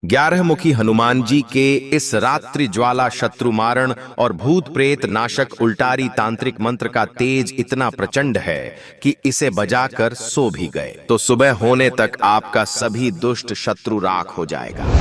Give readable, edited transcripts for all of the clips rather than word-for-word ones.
11 मुखी हनुमान जी के इस रात्रि ज्वाला शत्रु मारण और भूत प्रेत नाशक उल्टारी तांत्रिक मंत्र का तेज इतना प्रचंड है कि इसे बजाकर सो भी गए तो सुबह होने तक आपका सभी दुष्ट शत्रु राख हो जाएगा।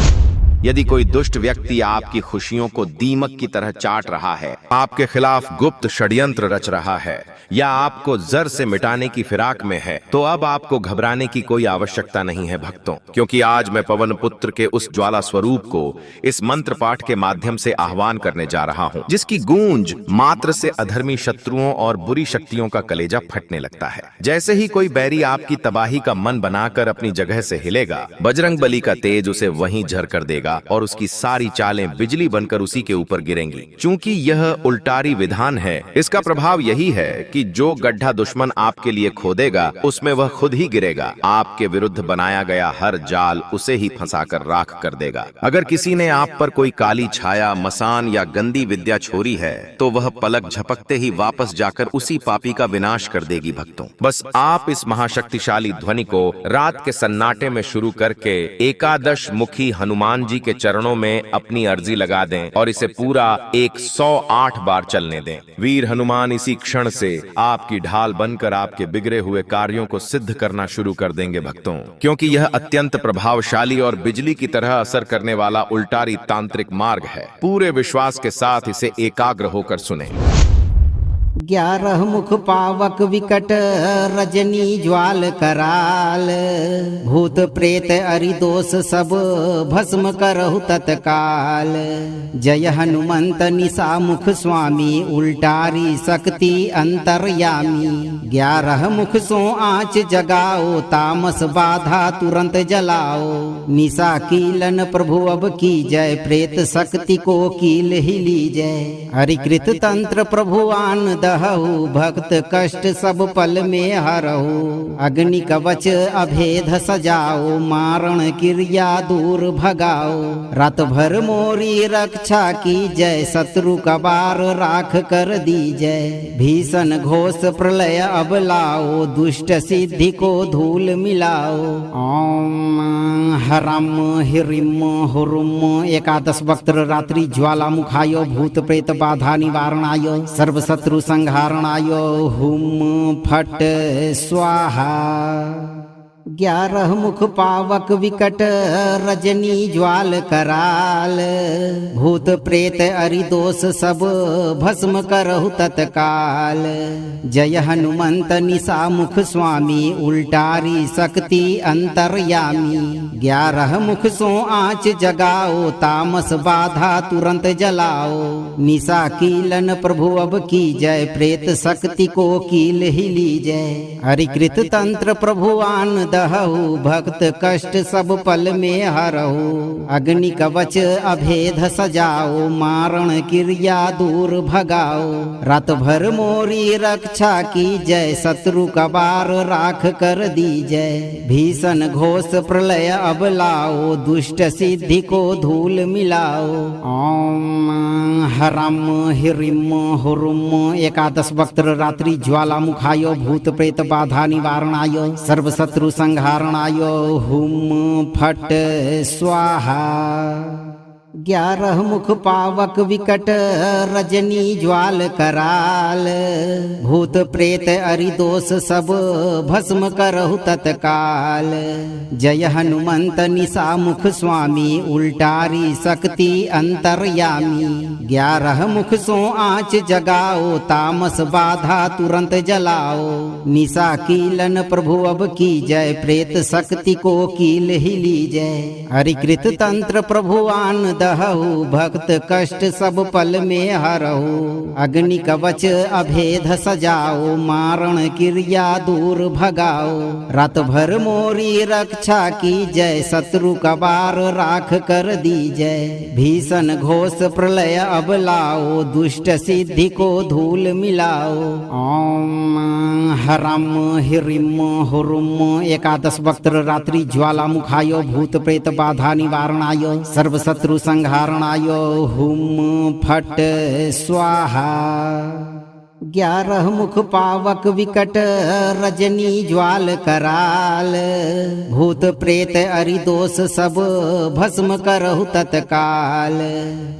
यदि कोई दुष्ट व्यक्ति आपकी खुशियों को दीमक की तरह चाट रहा है, आपके खिलाफ गुप्त षड्यंत्र रच रहा है या आपको जर से मिटाने की फिराक में है, तो अब आपको घबराने की कोई आवश्यकता नहीं है भक्तों, क्योंकि आज मैं पवन पुत्र के उस ज्वाला स्वरूप को इस मंत्र पाठ के माध्यम से आह्वान करने जा रहा हूँ, जिसकी गूंज मात्र से अधर्मी शत्रुओं और बुरी शक्तियों का कलेजा फटने लगता है। जैसे ही कोई बैरी आपकी तबाही का मन बनाकर अपनी जगह से हिलेगा, बजरंगबली का तेज उसे वहीं झर कर देगा और उसकी सारी चालें बिजली बनकर उसी के ऊपर गिरेंगी। चूंकि यह उल्टारी विधान है, इसका प्रभाव यही है कि जो गड्ढा दुश्मन आपके लिए खोदेगा उसमें वह खुद ही गिरेगा। आपके विरुद्ध बनाया गया हर जाल उसे ही फंसाकर राख कर देगा। अगर किसी ने आप पर कोई काली छाया, मसान या गंदी विद्या छोड़ी है, तो वह पलक झपकते ही वापस जाकर उसी पापी का विनाश कर देगी भक्तों। बस आप इस महाशक्तिशाली ध्वनि को रात के सन्नाटे में शुरू करके एकादश मुखी हनुमान जी के चरणों में अपनी अर्जी लगा दें और इसे पूरा 108 बार चलने दें। वीर हनुमान इसी क्षण से आपकी ढाल बनकर आपके बिगड़े हुए कार्यों को सिद्ध करना शुरू कर देंगे भक्तों, क्योंकि यह अत्यंत प्रभावशाली और बिजली की तरह असर करने वाला उल्टारी तांत्रिक मार्ग है। पूरे विश्वास के साथ इसे एकाग्र होकर सुने। 11 मुख पावक विकट रजनी ज्वाल कराल, भूत प्रेत अरिदोष सब भस्म करहु तत्काल। जय हनुमंत निशा मुख स्वामी, उल्टारी शक्ति अंतर्यामी। 11 मुख सो आँच जगाओ, तामस बाधा तुरंत जलाओ। निशा कीलन प्रभु अब की जय, प्रेत शक्ति को कील ही लीजय। हरिकृत तंत्र प्रभु आन दहु, भक्त कष्ट सब पल में हरहु। अग्नि कवच अभेद सजाओ, मारण क्रिया दूर भगाओ। रात भर मोरी रक्षा की जय, शत्रु कबार राख कर दीजय। भीषण घोष प्रलय अब लाओ, दुष्ट सिद्धि को धूल मिलाओ। ओम हरम हिरिम हुरुम। एकादश वक्त्र रात्रि ज्वालामुखाय, भूत प्रेत बाधा निवारणाय, सर्व शत्रु संहारणाय हुम फट स्वाहा। 11 मुख पावक विकट रजनी ज्वाल कराल, भूत प्रेत अरिदोष सब भस्म करहु तत्काल। जय हनुमंत निशा मुख स्वामी, उल्टारी शक्ति अंतर्यामी। 11 मुख सो आँच जगाओ, तामस बाधा तुरंत जलाओ। निशा कीलन प्रभु अब की जय, प्रेत शक्ति को कील ही लीजय। हरिकृत तंत्र प्रभु आन दहु, भक्त कष्ट सब पल में हरहु। अग्नि कवच अभेद सजाओ, मारण क्रिया दूर भगाओ। रात भर मोरी रक्षा की जय, शत्रु कबार राख कर दीजय। भीषण घोष प्रलय अब लाओ, दुष्ट सिद्धि को धूल मिलाओ। ओम हरम हिरिम हुरुम। एकादश वक्त्र रात्रि ज्वालामुखाय, भूत प्रेत बाधा निवारणाय, सर्व शत्रु संहारणाय हुम फट स्वाहा। 11 मुख पावक विकट रजनी ज्वाल कराल, भूत प्रेत अरिदोष सब भस्म करहु तत्काल। जय हनुमंत निशा मुख स्वामी, उल्टारी शक्ति अंतर्यामी। 11 मुख सो आँच जगाओ, तामस बाधा तुरंत जलाओ। निशा कीलन प्रभु अब की जय, प्रेत शक्ति को कील ही लीजय। हरिकृत तंत्र प्रभु आन दहु, भक्त कष्ट सब पल में हरहु। अग्नि कवच अभेद सजाओ, मारण क्रिया दूर भगाओ। रात भर मोरी रक्षा की जय, शत्रु कबार राख कर दीजय। भीषण घोष प्रलय अब लाओ, दुष्ट सिद्धि को धूल मिलाओ। ओम हरम हिरिम हुरुम। एकादश वक्त्र रात्रि ज्वालामुखाय, भूत प्रेत बाधा निवारणाय, सर्व शत्रु संहारणाय हुम फट स्वाहा। 11 मुख पावक विकट रजनी ज्वाल कराल। भूत प्रेत अरिदोष सब भस्म करहु तत्काल।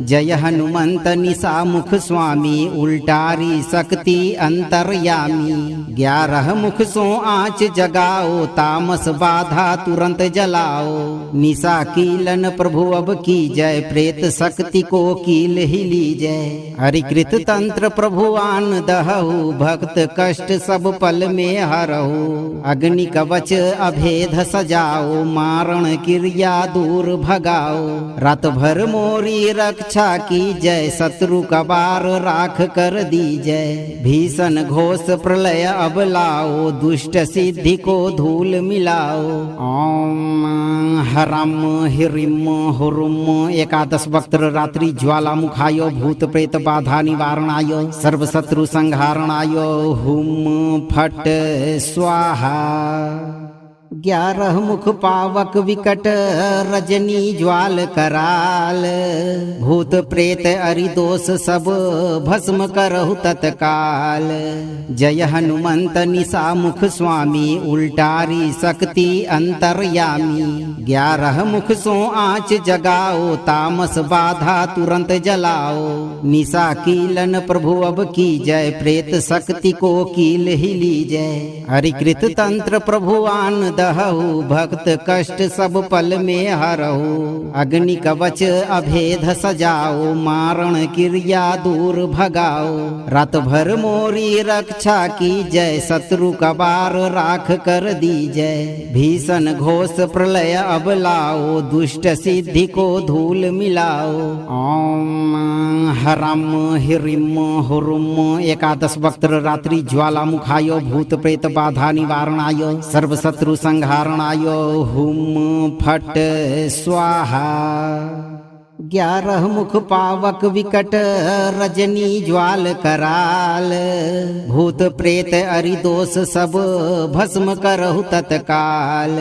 जय हनुमंत निशा मुख स्वामी उल्टारी शक्ति अंतर्यामी। 11 मुख सो आँच जगाओ तामस बाधा तुरंत जलाओ। निशा कीलन प्रभु अब की जय प्रेत शक्ति को कील ही लीजय। हरिकृत तंत्र प्रभु आन दहु भक्त कष्ट सब पल में हरहु। अग्नि कवच अभेद सजाओ मारण क्रिया दूर भगाओ। रात भर मोरी रक्षा की जय शत्रु कबार राख कर दीजय। भीषण घोष प्रलय अब लाओ दुष्ट सिद्धि को धूल मिलाओ। ओम हरम हिरिम हुरुम। 11 वक्त्र रात्रि ज्वाला मुखाय भूत प्रेत बाधा निवारणाय सर्व शत्रु संहारणाय हुम फट स्वाहा। 11 मुख पावक विकट रजनी ज्वाल कराल। भूत प्रेत अरिदोष सब भस्म करहु तत्काल। जय हनुमंत निशा मुख स्वामी उल्टारी शक्ति अंतर्यामी। 11 मुख सो आँच जगाओ तामस बाधा तुरंत जलाओ। निशा कीलन प्रभु अब की जय प्रेत शक्ति को कील ही लीजय। हरिकृत तंत्र प्रभु आन दहु भक्त कष्ट सब पल में हरहु। अग्नि कवच अभेद सजाओ मारण क्रिया दूर भगाओ। रात भर मोरी रक्षा की जय शत्रु कबार राख कर दीजय। भीषण घोष प्रलय अब लाओ दुष्ट सिद्धि को धूल मिलाओ। ओम हरम हिरिम हुरुम। 11 वक्त्र रात्रि ज्वाला मुखाय भूत प्रेत बाधा निवारणाय सर्व शत्रु संहारणाय हुम फट स्वाहा। 11 मुख पावक विकट रजनी ज्वाल कराल। भूत प्रेत अरिदोष सब भस्म करहु तत्काल।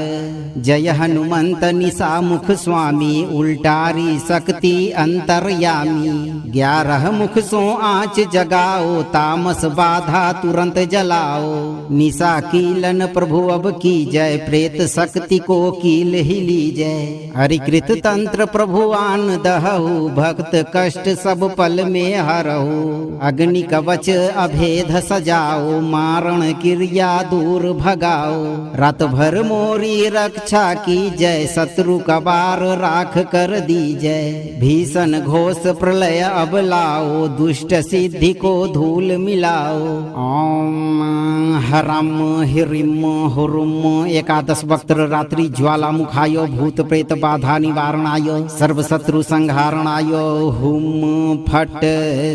जय हनुमंत निशा मुख स्वामी उल्टारी शक्ति अंतर्यामी। 11 मुख सो आँच जगाओ तामस बाधा तुरंत जलाओ। निशा कीलन प्रभु अब की जय प्रेत शक्ति को कील ही लीजय। हरिकृत तंत्र प्रभु आन दहु भक्त कष्ट सब पल में हरहु। अग्नि कवच अभेद सजाओ मारण क्रिया दूर भगाओ। रात भर मोरी रक्षा की जय शत्रु कबार राख कर दीजय। भीषण घोष प्रलय अब लाओ दुष्ट सिद्धि को धूल मिलाओ। ओम हरम हिरिम हुरुम। 11 वक्त्र रात्रि ज्वाला मुखाय भूत प्रेत बाधा निवारणाय सर्व शत्रु संहारणाय हुम फट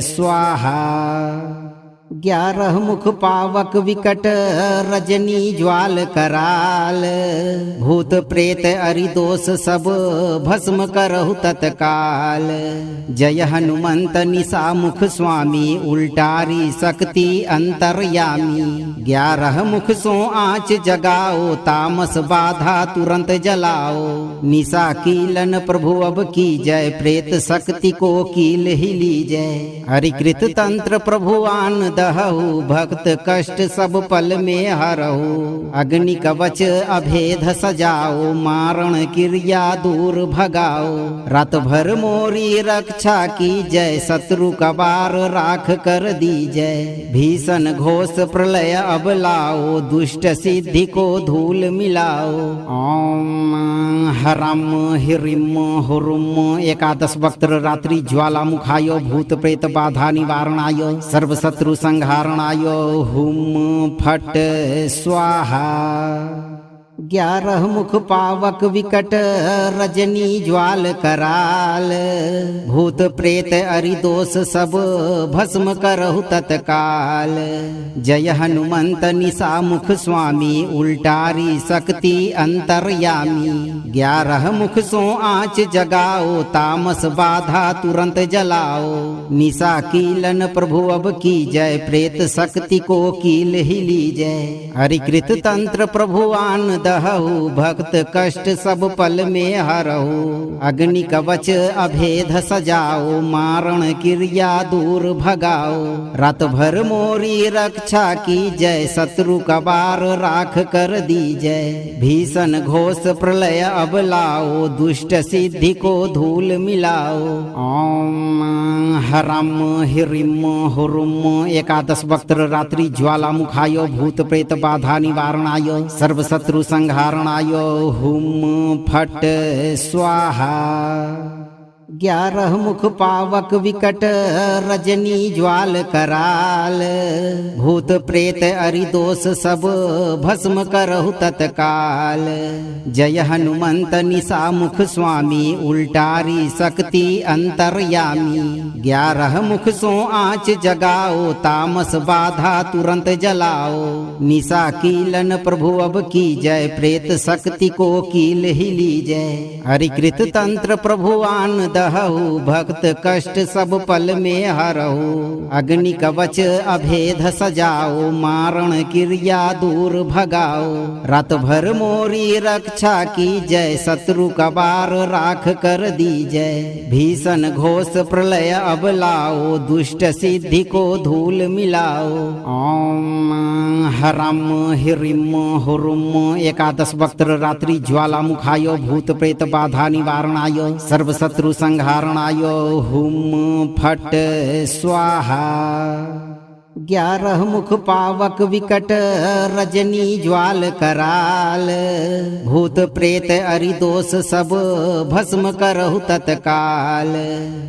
स्वाहा। 11 मुख पावक विकट रजनी ज्वाल कराल। भूत प्रेत अरिदोष सब भस्म करहु तत्काल। जय हनुमंत निशा मुख स्वामी उल्टारी शक्ति अंतर्यामी। 11 मुख सो आँच जगाओ तामस बाधा तुरंत जलाओ। निशा कीलन प्रभु अब की जय प्रेत शक्ति को कील ही लीजय। हरिकृत तंत्र प्रभु आन दहु भक्त कष्ट सब पल में हरहु। अग्नि कवच अभेद सजाओ मारण क्रिया दूर भगाओ। रात भर मोरी रक्षा की जय शत्रु कबार राख कर दीजय। भीषण घोष प्रलय अब लाओ दुष्ट सिद्धि को धूल मिलाओ। ओम हरम हिरिम हुरुम। 11 वक्त्र रात्रि ज्वाला मुखाय भूत प्रेत बाधा निवारणाय सर्व शत्रु संहारणाय हुम फट स्वाहा। 11 मुख पावक विकट रजनी ज्वाल कराल। भूत प्रेत अरिदोष सब भस्म करहु तत्काल। जय हनुमंत निशा मुख स्वामी उल्टारी शक्ति अंतर्यामी। 11 मुख सो आँच जगाओ तामस बाधा तुरंत जलाओ। निशा कीलन प्रभु अब की जय प्रेत शक्ति को कील ही लीजय। हरिकृत तंत्र प्रभु आन दहऊ भक्त कष्ट सब पल में हरऊ। अग्नि कवच अभेद सजाओ मारण क्रिया दूर भगाओ। रात भर मोरी रक्षा की जय शत्रु कबार राख कर दी जय। भीषण घोष प्रलय अब लाओ दुष्ट सिद्धि को धूल मिलाओ। ओम हरम हिरिम हुरुम। एकादश वक्त्र रात्रि ज्वालामुखाय भूत प्रेत बाधा निवारणाय सर्व शत्रु संहारणाय हुम फट स्वाहा। 11 मुख पावक विकट रजनी ज्वाल कराल। भूत प्रेत अरिदोष सब भस्म करहु तत्काल। जय हनुमंत निशा मुख स्वामी उल्टारी शक्ति अंतर्यामी। 11 मुख सो आँच जगाओ तामस बाधा तुरंत जलाओ। निशा कीलन प्रभु अब की जय प्रेत शक्ति को कील ही लीजय। हरिकृत तंत्र प्रभुआन दहऊ भक्त कष्ट सब पल में हरऊ। अग्नि कवच अभेद सजाओ मारण क्रिया दूर भगाओ। रात भर मोरी रक्षा की जय शत्रु कबार राख कर दी जय। भीषण घोष प्रलय अब लाओ दुष्ट सिद्धि को धूल मिलाओ। ओम हरम हिरिम हुरुम। एकादश वक्त्र रात्रि ज्वालामुखाय भूत प्रेत बाधा निवारणाय सर्व शत्रु संहारणाय हुम फट स्वाहा। 11 मुख पावक विकट रजनी ज्वाल कराल। भूत प्रेत अरिदोष सब भस्म करहु तत्काल।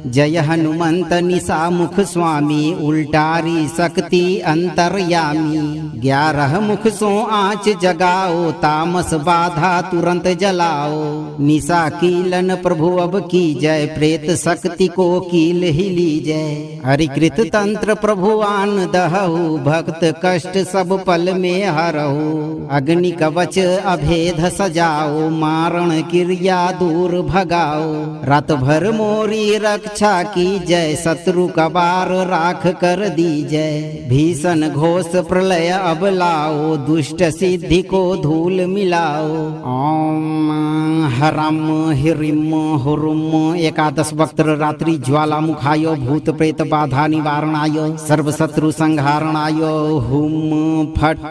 जय हनुमंत निशा मुख स्वामी उल्टारी शक्ति अंतर्यामी। 11 मुख सो आँच जगाओ तामस बाधा तुरंत जलाओ। निशा कीलन प्रभु अब की जय प्रेत शक्ति को कील ही लीजय। हरिकृत तंत्र प्रभुआन दहऊ भक्त कष्ट सब पल में हरऊ। अग्नि कवच अभेद सजाओ मारण क्रिया दूर भगाओ। रात भर मोरी रक्षा की जय शत्रु कबार राख कर दी जय। भीषण घोष प्रलय अब लाओ दुष्ट सिद्धि को धूल मिलाओ। ओम हरम हिरिम हुरुम। एकादश वक्त्र रात्रि ज्वालामुखाय भूत प्रेत बाधा निवारणाय सर्व शत्रु संहारणाय हुम फट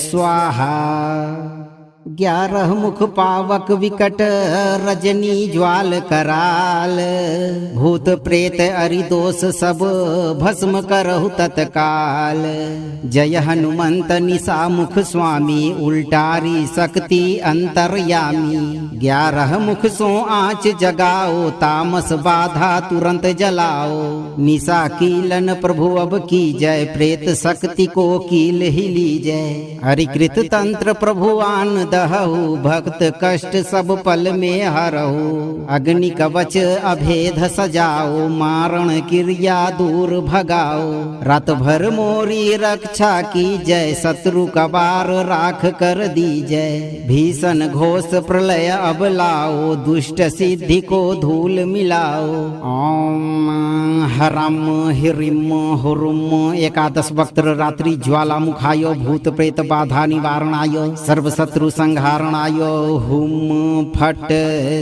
स्वाहा। 11 मुख पावक विकट रजनी ज्वाल कराल। भूत प्रेत अरिदोष सब भस्म करहु तत्काल। जय हनुमंत निशा मुख स्वामी उल्टारी शक्ति अंतर्यामी। 11 मुख सो आँच जगाओ तामस बाधा तुरंत जलाओ। निशा कीलन प्रभु अब की जय प्रेत शक्ति को कील ही लीजय। हरिकृत तंत्र प्रभुआन दहऊ भक्त कष्ट सब पल में हरऊ। अग्नि कवच अभेद सजाओ मारण क्रिया दूर भगाओ। रात भर मोरी रक्षा की जय शत्रु कबार राख कर दी जय। भीषण घोष प्रलय अब लाओ दुष्ट सिद्धि को धूल मिलाओ। ओम हरम हिरिम हुरुम। एकादश वक्त्र रात्रि ज्वालामुखाय भूत प्रेत बाधा निवारणाय सर्व शत्रु संहारणाय हुम फट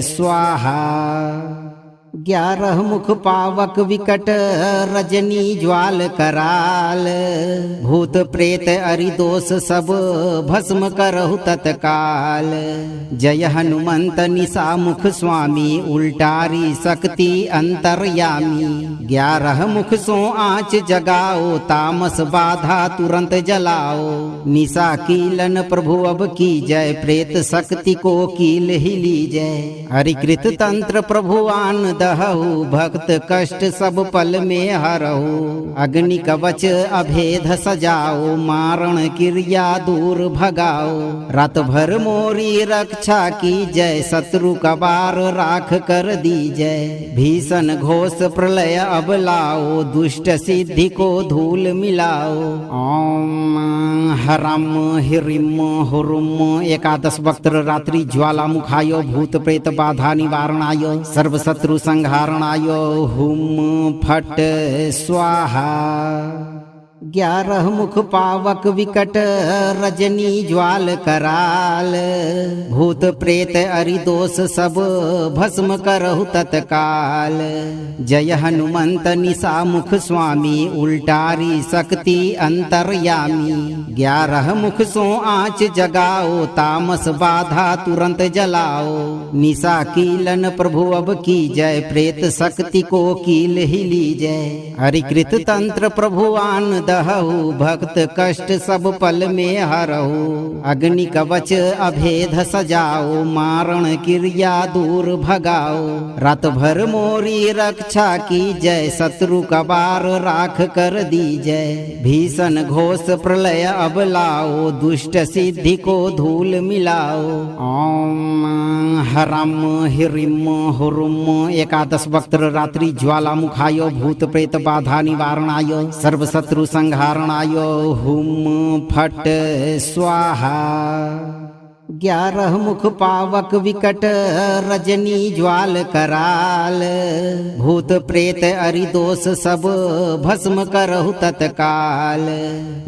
स्वाहा। 11 मुख पावक विकट रजनी ज्वाल कराल। भूत प्रेत अरिदोष सब भस्म करहु तत्काल। जय हनुमंत निशा मुख स्वामी उल्टारी शक्ति अंतर्यामी। 11 मुख सो आँच जगाओ तामस बाधा तुरंत जलाओ। निशा कीलन प्रभु अब की जय प्रेत शक्ति को कील ही लीजय। हरिकृत तंत्र प्रभुआन दहऊ भक्त कष्ट सब पल में हरऊ। अग्नि कवच अभेद सजाओ मारण क्रिया दूर भगाओ। रात भर मोरी रक्षा की जय शत्रु कबार राख कर दी जय। भीषण घोष प्रलय अब लाओ दुष्ट सिद्धि को धूल मिलाओ। ओम हरम हिरिम हुरुम। एकादश वक्त्र रात्रि ज्वालामुखाय भूत प्रेत बाधा निवारणाय सर्व शत्रु संहारणाय हुम फट स्वाहा। 11 मुख पावक विकट रजनी ज्वाल कराल। भूत प्रेत अरिदोष सब भस्म करहु तत्काल। जय हनुमंत निशा मुख स्वामी उल्टारी शक्ति अंतर्यामी। 11 मुख सो आँच जगाओ तामस बाधा तुरंत जलाओ। निशा कीलन प्रभु अब की जय प्रेत शक्ति को कील ही लीजय। हरिकृत तंत्र प्रभुआन दहु भक्त कष्ट सब पल में हरहु। अग्नि कवच अभेद सजाओ मारण क्रिया दूर भगाओ। रात भर मोरी रक्षा की जय शत्रु कबार राख कर दीजय। भीषण घोष प्रलय अब लाओ दुष्ट सिद्धि को धूल मिलाओ। ओम हरम हिरिम हुरुम। 11 वक्त्र रात्रि ज्वालामुखाय भूत प्रेत बाधा निवारणाय सर्व शत्रु संहारणाय हुम फट स्वाहा। 11 मुख पावक विकट रजनी ज्वाल कराल। भूत प्रेत अरिदोष सब भस्म करहु तत्काल।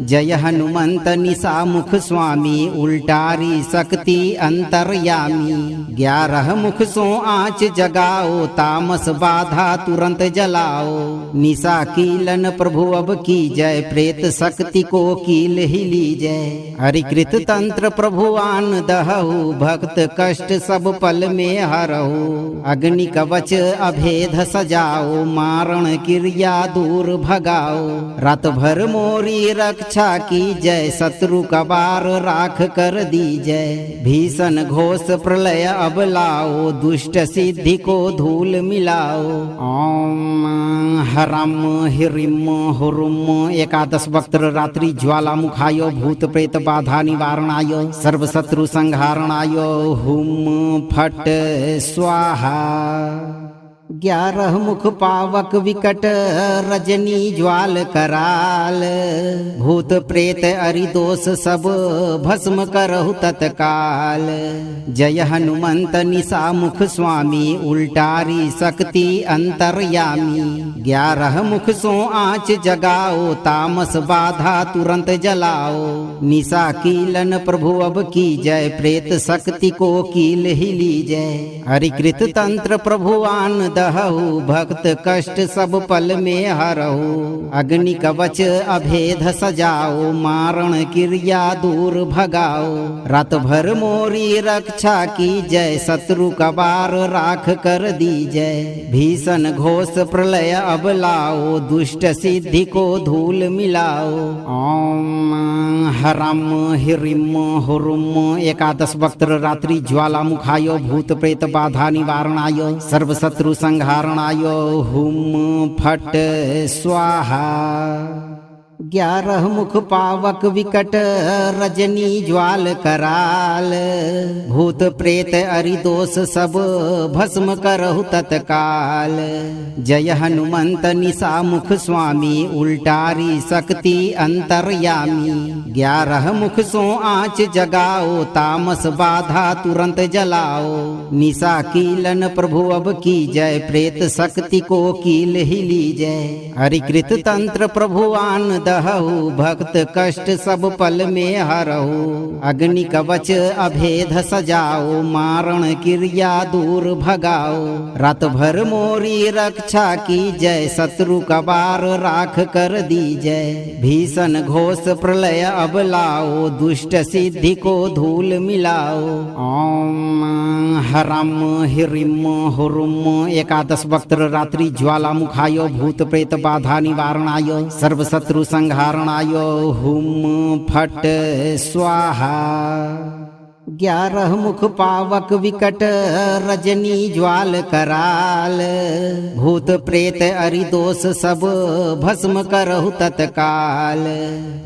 जय हनुमंत निशा मुख स्वामी उल्टारी शक्ति अंतर्यामी। 11 मुख सो आँच जगाओ तामस बाधा तुरंत जलाओ। निशा कीलन प्रभु अब की जय प्रेत शक्ति को कील ही लीजय। हरिकृत तंत्र प्रभुआन दहु भक्त कष्ट सब पल में हरहु। अग्नि कवच अभेद सजाओ मारण क्रिया दूर भगाओ। रात भर मोरी रक्षा की जय शत्रु कबार राख कर दीजय। भीषण घोष प्रलय अब लाओ दुष्ट सिद्धि को धूल मिलाओ। ओम हरम हिरिम हुरुम। 11 वक्त्र रात्रि ज्वालामुखाय भूत प्रेत बाधा निवारणाय सर्व शत्रु संहारणाय हुम फट स्वाहा। 11 मुख पावक विकट रजनी ज्वाल कराल। भूत प्रेत अरिदोष सब भस्म करहु तत्काल। जय हनुमंत निशा मुख स्वामी उल्टारी शक्ति अंतर्यामी। 11 मुख सो आँच जगाओ तामस बाधा तुरंत जलाओ। निशा कीलन प्रभु अब की जय प्रेत शक्ति को कील ही लीजय। हरिकृत तंत्र प्रभुआन दहु भक्त कष्ट सब पल में हरहु। अग्नि कवच अभेद सजाओ मारण क्रिया दूर भगाओ। रात भर मोरी रक्षा की जय शत्रु कबार राख कर दीजय। भीषण घोष प्रलय अब लाओ दुष्ट सिद्धि को धूल मिलाओ। ओम हरम हिरिम हुरुम। 11 वक्त्र रात्रि ज्वालामुखाय भूत प्रेत बाधा निवारणाय सर्व शत्रु संहारणाय हुम फट स्वाहा। 11 मुख पावक विकट रजनी ज्वाल कराल। भूत प्रेत अरिदोष सब भस्म करहु तत्काल। जय हनुमंत निशा मुख स्वामी उल्टारी शक्ति अंतर्यामी। 11 मुख सो आँच जगाओ तामस बाधा तुरंत जलाओ। निशा कीलन प्रभु अब की जय प्रेत शक्ति को कील ही लीजय। हरिकृत तंत्र प्रभुआन दहु भक्त कष्ट सब पल में हरहु। अग्नि कवच अभेद सजाओ मारण क्रिया दूर भगाओ। रात भर मोरी रक्षा की जय शत्रु कबार राख कर दीजय। भीषण घोष प्रलय अब लाओ दुष्ट सिद्धि को धूल मिलाओ। ओम हरम हिरिम हुरुम। 11 वक्त्र रात्रि ज्वालामुखाय भूत प्रेत बाधा निवारणाय सर्व शत्रु संहारणाय हुम फट स्वाहा। 11 मुख पावक विकट रजनी ज्वाल कराल। भूत प्रेत अरिदोष सब भस्म करहु तत्काल।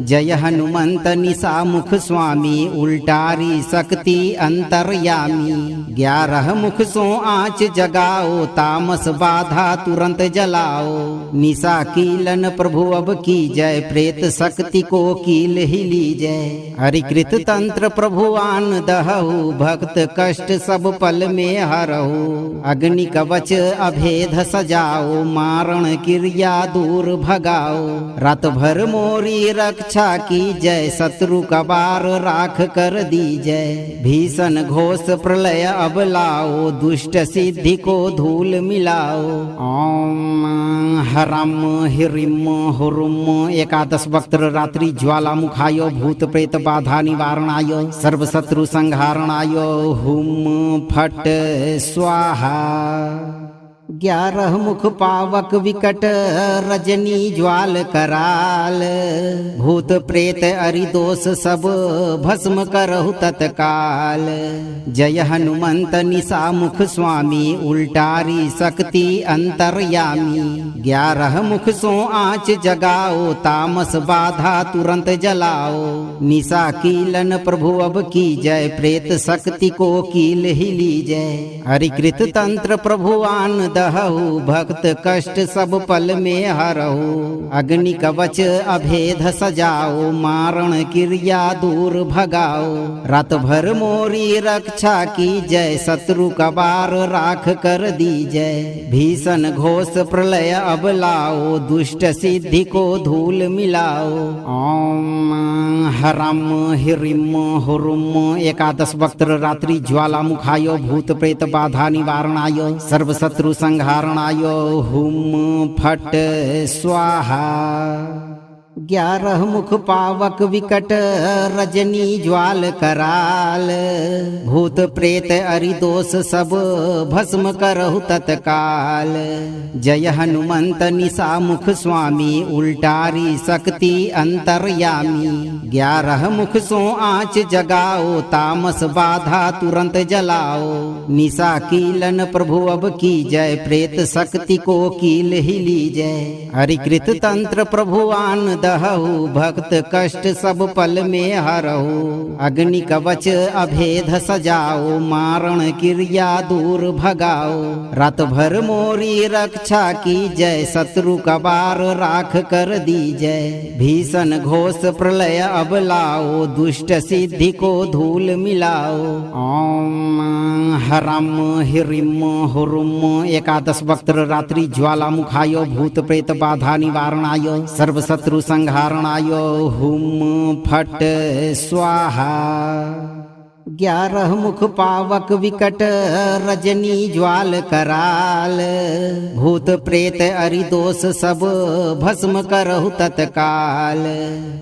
जय हनुमंत निशा मुख स्वामी उल्टारी शक्ति अंतर्यामी। 11 मुख सो आँच जगाओ तामस बाधा तुरंत जलाओ। निशा कीलन प्रभु अब की जय प्रेत शक्ति को कील ही लीजय। हरिकृत तंत्र प्रभुआन भक्त कष्ट सब पल में हरहु। अग्नि कवच अभेद सजाओ मारण क्रिया दूर भगाओ। रात भर मोरी रक्षा की जय शत्रु कबार राख कर दीजय। भीषण घोष प्रलय अब लाओ दुष्ट सिद्धि को धूल मिलाओ। ओम हरम हिरिम हुरुम। एकादश वक्त्र रात्रि ज्वालामुखाय भूत प्रेत बाधा निवारणाय सर्व शत्रु संहारणाय हुम फट स्वाहा। 11 मुख पावक विकट रजनी ज्वाल कराल। भूत प्रेत अरिदोष सब भस्म करहु तत्काल। जय हनुमंत निशा मुख स्वामी उल्टारी शक्ति अंतर्यामी। 11 मुख सो आँच जगाओ तामस बाधा तुरंत जलाओ। निशा कीलन प्रभु अब की जय प्रेत शक्ति को कील ही लीजय। हरिकृत तंत्र प्रभुआन दहु भक्त कष्ट सब पल में हरहु। अग्नि कवच अभेद सजाओ मारण क्रिया दूर भगाओ। रात भर मोरी रक्षा की जय शत्रु कबार राख कर दीजय। भीषण घोष प्रलय अब लाओ दुष्ट सिद्धि को धूल मिलाओ। ओम हरम हिरिम हुरुम। एकादश वक्त्र रात्रि ज्वालामुखाय भूत प्रेत बाधा निवारणाय सर्व शत्रु संहारणाय हुम फट स्वाहा। 11 मुख पावक विकट रजनी ज्वाल कराल। भूत प्रेत अरिदोष सब भस्म करहु तत्काल। जय हनुमंत निशा मुख स्वामी उल्टारी शक्ति अंतर्यामी। 11 मुख सो आँच जगाओ तामस बाधा तुरंत जलाओ। निशा कीलन प्रभु अब की जय प्रेत शक्ति को कील ही लीजय। हरिकृत तंत्र प्रभुआन दहु भक्त कष्ट सब पल में हरहु। अग्नि कवच अभेद सजाओ मारण क्रिया दूर भगाओ। रात भर मोरी रक्षा की जय शत्रु कबार राख कर दीजय। भीषण घोष प्रलय अब लाओ दुष्ट सिद्धि को धूल मिलाओ। ओम हरम हिरिम हुरुम। एकादश वक्त्र रात्रि ज्वालामुखाय भूत प्रेत बाधा निवारणाय सर्व शत्रु संहारणाय हुम फट स्वाहा। 11 मुख पावक विकट रजनी ज्वाल कराल। भूत प्रेत अरिदोष सब भस्म करहु तत्काल।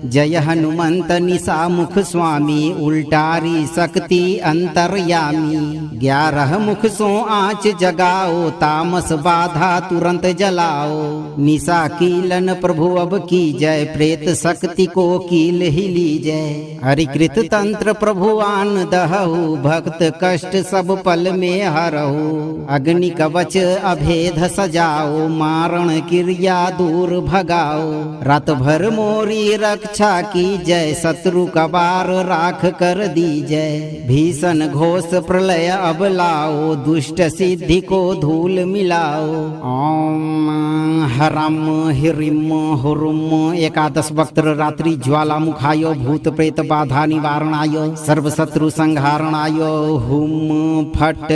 जय हनुमंत निशा मुख स्वामी उल्टारी शक्ति अंतर्यामी। 11 मुख सो आँच जगाओ तामस बाधा तुरंत जलाओ। निशा कीलन प्रभु अब की जय प्रेत शक्ति को कील ही लीजय। हरिकृत तंत्र प्रभुआन दहु भक्त कष्ट सब पल में हरहु। अग्नि कवच अभेद सजाओ मारण क्रिया दूर भगाओ। रात भर मोरी रक्षा की जय शत्रु कबार राख कर दीजय। भीषण घोष प्रलय अब लाओ दुष्ट सिद्धि को धूल मिलाओ। ओम हरम हिरिम हुरुम। एकादश वक्त्र रात्रि ज्वालामुखाय भूत प्रेत बाधा निवारणाय सर्व शत्रु संहारणाय हुम फट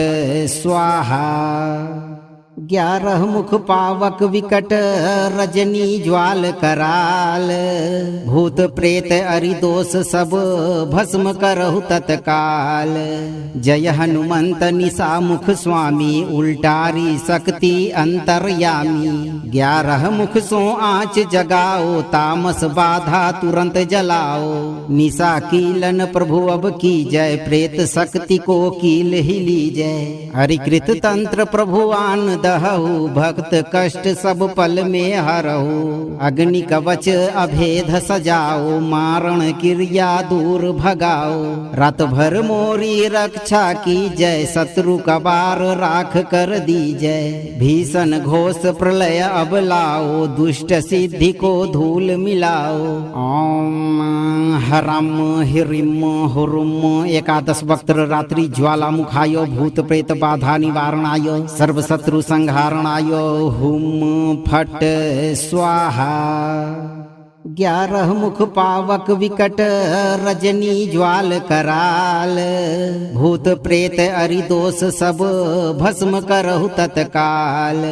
स्वाहा। 11 मुख पावक विकट रजनी ज्वाल कराल। भूत प्रेत अरिदोष सब भस्म करहु तत्काल। जय हनुमंत निशा मुख स्वामी उल्टारी शक्ति अंतर्यामी। 11 मुख सो आँच जगाओ तामस बाधा तुरंत जलाओ। निशा कीलन प्रभु अब की जय प्रेत शक्ति को कील ही लीजय। हरिकृत तंत्र प्रभुआन दहु भक्त कष्ट सब पल में हरहु। अग्नि कवच अभेद सजाओ मारण क्रिया दूर भगाओ। रात भर मोरी रक्षा की जय शत्रु कबार राख कर दीजय। भीषण घोष प्रलय अब लाओ दुष्ट सिद्धि को धूल मिलाओ। ओम हरम हिरिम हुरुम। एकादश वक्त्र रात्रि ज्वालामुखाय भूत प्रेत बाधा निवारणाय सर्व शत्रु संहारणाय हुम फट स्वाहा। 11 मुख पावक विकट रजनी ज्वाल कराल। भूत प्रेत अरिदोष सब भस्म करहु तत्काल।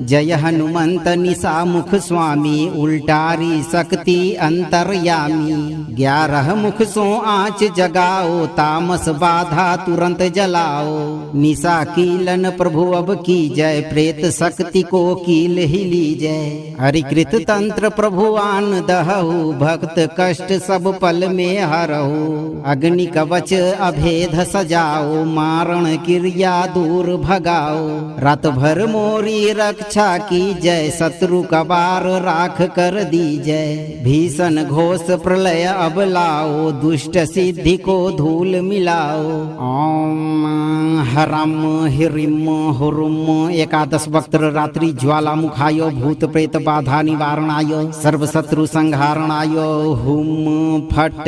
जय हनुमंत निशा मुख स्वामी उल्टारी शक्ति अंतर्यामी। 11 मुख सो आँच जगाओ तामस बाधा तुरंत जलाओ। निशा कीलन प्रभु अब की जय प्रेत शक्ति को कील ही लीजय। हरिकृत तंत्र प्रभुआन दहु भक्त कष्ट सब पल में हरहु। अग्नि कवच अभेद सजाओ मारण क्रिया दूर भगाओ। रात भर मोरी रक्षा की जय शत्रु कबार राख कर दीजय। भीषण घोष प्रलय अब लाओ दुष्ट सिद्धि को धूल मिलाओ। ओम हरम हिरिम हुरुम। 11 वक्त्र रात्रि ज्वाला मुखाय भूत प्रेत बाधा निवारणाय सर्व शत्रु संहारणाय हुम फट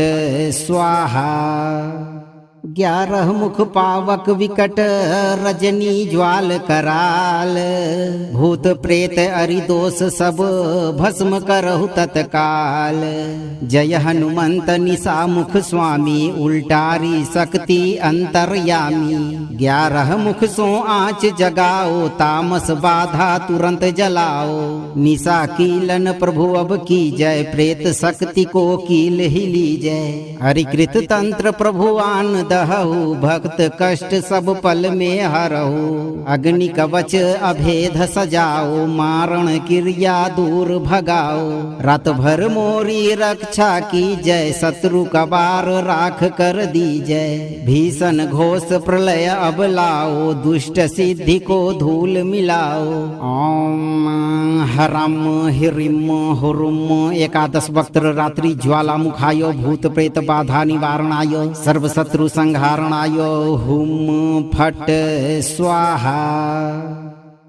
स्वाहा। 11 मुख पावक विकट रजनी ज्वाल कराल। भूत प्रेत अरिदोष सब भस्म करहु तत्काल। जय हनुमंत निशा मुख स्वामी उल्टारी शक्ति अंतर्यामी। 11 मुख सो आँच जगाओ तामस बाधा तुरंत जलाओ। निशा कीलन प्रभु अब की जय प्रेत शक्ति को कील ही लीजय। हरिकृत तंत्र प्रभुआन दहु भक्त कष्ट सब पल में हरहु। अग्नि कवच अभेद सजाओ मारण क्रिया दूर भगाओ। रात भर मोरी रक्षा की जय शत्रु कबार राख कर दीजय। भीषण घोष प्रलय अब लाओ दुष्ट सिद्धि को धूल मिलाओ। ओम हरम हिरिम हुरुम। 11 वक्त्र रात्रि ज्वाला मुखाय भूत प्रेत बाधा निवारणाय सर्व शत्रु संहारणाय हुम फट स्वाहा।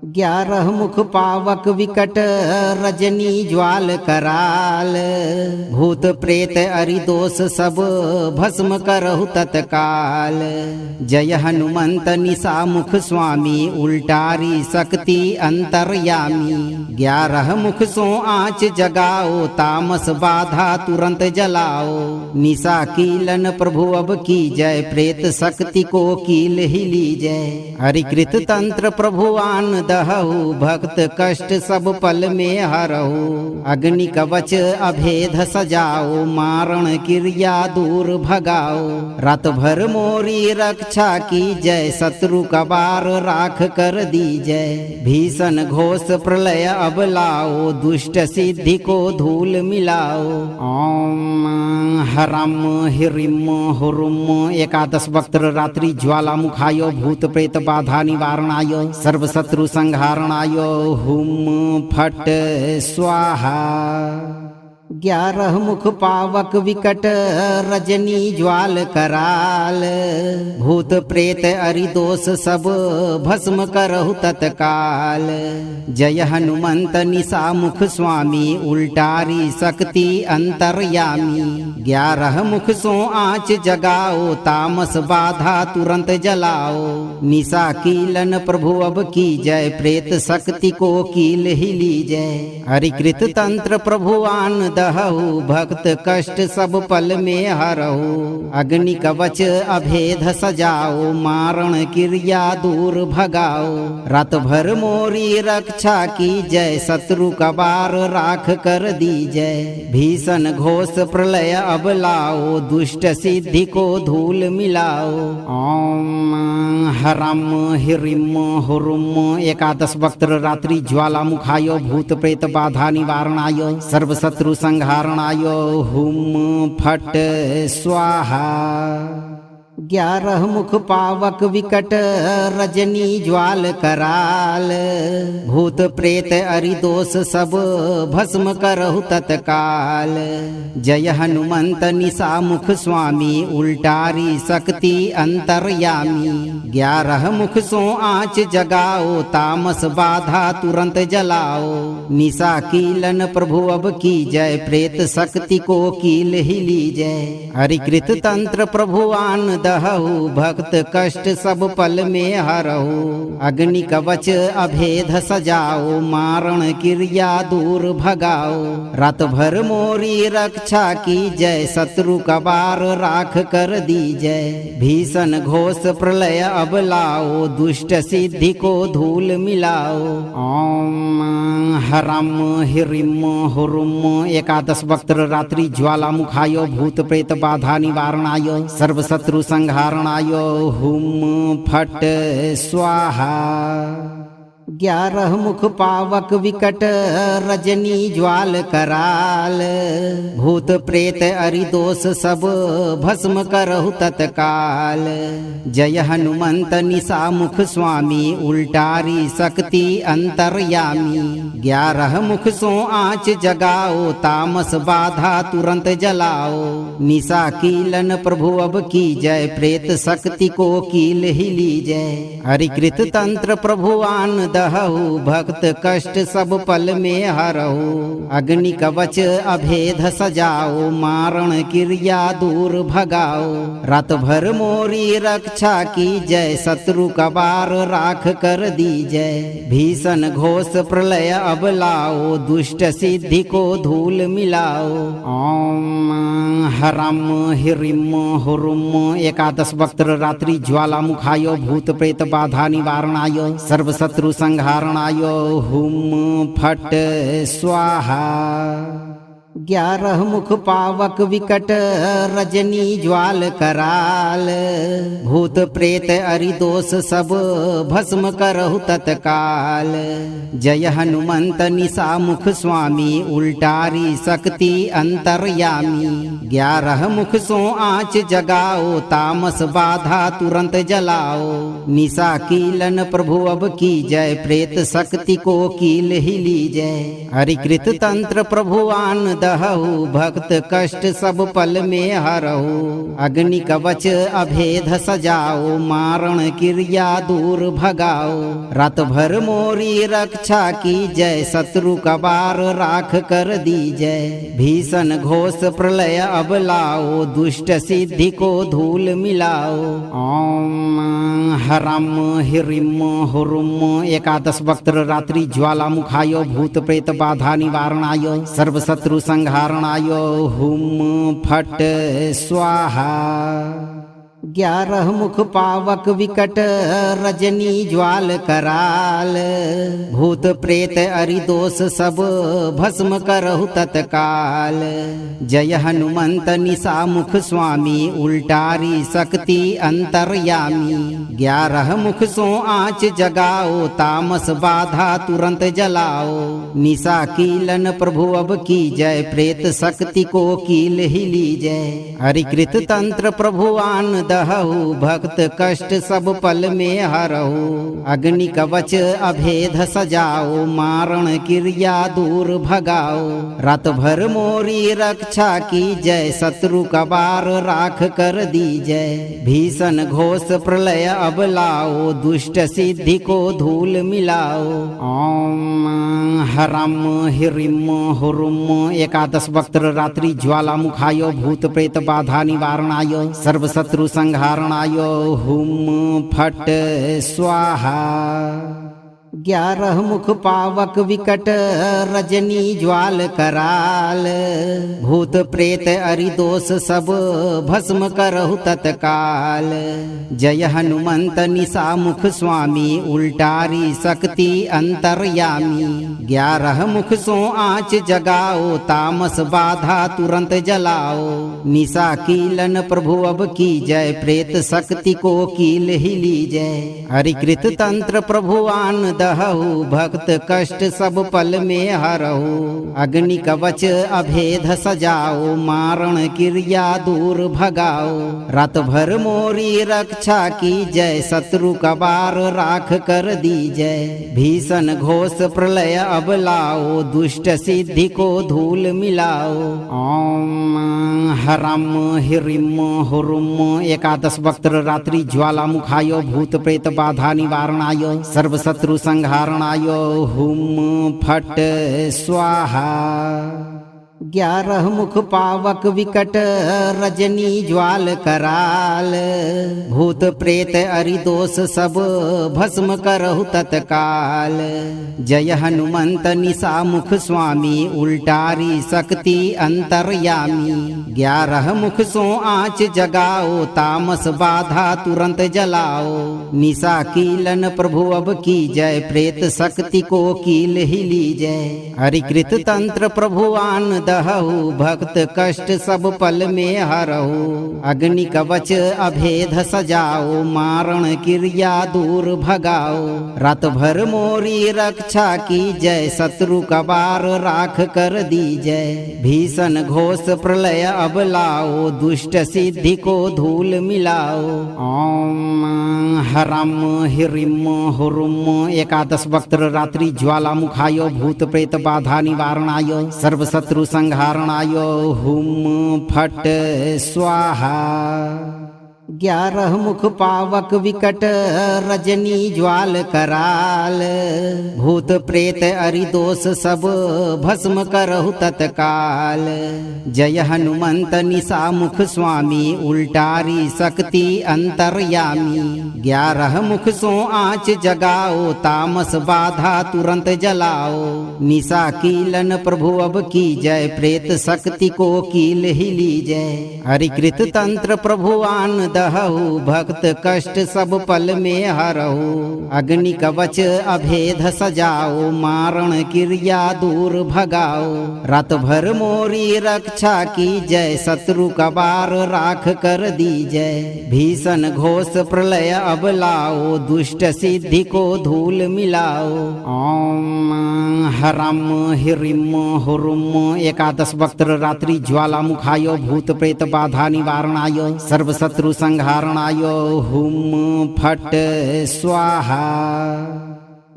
11 मुख पावक विकट रजनी ज्वाल कराल। भूत प्रेत अरिदोष सब भस्म करहु तत्काल। जय हनुमंत निशा मुख स्वामी उल्टारी शक्ति अंतर्यामी। 11 मुख सो आँच जगाओ तामस बाधा तुरंत जलाओ। निशा कीलन प्रभु अब की जय प्रेत शक्ति को कील ही लीजय। हरिकृत तंत्र प्रभुआन दहु भक्त कष्ट सब पल में हरहु। अग्नि कवच अभेद सजाओ मारण क्रिया दूर भगाओ। रात भर मोरी रक्षा की जय शत्रु कबार राख कर दीजय। भीषण घोष प्रलय अब लाओ दुष्ट सिद्धि को धूल मिलाओ। ओम हरम हिरिम हुरुम। 11 वक्त्र रात्रि ज्वाला मुखाय भूत प्रेत बाधा निवारणाय सर्व शत्रु संहारणाय हुम फट स्वाहा। 11 मुख पावक विकट रजनी ज्वाल कराल। भूत प्रेत अरिदोष सब भस्म करहु तत्काल। जय हनुमंत निशा मुख स्वामी उल्टारी शक्ति अंतर्यामी। 11 मुख सो आँच जगाओ तामस बाधा तुरंत जलाओ। निशा कीलन प्रभु अब की जय प्रेत शक्ति को कील ही लीजय। हरिकृत तंत्र प्रभुआन दहु भक्त कष्ट सब पल में हरहु। अग्नि कवच अभेद सजाओ मारण क्रिया दूर भगाओ। रात भर मोरी रक्षा की जय शत्रु कबार राख कर दीजय। भीषण घोष प्रलय अब लाओ दुष्ट सिद्धि को धूल मिलाओ। ओम हरम हिरिम हुरुम। 11 वक्त्र रात्रि ज्वाला मुखाय भूत प्रेत बाधा निवारणाय सर्व शत्रु संहारणाय हुम फट स्वाहा। 11 मुख पावक विकट रजनी ज्वाल कराल। भूत प्रेत अरिदोष सब भस्म करहु तत्काल। जय हनुमंत निशा मुख स्वामी उल्टारी शक्ति अंतर्यामी। 11 मुख सो आँच जगाओ तामस बाधा तुरंत जलाओ। निशा कीलन प्रभु अब की जय प्रेत शक्ति को कील ही लीजय। हरिकृत तंत्र प्रभुआन दहु भक्त कष्ट सब पल में हरहु। अग्नि कवच अभेद सजाओ मारण क्रिया दूर भगाओ। रात भर मोरी रक्षा की जय शत्रु कबार राख कर दी जय। भीषण घोष प्रलय अब लाओ दुष्ट सिद्धि को धूल मिलाओ। ओम हरम हिरिम हुरुम। एकादश वक्त्र रात्रि ज्वाला मुखाय भूत प्रेत बाधा निवारणाय सर्व शत्रु संहारणाय हुम फट स्वाहा। 11 मुख पावक विकट रजनी ज्वाल कराल। भूत प्रेत अरिदोष सब भस्म करहु तत्काल। जय हनुमंत निशा मुख स्वामी उल्टारी शक्ति अंतर्यामी। 11 मुख सो आँच जगाओ तामस बाधा तुरंत जलाओ। निशा कीलन प्रभु अब की जय प्रेत शक्ति को कील ही लीजय। हरिकृत तंत्र प्रभुआन दहु भक्त कष्ट सब पल में हरहु। अग्नि कवच अभेद सजाओ मारण क्रिया दूर भगाओ। रात भर मोरी रक्षा की जय शत्रु कबार राख कर दी जय। भीषण घोष प्रलय अब लाओ दुष्ट सिद्धि को धूल मिलाओ। ओम हरम हिरिम हुरुम। एकादश वक्त्र रात्रि ज्वाला मुखाय भूत प्रेत बाधा निवारणाय सर्व शत्रु संहारणाय हुम फट स्वाहा। 11 मुख पावक विकट रजनी ज्वाल कराल। भूत प्रेत अरिदोष सब भस्म करहु तत्काल। जय हनुमंत निशा मुख स्वामी उल्टारी शक्ति अंतर्यामी। 11 मुख सो आँच जगाओ तामस बाधा तुरंत जलाओ। निशा कीलन प्रभु अब की जय प्रेत शक्ति को कील ही लीजय। हरिकृत तंत्र प्रभुआन दहु भक्त कष्ट सब पल में हरहु। अग्नि कवच अभेद सजाओ मारण क्रिया दूर भगाओ। रात भर मोरी रक्षा की जय शत्रु कबार राख कर दी जय। भीषण घोष प्रलय अब लाओ दुष्ट सिद्धि को धूल मिलाओ। ओम हरम हिरिम हुरुम। एकादश वक्त्र रात्रि ज्वाला मुखाय भूत प्रेत बाधा निवारणाय सर्व शत्रु संहारणाय हुम फट स्वाहा। 11 मुख पावक विकट रजनी ज्वाल कराल। भूत प्रेत अरिदोष सब भस्म करहु तत्काल। जय हनुमंत निशा मुख स्वामी उल्टारी शक्ति अंतर्यामी। 11 मुख सो आँच जगाओ तामस बाधा तुरंत जलाओ। निशा कीलन प्रभु अब की जय प्रेत शक्ति को कील ही लीजय। हरिकृत तंत्र प्रभुआन दहु भक्त कष्ट सब पल में हरहु। अग्नि कवच अभेद सजाओ मारण क्रिया दूर भगाओ। रात भर मोरी रक्षा की जय शत्रु कबार राख कर दी जय। भीषण घोष प्रलय अब लाओ दुष्ट सिद्धि को धूल मिलाओ। ओम हरम हिरिम हुरुम। एकादश वक्त्र रात्रि ज्वाला मुखाय भूत प्रेत बाधा निवारणाय सर्व शत्रु संहारणाय हुम फट स्वाहा। 11 मुख पावक विकट रजनी ज्वाल कराल। भूत प्रेत अरिदोष सब भस्म करहु तत्काल। जय हनुमंत निशा मुख स्वामी उल्टारी शक्ति अंतर्यामी। 11 मुख सो आँच जगाओ तामस बाधा तुरंत जलाओ। निशा कीलन प्रभु अब की जय प्रेत शक्ति को कील ही लीजय। हरिकृत तंत्र प्रभुआन दहु भक्त कष्ट सब पल में हरहु। अग्नि कवच अभेद सजाओ मारण क्रिया दूर भगाओ। रात भर मोरी रक्षा की जय शत्रु कबार राख कर दी जय। भीषण घोष प्रलय अब लाओ दुष्ट सिद्धि को धूल मिलाओ। ओम हरम हिरिम हुरुम। एकादश वक्त्र रात्रि ज्वाला मुखाय भूत प्रेत बाधा निवारणाय सर्व शत्रु संहारणाय हुम फट स्वाहा। 11 मुख पावक विकट रजनी ज्वाल कराल। भूत प्रेत अरिदोष सब भस्म करहु तत्काल। जय हनुमंत निशा मुख स्वामी उल्टारी शक्ति अंतर्यामी। 11 मुख सो आँच जगाओ तामस बाधा तुरंत जलाओ। निशा कीलन प्रभु अब की जय प्रेत शक्ति को कील ही लीजय। हरिकृत तंत्र प्रभु आन दहु भक्त कष्ट सब पल में हरहु। अग्नि कवच अभेद सजाओ मारण क्रिया दूर भगाओ। रात भर मोरी रक्षा की जय शत्रु कबार राख कर दीजय। भीषण घोष प्रलय अब लाओ दुष्ट सिद्धि को धूल मिलाओ। ओम हरम हिरिम हुरुम। 11 वक्त्र रात्रि ज्वाला मुखाय भूत प्रेत बाधा निवारणाय सर्व शत्रु संहारणाय हुम फट स्वाहा। 11 मुख पावक विकट रजनी ज्वाल कराल। भूत प्रेत अरिदोष सब भस्म करहु तत्काल। जय हनुमंत निशा मुख स्वामी उल्टारी शक्ति अंतर्यामी। 11 मुख सो आँच जगाओ तामस बाधा तुरंत जलाओ। निशा कीलन प्रभु अब की जय प्रेत शक्ति को कील ही लीजय। हरिकृत तंत्र प्रभु आन दहु भक्त कष्ट सब पल में हरहु। अग्नि कवच अभेद सजाओ मारण क्रिया दूर भगाओ। रात भर मोरी रक्षा की जय शत्रु कबार राख कर दीजय। भीषण घोष प्रलय अब लाओ दुष्ट सिद्धि को धूल मिलाओ। ओम हरम हिरिम हुरुम। 11 वक्त्र रात्रि ज्वाला मुखाय भूत प्रेत बाधा निवारणाय सर्व शत्रु संहारणाय हुम फट स्वाहा।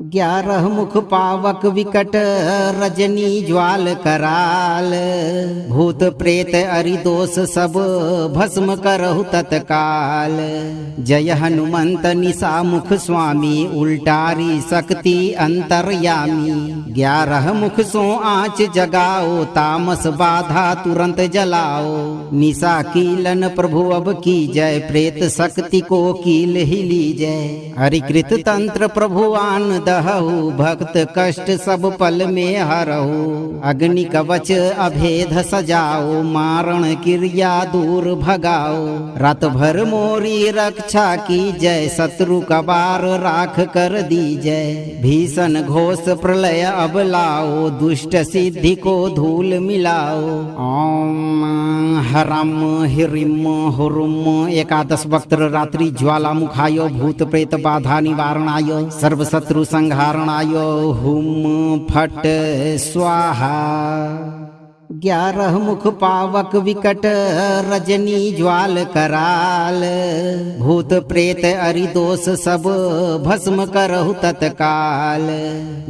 11 मुख पावक विकट रजनी ज्वाल कराल। भूत प्रेत अरिदोष सब भस्म करहु तत्काल। जय हनुमंत निशा मुख स्वामी उल्टारी शक्ति अंतर्यामी। 11 मुख सो आँच जगाओ तामस बाधा तुरंत जलाओ। निशा कीलन प्रभु अब की जय प्रेत शक्ति को कील ही लीजय। हरिकृत तंत्र प्रभु आन दहु भक्त कष्ट सब पल में हरहु। अग्नि कवच अभेद सजाओ मारण क्रिया दूर भगाओ। रात भर मोरी रक्षा की जय शत्रु कबार राख कर दीजय। भीषण घोष प्रलय अब लाओ दुष्ट सिद्धि को धूल मिलाओ। ओम हरम हिरिम हुरुम। 11 वक्त्र रात्रि ज्वाला मुखाय भूत प्रेत बाधा निवारणाय सर्व शत्रु संहारणाय हुम फट स्वाहा। 11 मुख पावक विकट रजनी ज्वाल कराल। भूत प्रेत अरिदोष सब भस्म करहु तत्काल।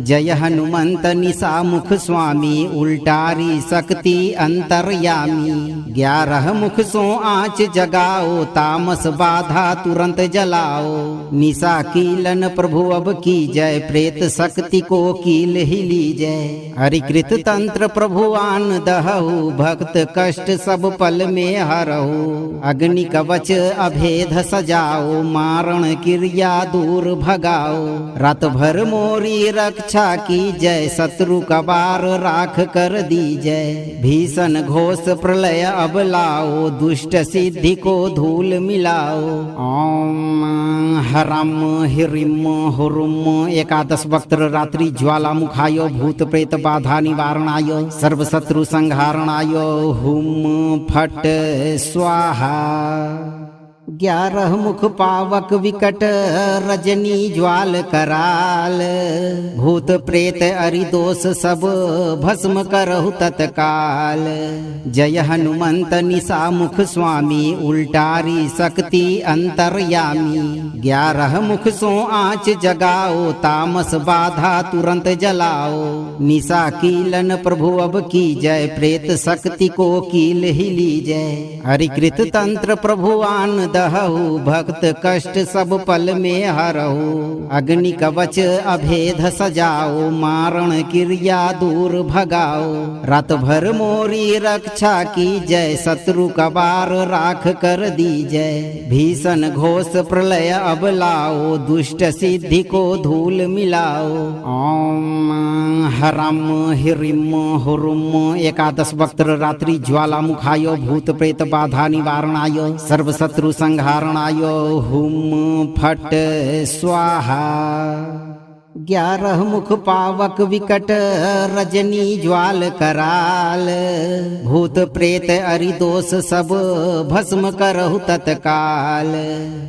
जय हनुमंत निशा मुख स्वामी उल्टारी शक्ति अंतर्यामी। 11 मुख सो आँच जगाओ तामस बाधा तुरंत जलाओ। निशा कीलन प्रभु अब की जय प्रेत शक्ति को कील ही लीजय। हरिकृत तंत्र प्रभु आन दहु भक्त कष्ट सब पल में हरहु। अग्नि कवच अभेद सजाओ मारण क्रिया दूर भगाओ। रात भर मोरी रक्षा की जय शत्रु कबार राख कर दीजय। भीषण घोष प्रलय अब लाओ दुष्ट सिद्धि को धूल मिलाओ। ओम हरम हिरिम हुरुम। 11 वक्त्र रात्रि ज्वाला मुखाय भूत प्रेत बाधा निवारणाय सर्व शत्रु संहारणाय हुम फट स्वाहा। 11 मुख पावक विकट रजनी ज्वाल कराल। भूत प्रेत अरिदोष सब भस्म करहु तत्काल। जय हनुमंत निशा मुख स्वामी उल्टारी शक्ति अंतर्यामी। 11 मुख सो आँच जगाओ तामस बाधा तुरंत जलाओ। निशा कीलन प्रभु अब की जय प्रेत शक्ति को कील ही लीजय। हरिकृत तंत्र प्रभु आन दहु भक्त कष्ट सब पल में हरहु। अग्नि कवच अभेद सजाओ मारण क्रिया दूर भगाओ। रात भर मोरी रक्षा की जय शत्रु कबार राख कर दीजय। भीषण घोष प्रलय अब लाओ दुष्ट सिद्धि को धूल मिलाओ। ओम हरम हिरिम हुरुम। एकादश वक्त्र रात्रि ज्वाला मुखाय भूत प्रेत बाधा निवारणाय सर्व शत्रु संहारणाय हुम फट स्वाहा। 11 मुख पावक विकट रजनी ज्वाल कराल। भूत प्रेत अरिदोष सब भस्म करहु तत्काल।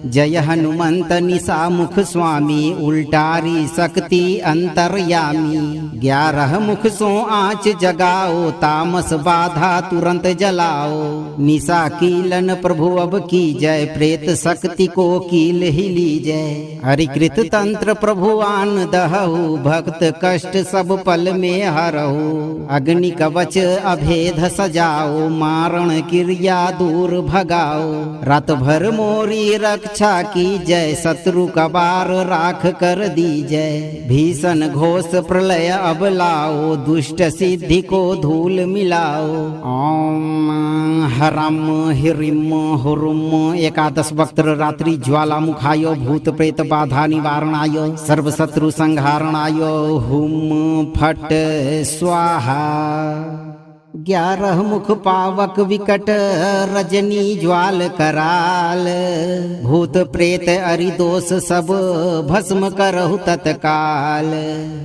जय हनुमंत निशा मुख स्वामी उल्टारी शक्ति अंतर्यामी। 11 मुख सो आँच जगाओ तामस बाधा तुरंत जलाओ। निशा कीलन प्रभु अब की जय प्रेत शक्ति को कील ही लीजय। हरिकृत तंत्र प्रभुआन दहु भक्त कष्ट सब पल में हरहु। अग्नि कवच अभेद सजाओ मारण क्रिया दूर भगाओ। रात भर मोरी रक्षा की जय शत्रु कबार राख कर दीजय। भीषण घोष प्रलय अब लाओ दुष्ट सिद्धि को धूल मिलाओ। ओम हरम हिरिम हुरुम। एकादश वक्त्र रात्रि ज्वाला मुखाय भूत प्रेत बाधा निवारणाय सर्व शत्रु संहारणाय हुम फट स्वाहा। 11 मुख पावक विकट रजनी ज्वाल कराल। भूत प्रेत अरिदोष सब भस्म करहु तत्काल।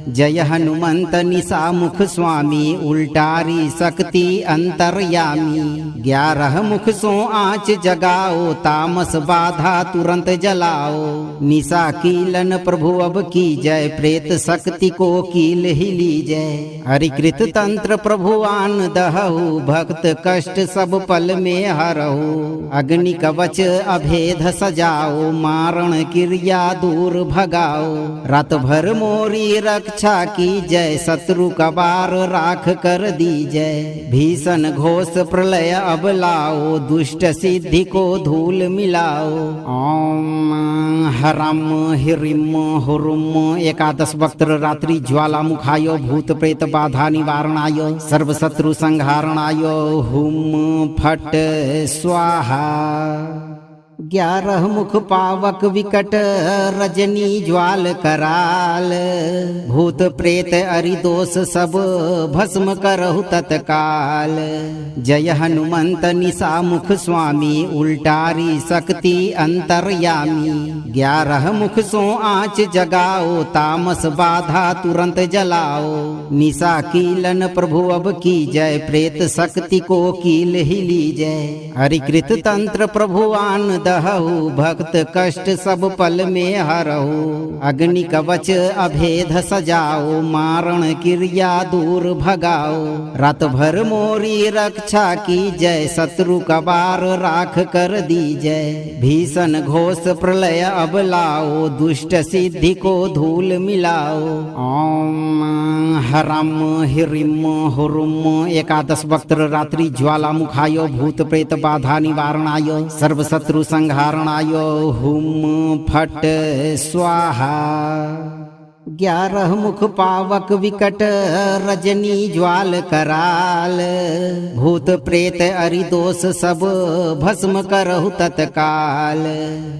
जय हनुमंत निशा मुख स्वामी उल्टारी शक्ति अंतर्यामी। 11 मुख सो आँच जगाओ तामस बाधा तुरंत जलाओ। निशा कीलन प्रभु अब की जय प्रेत शक्ति को कील ही लीजय। हरिकृत तंत्र प्रभुआन दहु भक्त कष्ट सब पल में हरहु। अग्नि कवच अभेद सजाओ मारण क्रिया दूर भगाओ। रात भर मोरी रक्षा की जय शत्रु कबार राख कर दीजय। भीषण घोष प्रलय अब लाओ दुष्ट सिद्धि को धूल मिलाओ। ओम हरम हिरिम हुरुम। एकादश वक्त्र रात्रि ज्वाला मुखाय भूत प्रेत बाधा निवारणाय सर्व शत्रु संहारणाय हुम फट स्वाहा। 11 मुख पावक विकट रजनी ज्वाल कराल। भूत प्रेत अरिदोष सब भस्म करहु तत्काल। जय हनुमंत निशा मुख स्वामी उल्टारी शक्ति अंतर्यामी। 11 मुख सो आँच जगाओ तामस बाधा तुरंत जलाओ। निशा कीलन प्रभु अब की जय प्रेत शक्ति को कील ही लीजय। हरिकृत तंत्र प्रभुआन दहु भक्त कष्ट सब पल में हरहु। अग्नि कवच अभेद सजाओ मारण क्रिया दूर भगाओ। रात भर मोरी रक्षा की जय शत्रु कबार राख कर दीजय। भीषण घोष प्रलय अब लाओ दुष्ट सिद्धि को धूल मिलाओ। ओम हरम हिरिम हुरुम। एकादश वक्त्र रात्रि ज्वाला मुखाय भूत प्रेत बाधा निवारणाय सर्व शत्रु संहारणाय हुम फट स्वाहा। 11 मुख पावक विकट रजनी ज्वाल कराल। भूत प्रेत अरिदोष सब भस्म करहु तत्काल।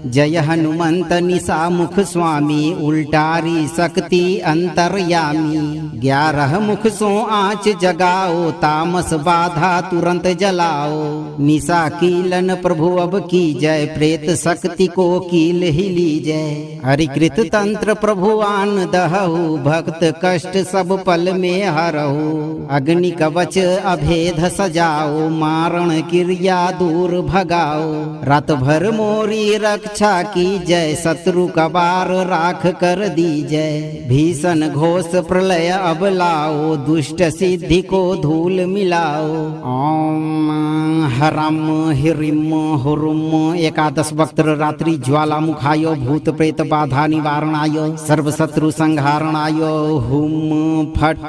जय हनुमंत निशा मुख स्वामी उल्टारी शक्ति अंतर्यामी। 11 मुख सो आँच जगाओ तामस बाधा तुरंत जलाओ। निशा कीलन प्रभु अब की जय प्रेत शक्ति को कील ही लीजय। हरिकृत तंत्र प्रभुआन दहु भक्त कष्ट सब पल में हरहु। अग्नि कवच अभेद सजाओ मारण क्रिया दूर भगाओ। रात भर मोरी रक्षा की जय शत्रु कबार राख कर दीजय। भीषण घोष प्रलय अब लाओ दुष्ट सिद्धि को धूल मिलाओ। ओम हरम हिरिम हुरुम। एकादश वक्त्र रात्रि ज्वाला मुखाय भूत प्रेत बाधा निवारणाय सर्व शत्रु संहारणाय हुम फट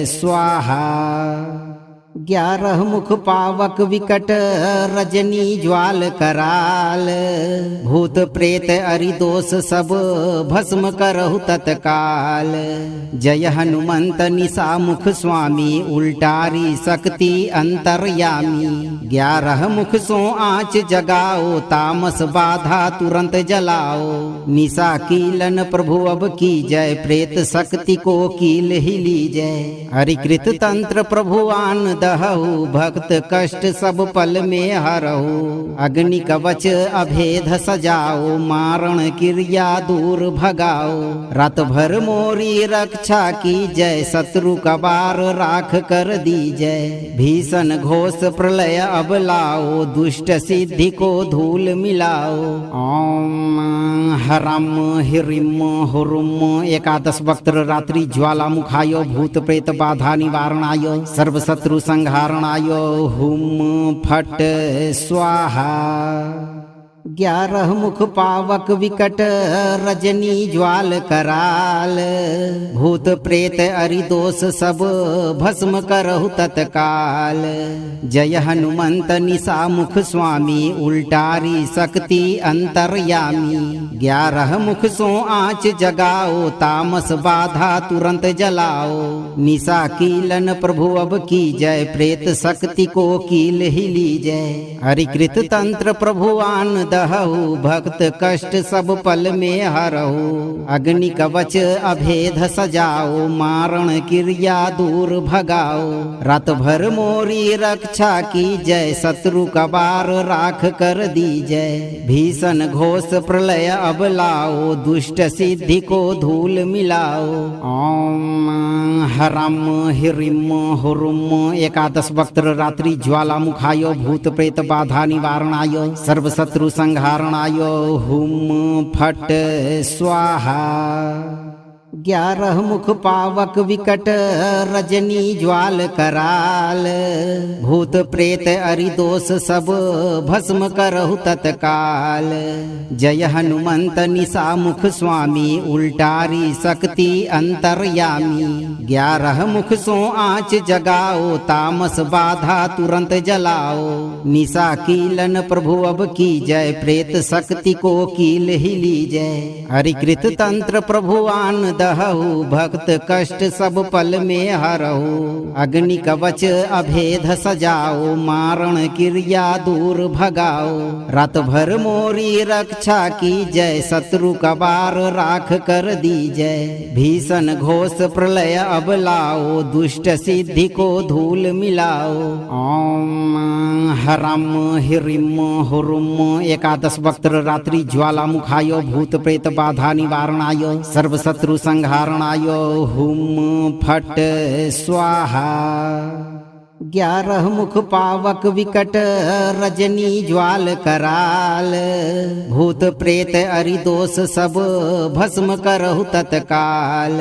स्वाहा। 11 मुख पावक विकट रजनी ज्वाल कराल। भूत प्रेत अरिदोष सब भस्म करहु तत्काल। जय हनुमंत निशा मुख स्वामी उल्टारी शक्ति अंतर्यामी। 11 मुख सो आँच जगाओ तामस बाधा तुरंत जलाओ। निशा कीलन प्रभु अब की जय प्रेत शक्ति को कील ही लीजय। हरिकृत तंत्र प्रभु आन दहु भक्त कष्ट सब पल में हरहु। अग्नि कवच अभेद सजाओ मारण क्रिया दूर भगाओ। रात भर मोरी रक्षा की जय शत्रु कबार राख कर दीजय। भीषण घोष प्रलय अब लाओ दुष्ट सिद्धि को धूल मिलाओ। ओम हरम हिरिम हुरुम। 11 वक्त्र रात्रि ज्वाला मुखाय भूत प्रेत बाधा निवारणाय सर्व शत्रु संहारणाय हुम फट स्वाहा। 11 मुख पावक विकट रजनी ज्वाल कराल। भूत प्रेत अरिदोष सब भस्म करहु तत्काल। जय हनुमंत निशा मुख स्वामी उल्टारी शक्ति अंतर्यामी। 11 मुख सो आँच जगाओ तामस बाधा तुरंत जलाओ। निशा कीलन प्रभु अब की जय प्रेत शक्ति को कील ही लीजय। हरिकृत तंत्र प्रभु आन दहु भक्त कष्ट सब पल में हरहु। अग्नि कवच अभेद सजाओ मारण क्रिया दूर भगाओ। रात भर मोरी रक्षा की जय शत्रु कबार राख कर दीजय। भीषण घोष प्रलय अब लाओ दुष्ट सिद्धि को धूल मिलाओ। ओम हरम हिरिम हुरुम। 11 वक्त्र रात्रि ज्वाला मुखाय भूत प्रेत बाधा निवारणाय सर्व शत्रु संहारणाय हुम फट स्वाहा। 11 मुख पावक विकट रजनी ज्वाल कराल। भूत प्रेत अरिदोष सब भस्म करहु तत्काल। जय हनुमंत निशा मुख स्वामी उल्टारी शक्ति अंतर्यामी। 11 मुख सो आँच जगाओ तामस बाधा तुरंत जलाओ। निशा कीलन प्रभु अब की जय प्रेत शक्ति को कील ही लीजय। हरिकृत तंत्र प्रभु आन दहु भक्त कष्ट सब पल में हरहु। अग्नि कवच अभेद सजाओ मारण क्रिया दूर भगाओ। रात भर मोरी रक्षा की जय शत्रु कबार राख कर दीजय। भीषण घोष प्रलय अब लाओ दुष्ट सिद्धि को धूल मिलाओ। ओम हरम हिरिम हुरुम। 11 वक्त्र रात्रि ज्वाला मुखाय भूत प्रेत बाधा निवारणाय सर्व शत्रु संहारणाय हुम फट स्वाहा। 11 मुख पावक विकट रजनी ज्वाल कराल। भूत प्रेत अरिदोष सब भस्म करहु तत्काल।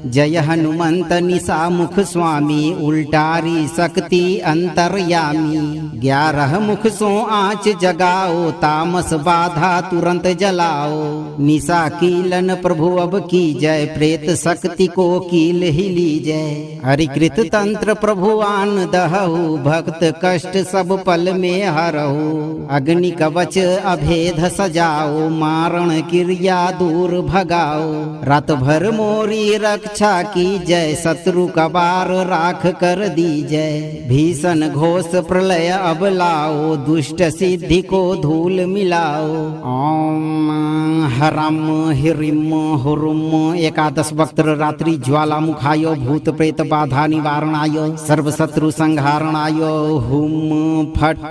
जय हनुमंत निशा मुख स्वामी उल्टारी शक्ति अंतर्यामी। 11 मुख सो आँच जगाओ तामस बाधा तुरंत जलाओ। निशा कीलन प्रभु अब की जय प्रेत शक्ति को कील ही लीजय। हरिकृत तंत्र प्रभु आन दहु भक्त कष्ट सब पल में हरहु। अग्नि कवच अभेद सजाओ मारण क्रिया दूर भगाओ। रात भर मोरी रक्षा की जय शत्रु कबार राख कर दीजय। भीषण घोष प्रलय अब लाओ दुष्ट सिद्धि को धूल मिलाओ। ओम हरम हिरिम हुरुम। 11 वक्त्र रात्रि ज्वाला मुखाय भूत प्रेत बाधा निवारणाय सर्व शत्रु संहारणाय हुम फट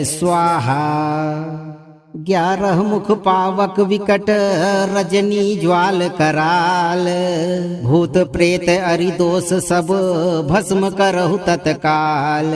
स्वाहा। 11 मुख पावक विकट रजनी ज्वाल कराल। भूत प्रेत अरिदोष सब भस्म करहु तत्काल।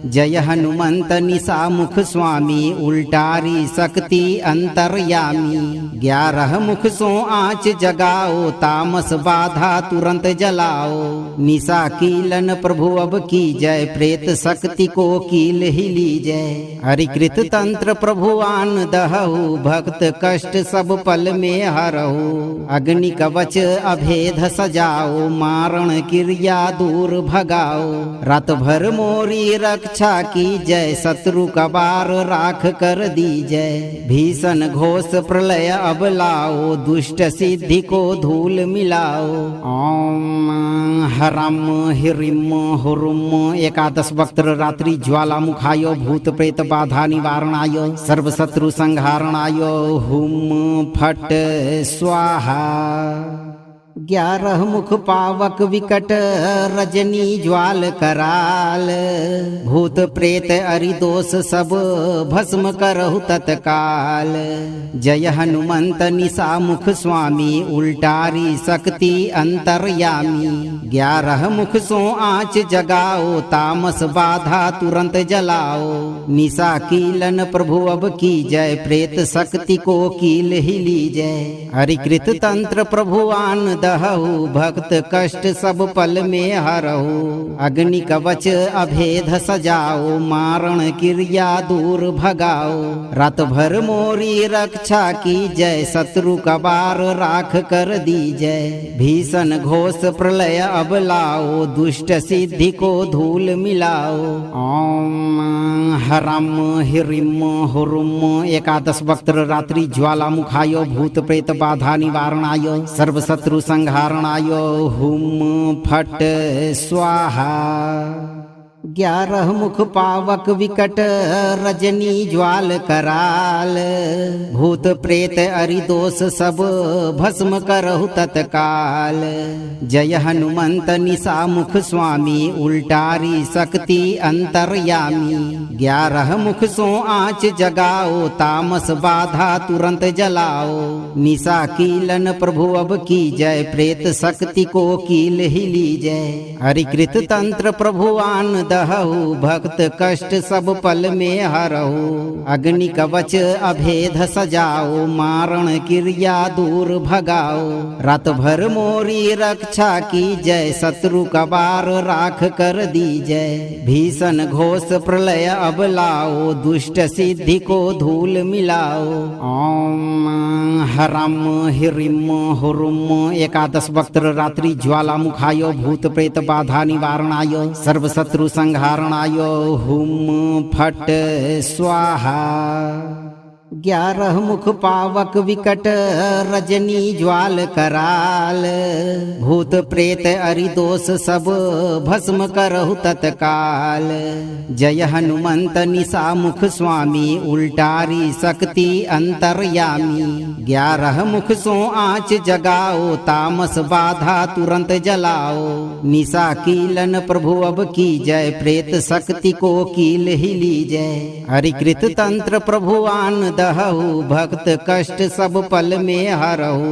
जय हनुमंत निशा मुख स्वामी उल्टारी शक्ति अंतर्यामी। 11 मुख सो आँच जगाओ तामस बाधा तुरंत जलाओ। निशा कीलन प्रभु अब की जय प्रेत शक्ति को कील ही लीजय। हरिकृत तंत्र प्रभु आन दहु भक्त कष्ट सब पल में हरहु अग्नि कवच अभेद सजाओ मारण क्रिया दूर भगाओ रात भर मोरी रक्षा की जय शत्रु कबार राख कर दी जय भीषण घोष प्रलय अब लाओ दुष्ट सिद्धि को धूल मिलाओ ओम हरम हिरिम हुरुम एकादश वक्त्र रात्रि ज्वालामुखाय भूत प्रेत बाधा निवारणाय सर्व शत्रु संहारणाय हुम फट स्वाहा 11 मुख पावक विकट रजनी ज्वाल कराल भूत प्रेत अरिदोष सब भस्म करहु तत्काल जय हनुमंत निशा मुख स्वामी उल्टारी शक्ति अंतर्यामी 11 मुख सो आँच जगाओ तामस बाधा तुरंत जलाओ निशा कीलन प्रभु अब की जय प्रेत शक्ति को कील ही लीजय हरिकृत तंत्र प्रभुआन दहु भक्त कष्ट सब पल में हरहु अग्नि कवच अभेद सजाओ मारण क्रिया दूर भगाओ रात भर मोरी रक्षा की जय शत्रु कबार राख कर दी जय भीषण घोष प्रलय अब लाओ दुष्ट सिद्धि को धूल मिलाओ ओम हरम हिरिम हुरुम एकादश वक्त्र रात्रि ज्वालामुखाय भूत प्रेत बाधा निवारणाय सर्व शत्रु संहारणाय हुम फट स्वाहा 11 मुख पावक विकट रजनी ज्वाल कराल भूत प्रेत अरिदोष सब भस्म करहु तत्काल जय हनुमंत निशा मुख स्वामी उल्टारी शक्ति अंतर्यामी 11 मुख सो आँच जगाओ तामस बाधा तुरंत जलाओ निशा कीलन प्रभु अब की जय प्रेत शक्ति को कील ही लीजय हरिकृत तंत्र प्रभुआन दहु भक्त कष्ट सब पल में हरहु अग्नि कवच अभेद सजाओ मारण क्रिया दूर भगाओ रात भर मोरी रक्षा की जय शत्रु कबार राख कर दी जय भीषण घोष प्रलय अब लाओ दुष्ट सिद्धि को धूल मिलाओ ओम हरम हिरिम हुरुम एकादश वक्त्र रात्रि ज्वालामुखाय भूत प्रेत बाधा निवारणाय सर्व शत्रु संहारणाय हुम फट स्वाहा 11 मुख पावक विकट रजनी ज्वाल कराल भूत प्रेत अरिदोष सब भस्म करहु तत्काल जय हनुमंत निशा मुख स्वामी उल्टारी शक्ति अंतर्यामी 11 मुख सो आँच जगाओ तामस बाधा तुरंत जलाओ निशा कीलन प्रभु अब की जय प्रेत शक्ति को कील ही लीजय हरिकृत तंत्र प्रभुआन दहु भक्त कष्ट सब पल में हरहु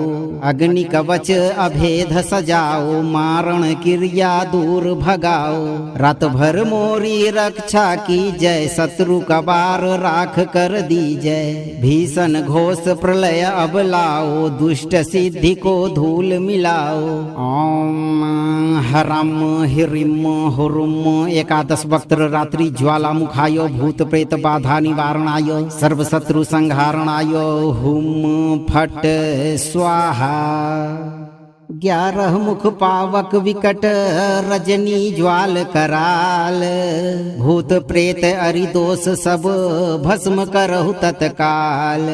अग्नि कवच अभेद सजाओ मारण क्रिया दूर भगाओ रात भर मोरी रक्षा की जय शत्रु कबार राख कर दी जय भीषण घोष प्रलय अब लाओ दुष्ट सिद्धि को धूल मिलाओ ओम हरम हिरिम हुरुम एकादश वक्त्र रात्रि ज्वालामुखाय भूत प्रेत बाधा निवारणाय सर्व शत्रु संहारणाय हुम फट स्वाहा 11 मुख पावक विकट रजनी ज्वाल कराल भूत प्रेत अरिदोष सब भस्म करहु तत्काल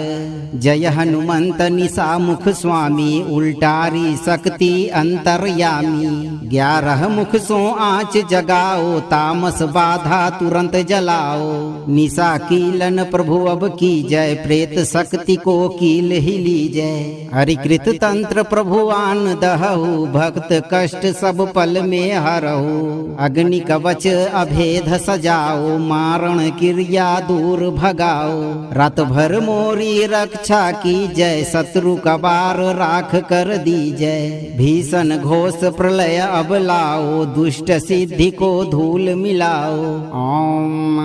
जय हनुमंत निशा मुख स्वामी उल्टारी शक्ति अंतर्यामी 11 मुख सो आँच जगाओ तामस बाधा तुरंत जलाओ निशा कीलन प्रभु अब की जय प्रेत शक्ति को कील ही लीजय हरिकृत तंत्र प्रभुआन दहु भक्त कष्ट सब पल में हरहु अग्नि कवच अभेद सजाओ मारण क्रिया दूर भगाओ रात भर मोरी रक्षा की जय शत्रु कबार राख कर दी जय भीषण घोष प्रलय अब लाओ दुष्ट सिद्धि को धूल मिलाओ ओम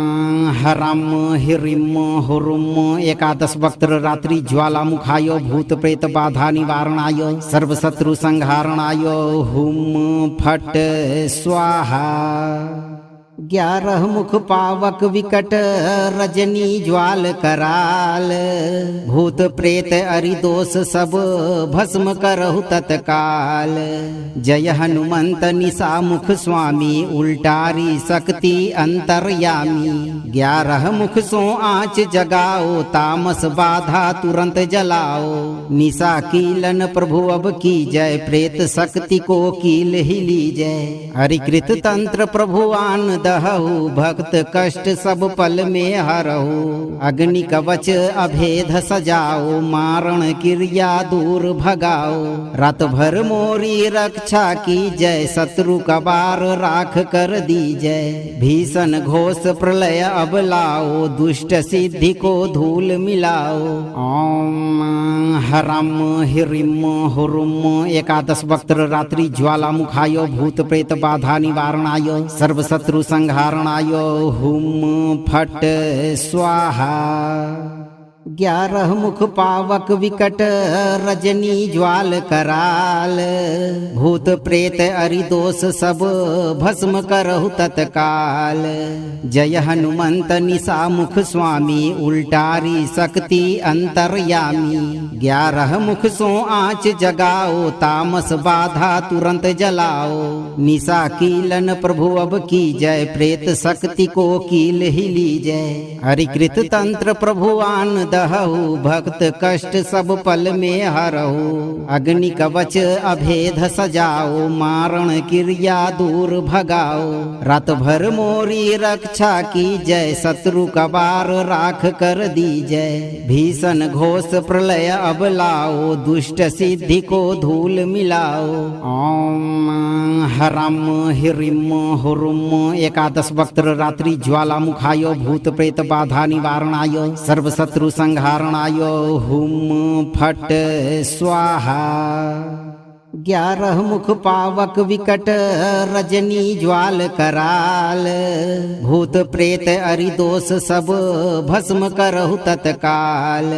हरम हिरिम हुरुम एकादश वक्त्र रात्रि ज्वालामुखाय भूत प्रेत बाधा निवारणाय सर्व शत्रु संहारणाय हुम फट स्वाहा 11 मुख पावक विकट रजनी ज्वाल कराल। भूत प्रेत अरिदोष सब भस्म करहु तत्काल। जय हनुमंत निशा मुख स्वामी उल्टारी शक्ति अंतर्यामी। 11 मुख सो आँच जगाओ तामस बाधा तुरंत जलाओ। निशा कीलन प्रभु अब की जय प्रेत शक्ति को कील ही लीजय। हरिकृत तंत्र प्रभु आन दहु भक्त कष्ट सब पल में हरहु। अग्नि कवच अभेद सजाओ मारण क्रिया दूर भगाओ। रात भर मोरी रक्षा की जय शत्रु कबार राख कर दीजय। भीषण घोष प्रलय अब लाओ दुष्ट सिद्धि को धूल मिलाओ। ओम हरम हिरिम हुरुम। 11 वक्त्र रात्रि ज्वालामुखाय भूत प्रेत बाधा निवारणाय सर्व शत्रु संहारणाय हुम फट स्वाहा। 11 मुख पावक विकट रजनी ज्वाल कराल। भूत प्रेत अरिदोष सब भस्म करहु तत्काल। जय हनुमंत निशा मुख स्वामी उल्टारी शक्ति अंतर्यामी। 11 मुख सो आँच जगाओ तामस बाधा तुरंत जलाओ। निशा कीलन प्रभु अब की जय प्रेत शक्ति को कील ही लीजय। हरिकृत तंत्र प्रभु आन दहु भक्त कष्ट सब पल में हरहु। अग्नि कवच अभेद सजाओ मारण क्रिया दूर भगाओ। रात भर मोरी रक्षा की जय शत्रु कबार राख कर दीजय। भीषण घोष प्रलय अब लाओ दुष्ट सिद्धि को धूल मिलाओ। ओम हरम हिरिम हुरुम। 11 वक्त्र रात्रि ज्वालामुखाय भूत प्रेत बाधा निवारणाय सर्व शत्रु संहारणाय हुम फट स्वाहा। 11 मुख पावक विकट रजनी ज्वाल कराल। भूत प्रेत अरिदोष सब भस्म करहु तत्काल।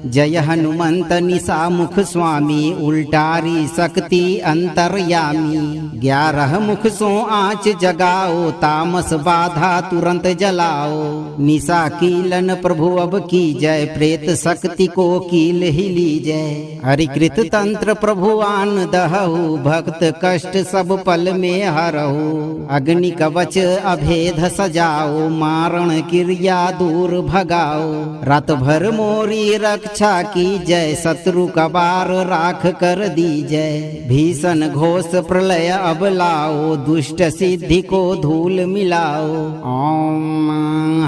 जय हनुमंत निशा मुख स्वामी उल्टारी शक्ति अंतर्यामी। 11 मुख सो आँच जगाओ तामस बाधा तुरंत जलाओ। निशा कीलन प्रभु अब की जय प्रेत शक्ति को कील ही लीजय। हरिकृत तंत्र प्रभु आन दहु भक्त कष्ट सब पल में हरहु। अग्नि कवच अभेद सजाओ मारण क्रिया दूर भगाओ। रात भर मोरी रक्षा की जय शत्रु कबार राख कर दीजय। भीषण घोष प्रलय अब लाओ दुष्ट सिद्धि को धूल मिलाओ। ओम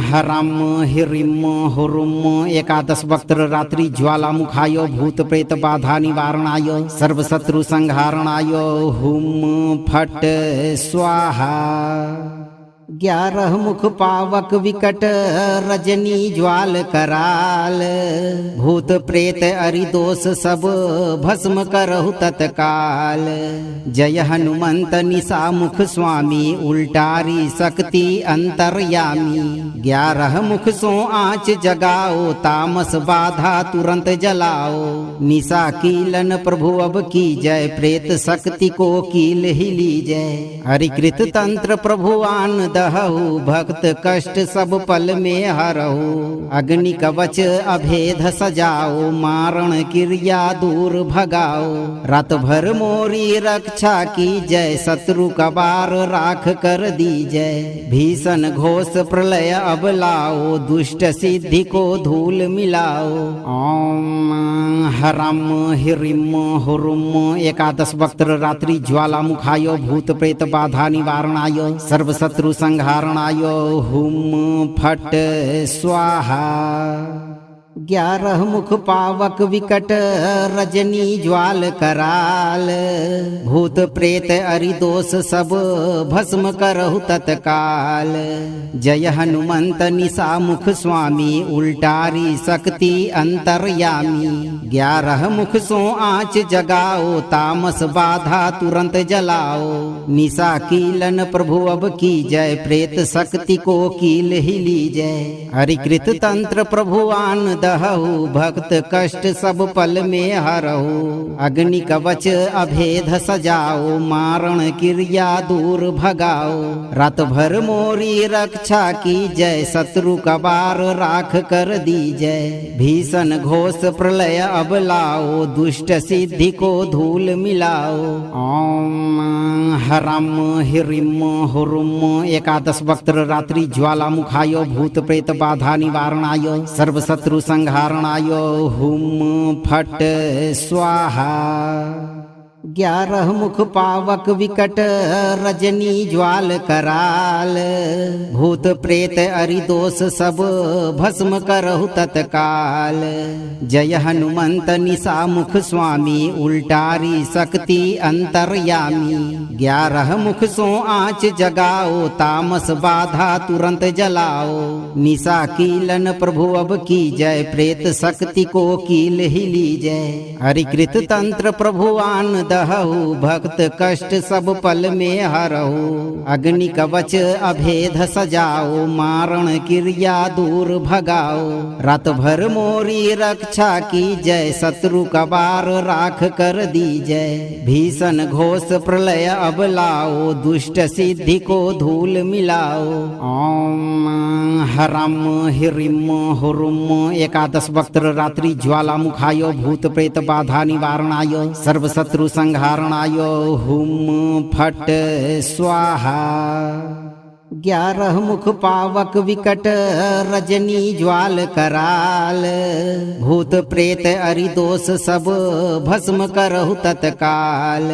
हरम हिरिम हुरुम। 11 वक्त्र रात्रि ज्वालामुखाय भूत प्रेत बाधा निवारणाय सर्व शत्रु संहारणाय हुम फट स्वाहा। 11 मुख पावक विकट रजनी ज्वाल कराल। भूत प्रेत अरिदोष सब भस्म करहु तत्काल। जय हनुमंत निशा मुख स्वामी उल्टारी शक्ति अंतर्यामी। 11 मुख सो आँच जगाओ तामस बाधा तुरंत जलाओ। निशा कीलन प्रभु अब की जय प्रेत शक्ति को कील ही लीजय। हरिकृत तंत्र प्रभु आन दहु भक्त कष्ट सब पल में हरहु। अग्नि कवच अभेद सजाओ मारण क्रिया दूर भगाओ। रात भर मोरी रक्षा की जय शत्रु कबार राख कर दीजय। भीषण घोष प्रलय अब लाओ दुष्ट सिद्धि को धूल मिलाओ। ओम हरम हिरिम हुरुम। 11 वक्त्र रात्रि ज्वालामुखाय भूत प्रेत बाधा निवारणाय सर्व शत्रु संहारणाय हुम फट स्वाहा। 11 मुख पावक विकट रजनी ज्वाल कराल। भूत प्रेत अरिदोष सब भस्म करहु तत्काल। जय हनुमंत निशा मुख स्वामी उल्टारी शक्ति अंतर्यामी। 11 मुख सो आँच जगाओ तामस बाधा तुरंत जलाओ। निशा कीलन प्रभु अब की जय प्रेत शक्ति को कील ही लीजय। हरिकृत तंत्र प्रभु आन दहु भक्त कष्ट सब पल में हरहु। अग्नि कवच अभेद सजाओ मारण क्रिया दूर भगाओ। रात भर मोरी रक्षा की जय शत्रु कबार राख कर दीजय। भीषण घोष प्रलय अब लाओ दुष्ट सिद्धि को धूल मिलाओ। ओम हरम हिरिम हुरुम। एकादश वक्त्र रात्रि ज्वालामुखाय भूत प्रेत बाधा निवारणाय सर्व शत्रु संहारणाय हुम फट स्वाहा। 11 मुख पावक विकट रजनी ज्वाल कराल। भूत प्रेत अरिदोष सब भस्म करहु तत्काल। जय हनुमंत निशा मुख स्वामी उल्टारी शक्ति अंतर्यामी। 11 मुख सो आँच जगाओ तामस बाधा तुरंत जलाओ। निशा कीलन प्रभु अब की जय प्रेत शक्ति को कील ही लीजय। हरिकृत तंत्र प्रभुआन दहु भक्त कष्ट सब पल में हरहु। अग्नि कवच अभेद सजाओ मारण क्रिया दूर भगाओ। रात भर मोरी रक्षा की जय शत्रु कबार राख कर दीजय। भीषण घोष प्रलय अब लाओ दुष्ट सिद्धि को धूल मिलाओ। ओम हरम हिरिम हुरुम। एकादश वक्त्र रात्रि ज्वालामुखाय भूत प्रेत बाधा निवारणाय सर्व शत्रु संहारणाय हुम फट स्वाहा। 11 मुख पावक विकट रजनी ज्वाल कराल। भूत प्रेत अरिदोष सब भस्म करहु तत्काल।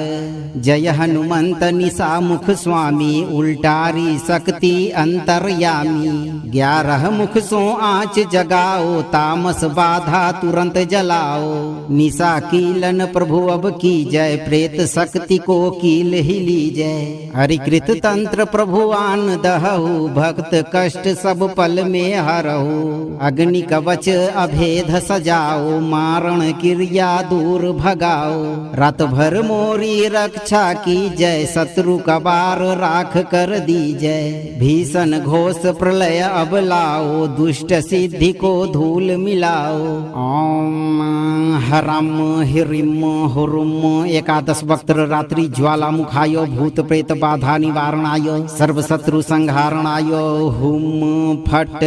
जय हनुमंत निशा मुख स्वामी उल्टारी शक्ति अंतर्यामी। 11 मुख सो आँच जगाओ तामस बाधा तुरंत जलाओ। निशा कीलन प्रभु अब की जय प्रेत शक्ति को कील ही लीजय। हरिकृत तंत्र प्रभुआन दहु भक्त कष्ट सब पल में हरहु। अग्नि कवच अभेद सजाओ मारण क्रिया दूर भगाओ। रात भर मोरी रक्षा की जय शत्रु कबार राख कर दीजय। भीषण घोष प्रलय अब लाओ दुष्ट सिद्धि को धूल मिलाओ। ओम हरम हिरिम हुरुम। एकादश वक्त्र रात्रि ज्वालामुखाय भूत प्रेत बाधा निवारणाय सर्व शत्रु संहारणाय हुम फट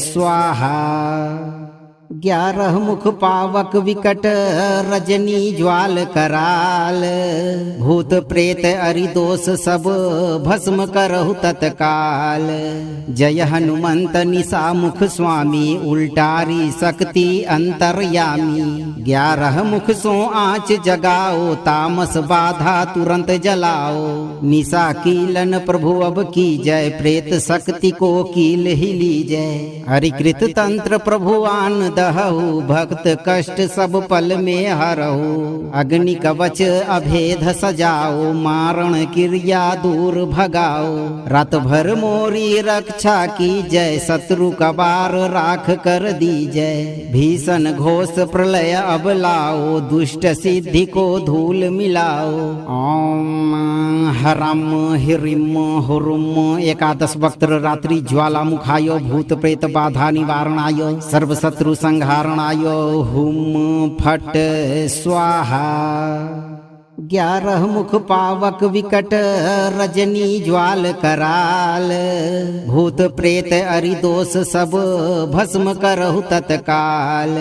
स्वाहा। 11 मुख पावक विकट रजनी ज्वाल कराल। भूत प्रेत अरिदोष सब भस्म करहु तत्काल। जय हनुमंत निशा मुख स्वामी उल्टारी शक्ति अंतर्यामी। 11 मुख सो आँच जगाओ तामस बाधा तुरंत जलाओ। निशा कीलन प्रभु अब की जय प्रेत शक्ति को कील ही लीजय। हरिकृत तंत्र प्रभुआन दहु भक्त कष्ट सब पल में हरहु। अग्नि कवच अभेद सजाओ मारण क्रिया दूर भगाओ। रात भर मोरी रक्षा की जय शत्रु कबार राख कर दीजय। भीषण घोष प्रलय अब लाओ दुष्ट सिद्धि को धूल मिलाओ। ओम हरम हिरिम हुरुम। एकादश वक्त्र रात्रि ज्वालामुखाय भूत प्रेत बाधा निवारणाय सर्व शत्रु संहारणाय हुम फट स्वाहा। 11 मुख पावक विकट रजनी ज्वाल कराल। भूत प्रेत अरिदोष सब भस्म करहु तत्काल।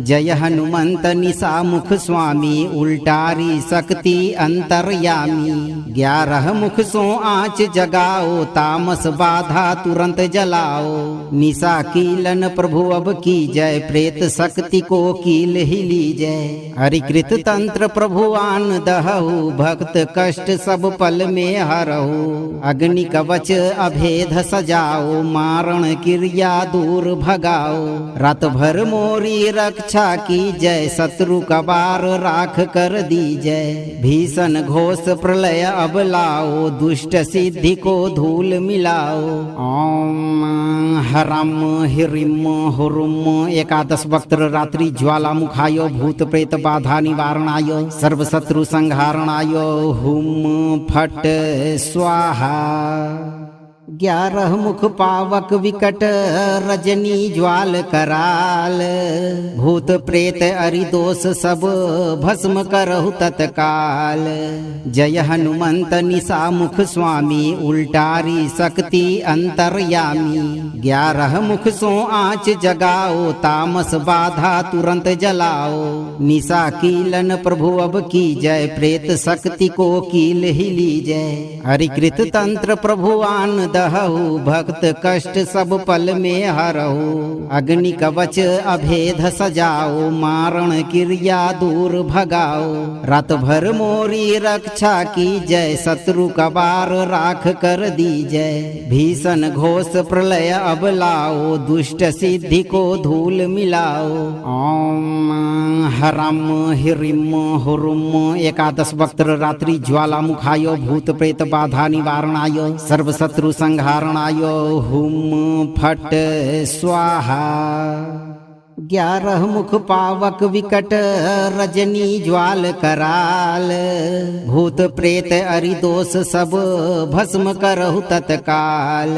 जय हनुमंत निशा मुख स्वामी उल्टारी शक्ति अंतर्यामी। 11 मुख सो आँच जगाओ तामस बाधा तुरंत जलाओ। निशा कीलन प्रभु अब की जय प्रेत शक्ति को कील ही लीजय। हरिकृत तंत्र प्रभुआन दहु भक्त कष्ट सब पल में हरहु। अग्नि कवच अभेद सजाओ मारण क्रिया दूर भगाओ। रात भर मोरी रक्षा की जय शत्रु कबार राख कर दीजय। भीषण घोष प्रलय अब लाओ दुष्ट सिद्धि को धूल मिलाओ। ओम हरम हिरिम हुरुम। एकादश वक्त्र रात्रि ज्वालामुखाय भूत प्रेत बाधा निवारणाय सर्व शत्रु संहारणाय हुम फट स्वाहा। 11 मुख पावक विकट रजनी ज्वाल कराल। भूत प्रेत अरिदोष सब भस्म करहु तत्काल। जय हनुमंत निशा मुख स्वामी उल्टारी शक्ति अंतर्यामी। 11 मुख सो आँच जगाओ तामस बाधा तुरंत जलाओ। निशा कीलन प्रभु अब की जय प्रेत शक्ति को कील ही लीजय। हरिकृत तंत्र प्रभुआन दहु भक्त कष्ट सब पल में हरहु। अग्नि कवच अभेद सजाओ मारण क्रिया दूर भगाओ। रात भर मोरी रक्षा की जय शत्रु कबार राख कर दीजय। भीषण घोष प्रलय अब लाओ दुष्ट सिद्धि को धूल मिलाओ। ओम हरम हिरिम हुरुम। 11 वक्त्र रात्रि ज्वाला मुखाय भूत प्रेत बाधा निवारणाय सर्व शत्रु संहारणाय हुम फट स्वाहा। 11 मुख पावक विकट रजनी ज्वाल कराल। भूत प्रेत अरिदोष सब भस्म करहु तत्काल।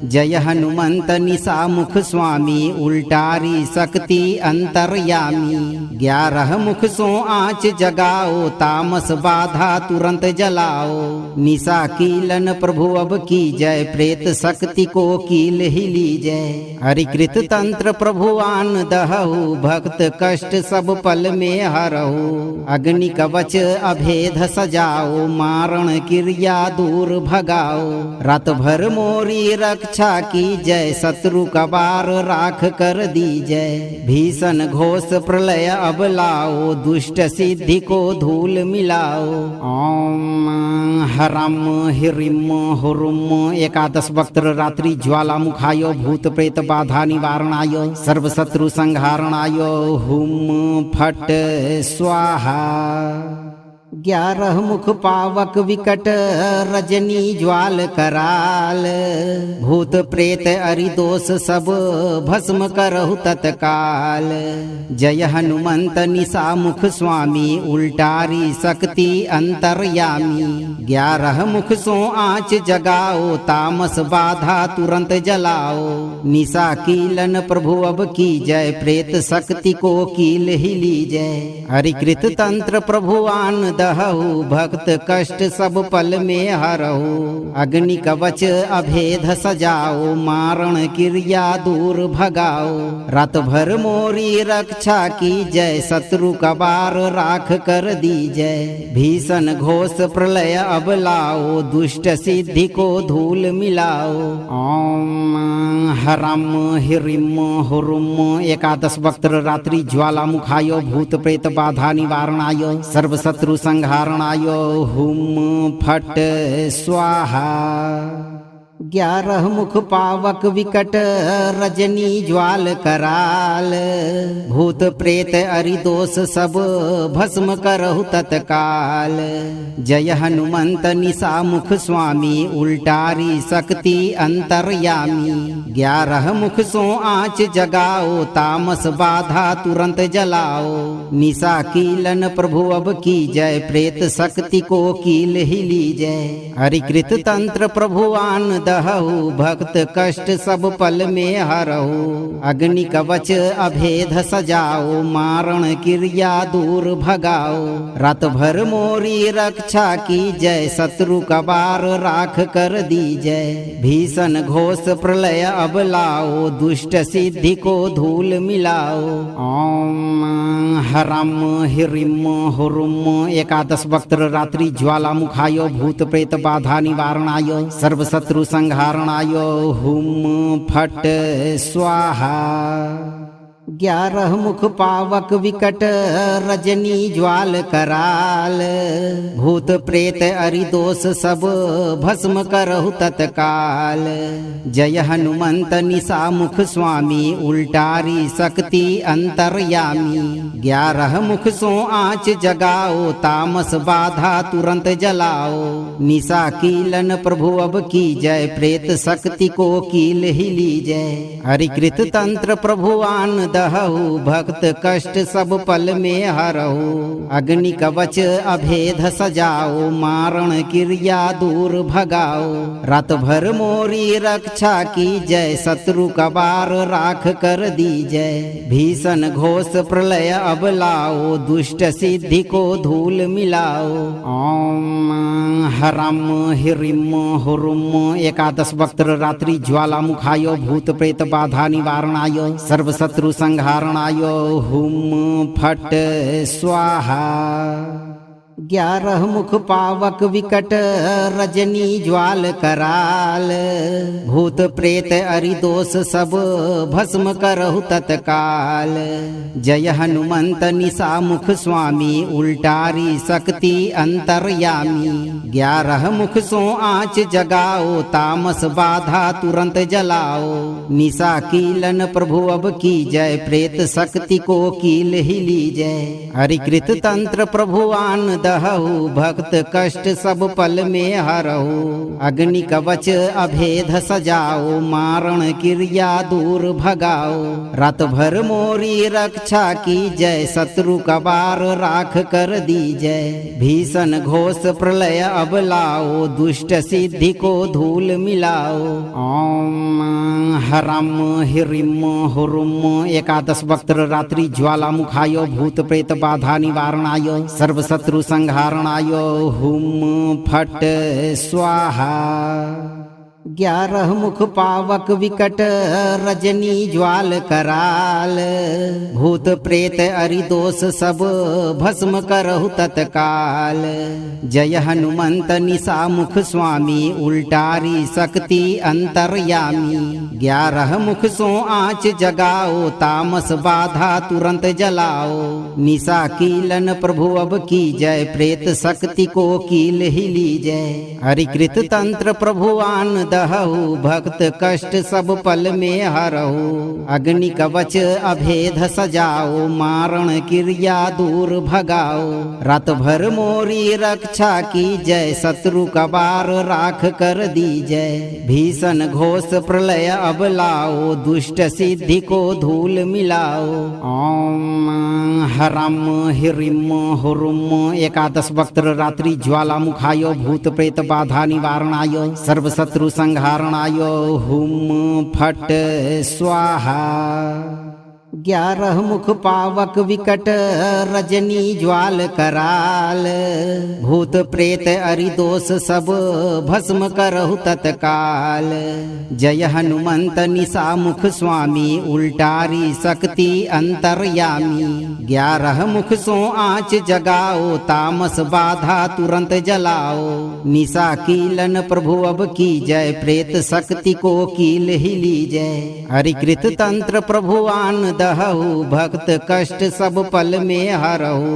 जय हनुमंत निशा मुख स्वामी उल्टारी शक्ति अंतर्यामी। 11 मुख सो आँच जगाओ तामस बाधा तुरंत जलाओ। निशा कीलन प्रभु अब की जय प्रेत शक्ति को कील ही लीजय। हरिकृत तंत्र प्रभुआन दहु भक्त कष्ट सब पल में हरहु। अग्नि कवच अभेद सजाओ मारण क्रिया दूर भगाओ। रात भर मोरी रक्षा की जय शत्रु कबार राख कर दीजय। भीषण घोष प्रलय अब लाओ दुष्ट सिद्धि को धूल मिलाओ। ओम हरम हिरिम हुरुम। 11 वक्त्र रात्रि ज्वाला मुखाय भूत प्रेत बाधा निवारणाय सर्व शत्रु संहारणाय हुम फट स्वाहा। 11 मुख पावक विकट रजनी ज्वाल कराल। भूत प्रेत अरिदोष सब भस्म करहु तत्काल। जय हनुमंत निशा मुख स्वामी उल्टारी शक्ति अंतर्यामी। 11 मुख सो आँच जगाओ तामस बाधा तुरंत जलाओ। निशा कीलन प्रभु अब की जय प्रेत शक्ति को कील ही लीजय। हरिकृत तंत्र प्रभुआन दहु भक्त कष्ट सब पल में हरहु। अग्नि कवच अभेद सजाओ मारण क्रिया दूर भगाओ। रात भर मोरी रक्षा की जय शत्रु कबार राख कर दीजय। भीषण घोष प्रलय अब लाओ दुष्ट सिद्धि को धूल मिलाओ। ओम हरम हिरिम हुरुम। 11 वक्त्र रात्रि ज्वाला मुखाय भूत प्रेत बाधा निवारणाय सर्व शत्रु संहारणाय हुम फट स्वाहा। 11 मुख पावक विकट रजनी ज्वाल कराल। भूत प्रेत अरिदोष सब भस्म करहु तत्काल। जय हनुमंत निशा मुख स्वामी उल्टारी शक्ति अंतर्यामी। 11 मुख सो आँच जगाओ तामस बाधा तुरंत जलाओ। निशा कीलन प्रभु अब की जय प्रेत शक्ति को कील ही लीजय। हरिकृत तंत्र प्रभुआन दहु भक्त कष्ट सब पल में हरहु। अग्नि कवच अभेद सजाओ मारण क्रिया दूर भगाओ। रात भर मोरी रक्षा की जय शत्रु कबार राख कर दीजय। भीषण घोष प्रलय अब लाओ दुष्ट सिद्धि को धूल मिलाओ। ओम हरम हिरिम हुरुम। 11 वक्त्र रात्रि ज्वाला मुखाय भूत प्रेत बाधा निवारणाय सर्व शत्रु संहारणाय हुम फट स्वाहा। 11 मुख पावक विकट रजनी ज्वाल कराल। भूत प्रेत अरिदोष सब भस्म करहु तत्काल। जय हनुमंत निशा मुख स्वामी उल्टारी शक्ति अंतर्यामी। 11 मुख सो आँच जगाओ तामस बाधा तुरंत जलाओ। निशा कीलन प्रभु अब की जय प्रेत शक्ति को कील ही लीजय। हरिकृत तंत्र प्रभुआन दहु भक्त कष्ट सब पल में हरहु अग्नि कवच अभेद सजाओ मारण क्रिया दूर भगाओ रात भर मोरी रक्षा की जय शत्रु कबार राख कर दी जय भीषण घोष प्रलय अब लाओ दुष्ट सिद्धि को धूल मिलाओ ओम हरम हिरिम हुरुम एकादश वक्त्र रात्रि ज्वाला मुखाय भूत प्रेत बाधा निवारणाय सर्व शत्रु संहारणाय हुम फट स्वाहा 11 मुख पावक विकट रजनी ज्वाल कराल भूत प्रेत अरिदोष सब भस्म करहु तत्काल जय हनुमंत निशा मुख स्वामी उल्टारी शक्ति अंतर्यामी 11 मुख सो आँच जगाओ तामस बाधा तुरंत जलाओ निशा कीलन प्रभु अब की जय प्रेत शक्ति को कील ही लीजय हरिकृत तंत्र प्रभुआन दहु भक्त कष्ट सब पल में हरहु अग्नि कवच अभेद सजाओ मारण क्रिया दूर भगाओ रात भर मोरी रक्षा की जय शत्रु कबार राख कर दी जय भीषण घोष प्रलय अब लाओ दुष्ट सिद्धि को धूल मिलाओ ओम हरम हिरिम हुरुम एकादश वक्त्र रात्रि ज्वाला मुखाय भूत प्रेत बाधा निवारणाय सर्व शत्रु संहारणाय हुम फट स्वाहा 11 मुख पावक विकट रजनी ज्वाल कराल भूत प्रेत अरिदोष सब भस्म करहु तत्काल जय हनुमंत निशा मुख स्वामी उल्टारी शक्ति अंतर्यामी 11 मुख सो आँच जगाओ तामस बाधा तुरंत जलाओ निशा कीलन प्रभु अब की जय प्रेत शक्ति को कील ही लीजय हरिकृत तंत्र प्रभुआन दहु भक्त कष्ट सब पल में हरहु अग्नि कवच अभेद सजाओ मारण क्रिया दूर भगाओ रात भर मोरी रक्षा की जय शत्रु कबार राख कर दी जय भीषण घोष प्रलय अब लाओ दुष्ट सिद्धि को धूल मिलाओ ओम हरम हिरिम हुरुम एकादश वक्त्र रात्रि ज्वाला मुखाय भूत प्रेत बाधा निवारणाय सर्व शत्रु संहारणाय हुम फट स्वाहा 11 मुख पावक विकट रजनी ज्वाल कराल भूत प्रेत अरिदोष सब भस्म करहु तत्काल जय हनुमंत निशा मुख स्वामी उल्टारी शक्ति अंतर्यामी 11 मुख सो आँच जगाओ तामस बाधा तुरंत जलाओ निशा कीलन प्रभु अब की जय प्रेत शक्ति को कील ही लीजय हरिकृत तंत्र प्रभुआन दहु भक्त कष्ट सब पल में हरहु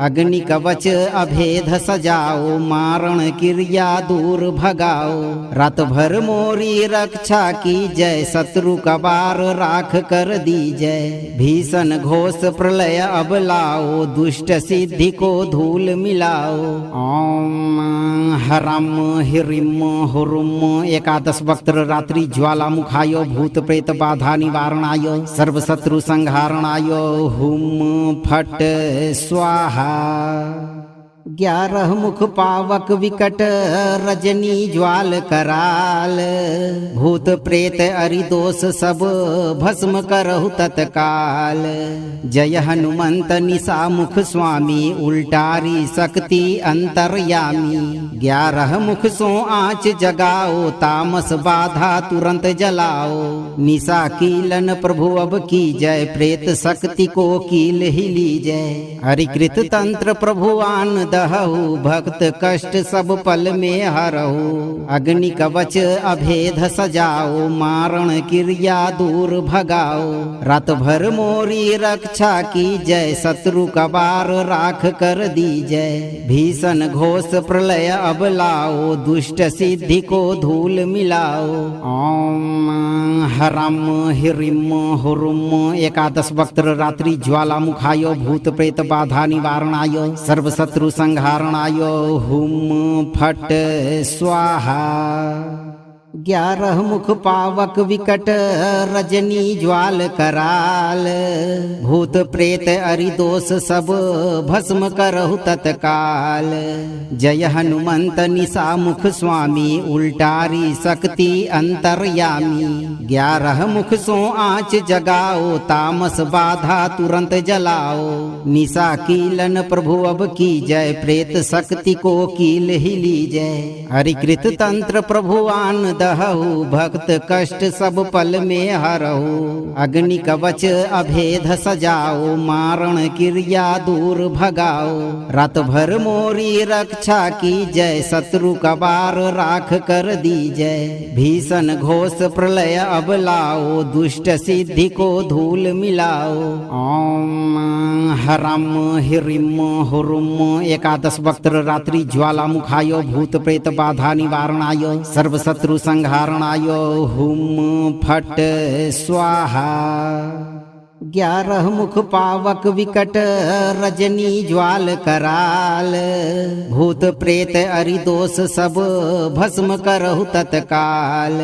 अग्नि कवच अभेद सजाओ मारण क्रिया दूर भगाओ रात भर मोरी रक्षा की जय शत्रु कबार राख कर दी जय भीषण घोष प्रलय अब लाओ दुष्ट सिद्धि को धूल मिलाओ ओम हरम हिरिम हुरुम एकादश वक्त्र रात्रि ज्वाला मुखाय भूत प्रेत बाधा निवारणाय सर्व शत्रु संहारणाय हुम फट स्वाहा 11 मुख पावक विकट रजनी ज्वाल कराल भूत प्रेत अरिदोष सब भस्म करहु तत्काल जय हनुमंत निशा मुख स्वामी उल्टारी शक्ति अंतर्यामी 11 मुख सो आँच जगाओ तामस बाधा तुरंत जलाओ निशा कीलन प्रभु अब की जय प्रेत शक्ति को कील ही लीजय हरिकृत तंत्र प्रभुआन दहु भक्त कष्ट सब पल में हरहु अग्नि कवच अभेद सजाओ मारण क्रिया दूर भगाओ रात भर मोरी रक्षा की जय शत्रु कबार राख कर दी जय भीषण घोष प्रलय अब लाओ दुष्ट सिद्धि को धूल मिलाओ ओम हरम हिरिम हुरुम एकादश वक्त्र रात्रि ज्वाला मुखाय भूत प्रेत बाधा निवारणाय सर्व शत्रु संहारणाय हुम फट स्वाहा 11 मुख पावक विकट रजनी ज्वाल कराल। भूत प्रेत अरिदोष सब भस्म करहु तत्काल। जय हनुमंत निशा मुख स्वामी उल्टारी शक्ति अंतर्यामी। 11 मुख सो आँच जगाओ तामस बाधा तुरंत जलाओ। निशा कीलन प्रभु अब की जय प्रेत शक्ति को कील ही लीजय। हरिकृत तंत्र प्रभु आन दहु भक्त कष्ट सब पल में हरहु। अग्नि कवच अभेद सजाओ मारण क्रिया दूर भगाओ। रात भर मोरी रक्षा की जय शत्रु कबार राख कर दीजय। भीषण घोष प्रलय अब लाओ दुष्ट सिद्धि को धूल मिलाओ। ओम हरम हिरिम हुरुम। 11 वक्त्र रात्रि ज्वालामुखाय भूत प्रेत बाधा निवारणाय सर्व शत्रु संहारणाय हुम फट स्वाहा। 11 मुख पावक विकट रजनी ज्वाल कराल। भूत प्रेत अरिदोष सब भस्म करहु तत्काल।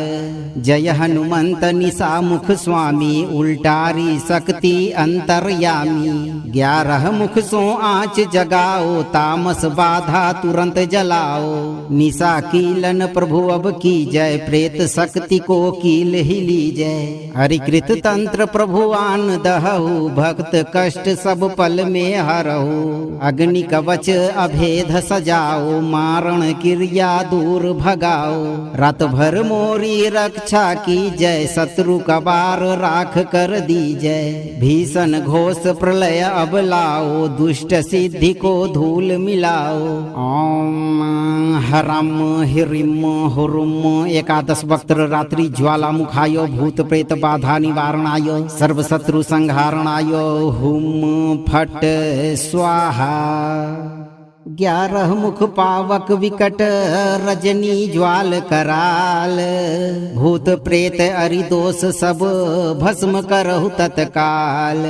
जय हनुमंत निशा मुख स्वामी उल्टारी शक्ति अंतर्यामी। 11 मुख सो आँच जगाओ तामस बाधा तुरंत जलाओ। निशा कीलन प्रभु अब की जय प्रेत शक्ति को कील ही लीजय। हरिकृत तंत्र प्रभु आन दहु भक्त कष्ट सब पल में हरहु। अग्नि कवच अभेद सजाओ मारण क्रिया दूर भगाओ। रात भर मोरी रक्षा की जय शत्रु कबार राख कर दीजय। भीषण घोष प्रलय अब लाओ दुष्ट सिद्धि को धूल मिलाओ। ओम हरम हिरिम हुरुम। 11 वक्त्र रात्रि ज्वालामुखाय भूत प्रेत बाधा निवारणाय सर्व शत्रु संहारणाय हुम फट स्वाहा। 11 मुख पावक विकट रजनी ज्वाल कराल। भूत प्रेत अरिदोष सब भस्म करहु तत्काल।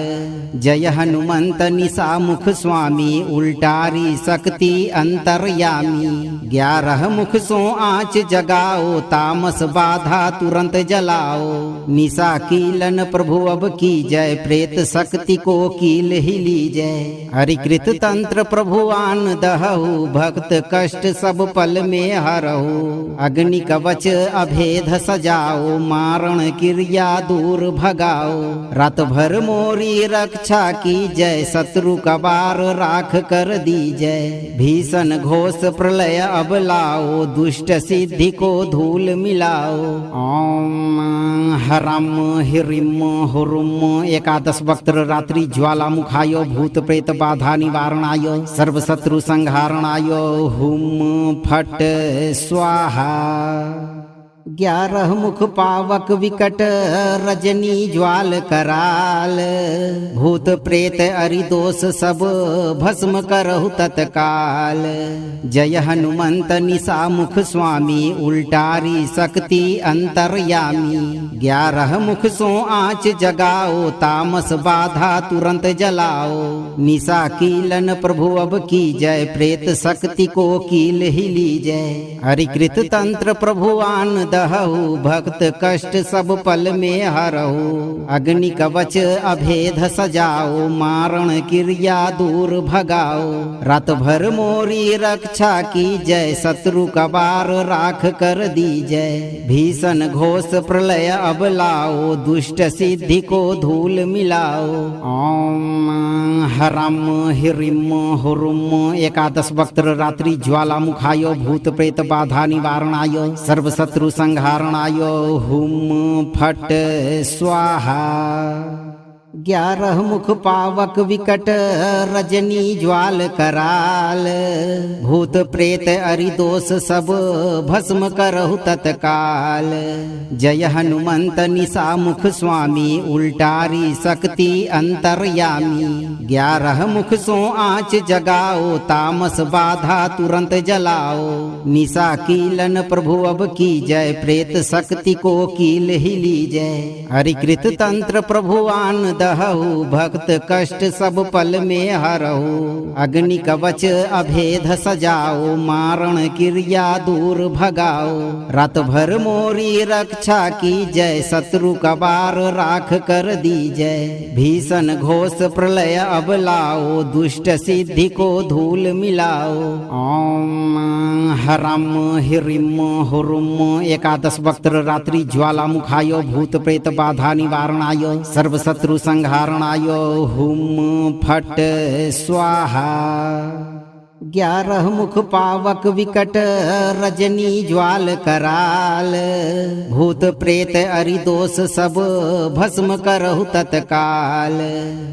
जय हनुमंत निशा मुख स्वामी उल्टारी शक्ति अंतर्यामी। 11 मुख सो आँच जगाओ तामस बाधा तुरंत जलाओ। निशा कीलन प्रभु अब की जय प्रेत शक्ति को कील ही लीजय। हरिकृत तंत्र प्रभु आन दहु भक्त कष्ट सब पल में हरहु। अग्नि कवच अभेद सजाओ मारण क्रिया दूर भगाओ। रात भर मोरी रक्षा की जय शत्रु कबार राख कर दीजय। भीषण घोष प्रलय अब लाओ दुष्ट सिद्धि को धूल मिलाओ। ओम हरम हिरिम हुरुम। 11 वक्त्र रात्रि ज्वालामुखाय भूत प्रेत बाधा निवारणाय सर्व शत्रु संहारणाय हुम फट स्वाहा। 11 मुख पावक विकट रजनी ज्वाल कराल। भूत प्रेत अरिदोष सब भस्म करहु तत्काल। जय हनुमंत निशा मुख स्वामी उल्टारी शक्ति अंतर्यामी। 11 मुख सो आँच जगाओ तामस बाधा तुरंत जलाओ। निशा कीलन प्रभु अब की जय प्रेत शक्ति को कील ही लीजय। हरिकृत तंत्र प्रभु आन दहु भक्त कष्ट सब पल में हरहु। अग्नि कवच अभेद सजाओ मारण क्रिया दूर भगाओ। रात भर मोरी रक्षा की जय शत्रु कबार राख कर दीजय। भीषण घोष प्रलय अब लाओ दुष्ट सिद्धि को धूल मिलाओ। ओम हरम हिरिम हुरुम। 11 वक्त्र रात्रि ज्वालामुखाय भूत प्रेत बाधा निवारणाय सर्व शत्रु संहारणाय हुम फट स्वाहा। 11 मुख पावक विकट रजनी ज्वाल कराल। भूत प्रेत अरिदोष सब भस्म करहु तत्काल। जय हनुमंत निशा मुख स्वामी उल्टारी शक्ति अंतर्यामी। 11 मुख सो आँच जगाओ तामस बाधा तुरंत जलाओ। निशा कीलन प्रभु अब की जय प्रेत शक्ति को कील ही लीजय। हरिकृत तंत्र प्रभु आन दहऊ भक्त कष्ट सब पल में हरऊ। अग्नि कवच अभेद सजाओ मारण क्रिया दूर भगाओ। रात भर मोरी रक्षा की जय शत्रु कबार राख कर दीजय। भीषण घोष प्रलय अब लाओ दुष्ट सिद्धि को धूल मिलाओ। ओम हरम हिरिम हुरुम। एकादश वक्त्र रात्रि ज्वालामुखाय भूत प्रेत बाधा निवारणाय सर्व शत्रु संहारणाय हुम फट स्वाहा। 11 मुख पावक विकट रजनी ज्वाल कराल। भूत प्रेत अरिदोष सब भस्म करहु तत्काल।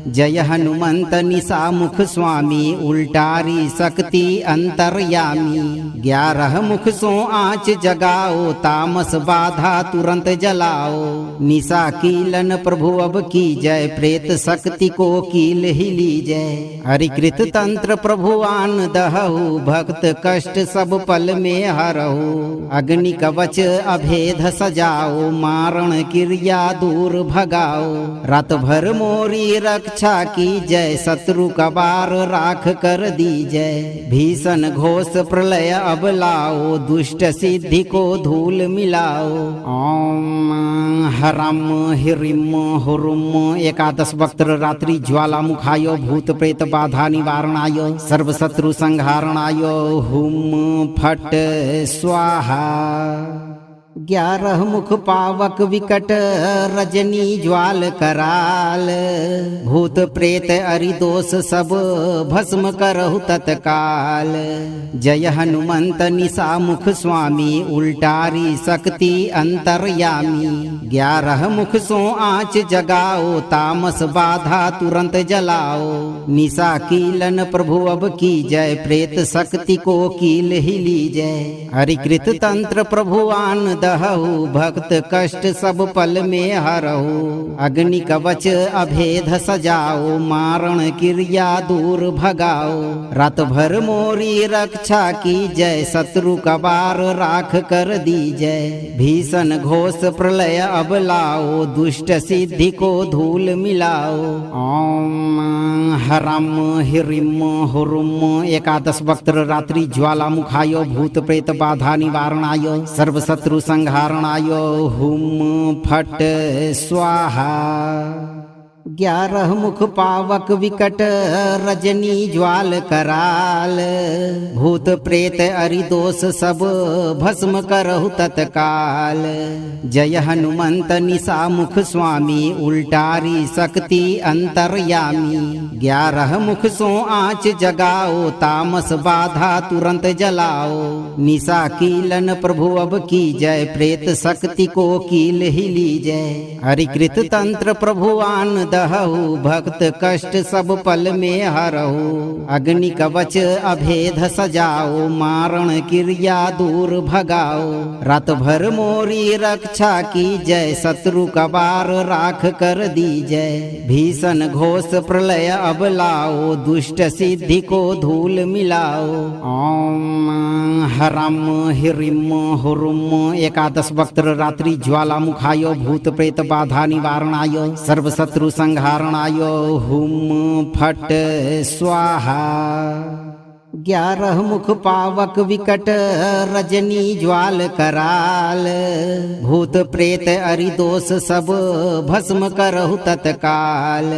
जय हनुमंत निशा मुख स्वामी उल्टारी शक्ति अंतर्यामी। 11 मुख सो आँच जगाओ तामस बाधा तुरंत जलाओ। निशा कीलन प्रभु अब की जय प्रेत शक्ति को कील ही लीजय। हरिकृत तंत्र प्रभुआन दहऊ भक्त कष्ट सब पल में हरऊ। अग्नि कवच अभेद सजाओ मारण क्रिया दूर भगाओ। रात भर मोरी रक्षा की जय शत्रु कबार राख कर दीजय। भीषण घोष प्रलय अब लाओ दुष्ट सिद्धि को धूल मिलाओ। ओम हरम हिरिम हुरुम। एकादश वक्त्र रात्रि ज्वालामुखाय भूत प्रेत बाधा निवारणाय सर्व शत्रु संहारणाय हुम फट स्वाहा। 11 मुख पावक विकट रजनी ज्वाल कराल। भूत प्रेत अरिदोष सब भस्म करहु तत्काल। जय हनुमंत निशा मुख स्वामी उल्टारी शक्ति अंतर्यामी। 11 मुख सो आँच जगाओ तामस बाधा तुरंत जलाओ। निशा कीलन प्रभु अब की जय प्रेत शक्ति को कील ही लीजय। हरिकृत तंत्र प्रभुआन दहऊ भक्त कष्ट सब पल में हरऊ। अग्नि कवच अभेद सजाओ मारण क्रिया दूर भगाओ। रात भर मोरी रक्षा की जय शत्रु कबार राख कर दीजय। भीषण घोष प्रलय अब लाओ दुष्ट सिद्धि को धूल मिलाओ। ओम हरम हिरिम हुरुम। एकादश वक्त्र रात्रि ज्वालामुखाय भूत प्रेत बाधा निवारणाय सर्व शत्रु संहारणाय हुम फट स्वाहा। 11 मुख पावक विकट रजनी ज्वाल कराल। भूत प्रेत अरिदोष सब भस्म करहु तत्काल। जय हनुमंत निशा मुख स्वामी उल्टारी शक्ति अंतर्यामी। 11 मुख सो आँच जगाओ तामस बाधा तुरंत जलाओ। निशा कीलन प्रभु अब की जय प्रेत शक्ति को कील ही लीजय। हरिकृत तंत्र प्रभुआन दहऊ भक्त कष्ट सब पल में हरऊ। अग्नि कवच अभेद सजाओ मारण क्रिया दूर भगाओ। रात भर मोरी रक्षा की जय शत्रु कबार राख कर दीजय। भीषण घोष प्रलय अब लाओ दुष्ट सिद्धि को धूल मिलाओ। ओम हरम हिरिम हुरुम। एकादश वक्त्र रात्रि ज्वालामुखाय भूत प्रेत बाधा निवारणाय सर्व शत्रु संहारणाय हुम फट स्वाहा। 11 मुख पावक विकट रजनी ज्वाल कराल। भूत प्रेत अरिदोष सब भस्म करहु तत्काल।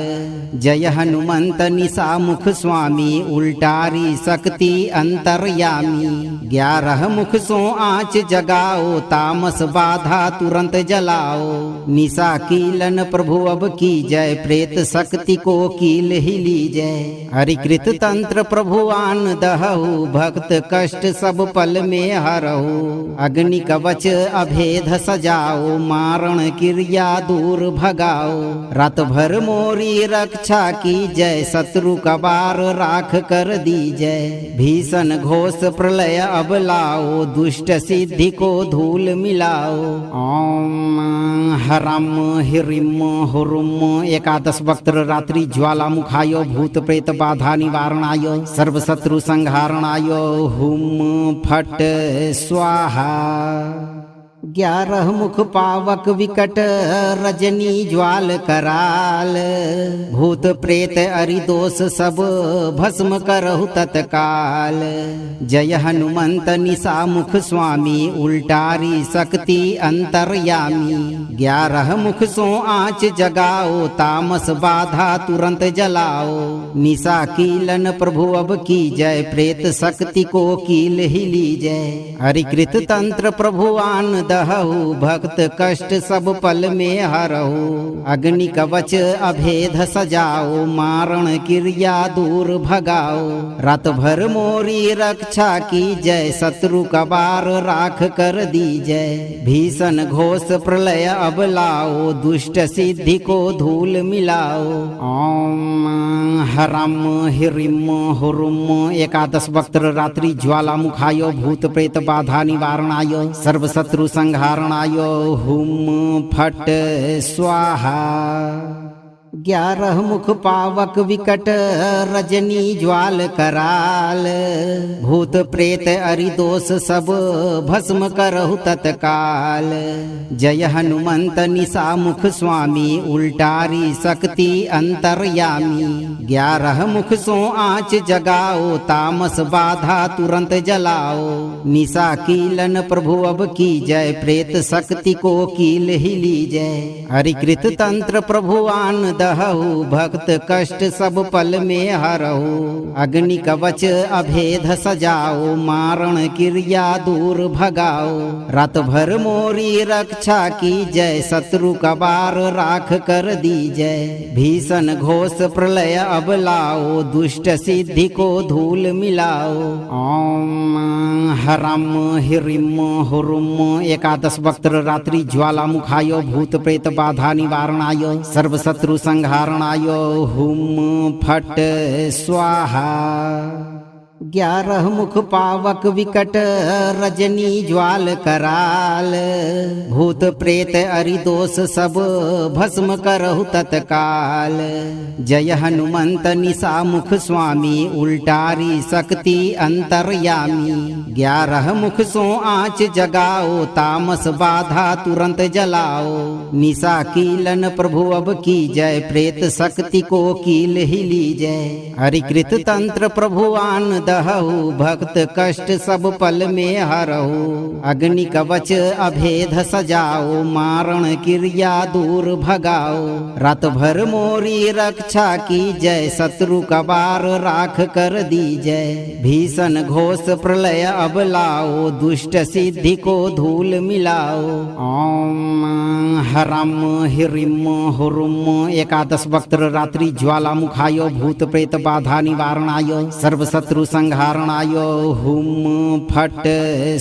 जय हनुमंत निशा मुख स्वामी उल्टारी शक्ति अंतर्यामी। 11 मुख सो आँच जगाओ तामस बाधा तुरंत जलाओ। निशा कीलन प्रभु अब की जय प्रेत शक्ति को कील ही लीजय। हरिकृत तंत्र प्रभुआन दहऊ भक्त कष्ट सब पल में हरऊ। अग्नि कवच अभेद सजाओ मारण क्रिया दूर भगाओ। रात भर मोरी रक्षा की जय शत्रु कबार राख कर दीजय। भीषण घोष प्रलय अब लाओ दुष्ट सिद्धि को धूल मिलाओ। ओम हरम हिरिम हुरुम। एकादश वक्त्र रात्रि ज्वालामुखाय भूत प्रेत बाधा निवारणाय सर्व शत्रु संहारणाय हुम फट स्वाहा। 11 मुख पावक विकट रजनी ज्वाल कराल। भूत प्रेत अरिदोष सब भस्म करहु तत्काल। जय हनुमंत निशा मुख स्वामी उल्टारी शक्ति अंतर्यामी। 11 मुख सो आँच जगाओ तामस बाधा तुरंत जलाओ। निशा कीलन प्रभु अब की जय प्रेत शक्ति को कील ही लीजय। हरिकृत तंत्र प्रभुआन दहु भक्त कष्ट सब पल में हरहु। अग्नि कवच अभेद सजाओ मारण क्रिया दूर भगाओ। रात भर मोरी रक्षा की जय शत्रु कबार राख कर दीजय। भीषण घोष प्रलय अब लाओ दुष्ट सिद्धि को धूल मिलाओ। ओम हरम हिरिम हुरुम। 11 वक्त्र रात्रि ज्वालामुखाय भूत प्रेत बाधा निवारणाय सर्व शत्रु संहारणाय हुम फट स्वाहा। 11 मुख पावक विकट रजनी ज्वाल कराल। भूत प्रेत अरिदोष सब भस्म करहु तत्काल। जय हनुमंत निशा मुख स्वामी उल्टारी शक्ति अंतर्यामी। 11 मुख सो आँच जगाओ तामस बाधा तुरंत जलाओ। निशा कीलन प्रभु अब की जय प्रेत शक्ति को कील ही लीजय। हरिकृत तंत्र प्रभुआन दहु भक्त कष्ट सब पल में हरहु। अग्नि कवच अभेद सजाओ मारण क्रिया दूर भगाओ। रात भर मोरी रक्षा की जय शत्रु कबार राख कर दीजय। भीषण घोष प्रलय अब लाओ दुष्ट सिद्धि को धूल मिलाओ। ओम हरम हिरिम हुरुम। 11 वक्त्र रात्रि ज्वालामुखाय भूत प्रेत बाधा निवारणाय सर्व शत्रु संहारणाय हुम फट स्वाहा। 11 मुख पावक विकट रजनी ज्वाल कराल। भूत प्रेत अरिदोष सब भस्म करहु तत्काल। जय हनुमंत निशा मुख स्वामी उल्टारी शक्ति अंतर्यामी। 11 मुख सो आँच जगाओ तामस बाधा तुरंत जलाओ। निशा कीलन प्रभु अब की जय प्रेत शक्ति को कील ही लीजय। हरिकृत तंत्र प्रभुआन दहु भक्त कष्ट सब पल में हरहु। अग्नि कवच अभेद सजाओ मारण क्रिया दूर भगाओ। रात भर मोरी रक्षा की जय शत्रु कबार राख कर दीजय। भीषण घोष प्रलय अब लाओ दुष्ट सिद्धि को धूल मिलाओ। ओम हरम हिरिम हुरुम। 11 वक्त्र रात्रि ज्वालामुखाय भूत प्रेत बाधा निवारणाय सर्व शत्रु संहारणाय हुम फट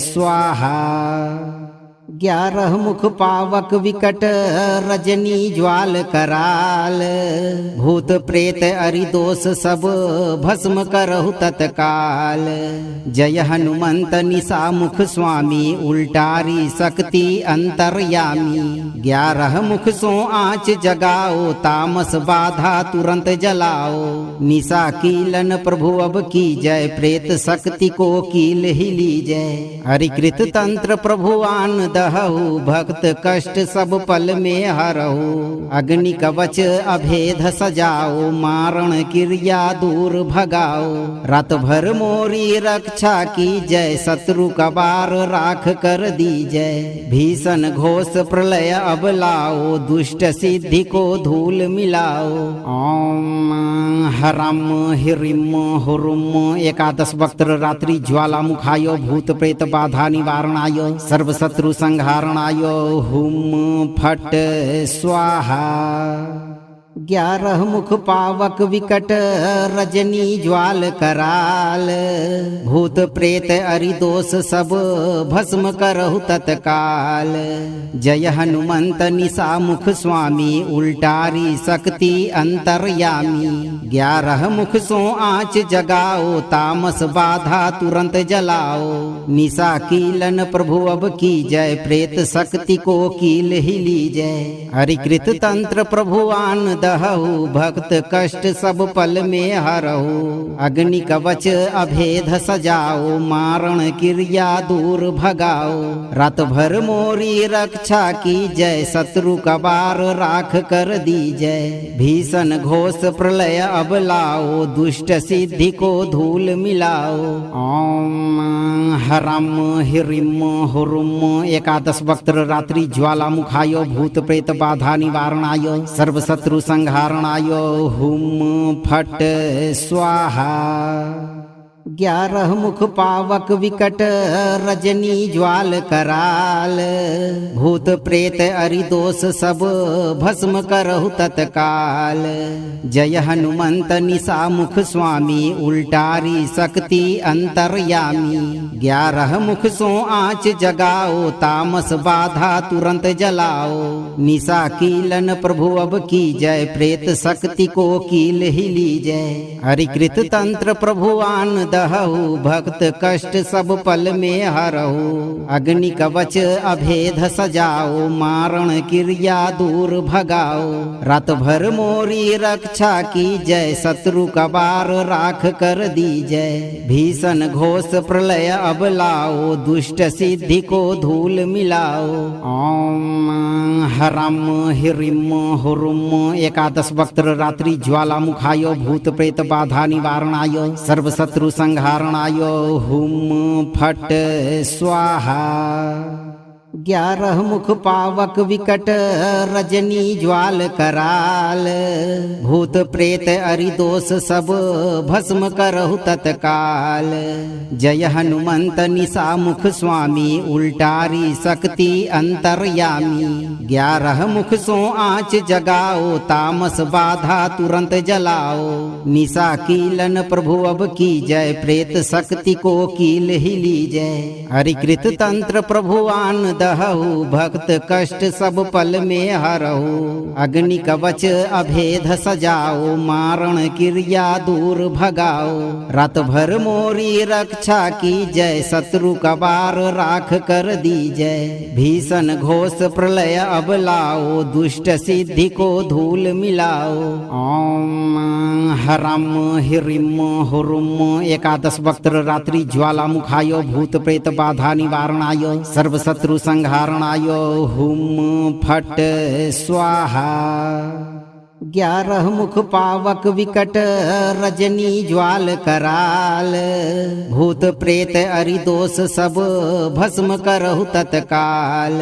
स्वाहा। 11 मुख पावक विकट रजनी ज्वाल कराल। भूत प्रेत अरिदोष सब भस्म करहु तत्काल। जय हनुमंत निशा मुख स्वामी उल्टारी शक्ति अंतर्यामी। 11 मुख सो आँच जगाओ तामस बाधा तुरंत जलाओ। निशा कीलन प्रभु अब की जय प्रेत शक्ति को कील ही लीजय। हरिकृत तंत्र प्रभुआन दहु भक्त कष्ट सब पल में हरहु। अग्नि कवच अभेद सजाओ मारण क्रिया दूर भगाओ। रात भर मोरी रक्षा की जय शत्रु कबार राख कर दीजय। भीषण घोष प्रलय अब लाओ दुष्ट सिद्धि को धूल मिलाओ। ओम हरम हिरिम हुरुम। 11 वक्त्र रात्रि ज्वालामुखाय भूत प्रेत बाधा निवारणाय सर्व शत्रु संहारणाय हुम फट स्वाहा। 11 मुख पावक विकट रजनी ज्वाल कराल। भूत प्रेत अरिदोष सब भस्म करहु तत्काल। जय हनुमंत निशा मुख स्वामी उल्टारी शक्ति अंतर्यामी। 11 मुख सो आँच जगाओ तामस बाधा तुरंत जलाओ। निशा कीलन प्रभु अब की जय प्रेत शक्ति को कील ही लीजय। हरिकृत तंत्र प्रभुआन दहु भक्त कष्ट सब पल में हरहु अग्नि कवच अभेद सजाओ मारण क्रिया दूर भगाओ रात भर मोरी रक्षा की जय शत्रु कबार राख कर दी जय भीषण घोष प्रलय अब लाओ दुष्ट सिद्धि को धूल मिलाओ ओम हरम हिरिम हुरुम एकादश वक्त्र रात्रि ज्वालामुखाय भूत प्रेत बाधा निवारणाय सर्व शत्रु संहारणाय हुम फट स्वाहा 11 मुख पावक विकट रजनी ज्वाल कराल भूत प्रेत अरिदोष सब भस्म करहु तत्काल जय हनुमंत निशा मुख स्वामी उल्टारी शक्ति अंतर्यामी 11 मुख सो आँच जगाओ तामस बाधा तुरंत जलाओ निशा कीलन प्रभु अब की जय प्रेत शक्ति को कील ही लीजय हरिकृत तंत्र प्रभुआन दहु भक्त कष्ट सब पल में हरहु अग्नि कवच अभेद सजाओ मारण क्रिया दूर भगाओ रात भर मोरी रक्षा की जय शत्रु कबार राख कर दी जय भीषण घोष प्रलय अब लाओ दुष्ट सिद्धि को धूल मिलाओ ओम हरम हिरिम हुरुम एकादश वक्त्र रात्रि ज्वालामुखाय भूत प्रेत बाधा निवारणाय सर्व शत्रु संहारणाय हुम फट स्वाहा 11 मुख पावक विकट रजनी ज्वाल कराल भूत प्रेत अरिदोष सब भस्म करहु तत्काल जय हनुमंत निशा मुख स्वामी उल्टारी शक्ति अंतर्यामी 11 मुख सो आँच जगाओ तामस बाधा तुरंत जलाओ निशा कीलन प्रभु अब की जय प्रेत शक्ति को कील ही लीजय हरिकृत तंत्र प्रभुआन दहु भक्त कष्ट सब पल में हरहु अग्नि कवच अभेद सजाओ मारण क्रिया दूर भगाओ रात भर मोरी रक्षा की जय शत्रु कबार राख कर दी जय भीषण घोष प्रलय अब लाओ दुष्ट सिद्धि को धूल मिलाओ ओम हरम हिरिम हुरुम एकादश वक्त्र रात्रि ज्वालामुखाय भूत प्रेत बाधा निवारणाय सर्व शत्रु संहारणाय हुम फट स्वाहा 11 मुख पावक विकट रजनी ज्वाल कराल भूत प्रेत अरिदोष सब भस्म करहु तत्काल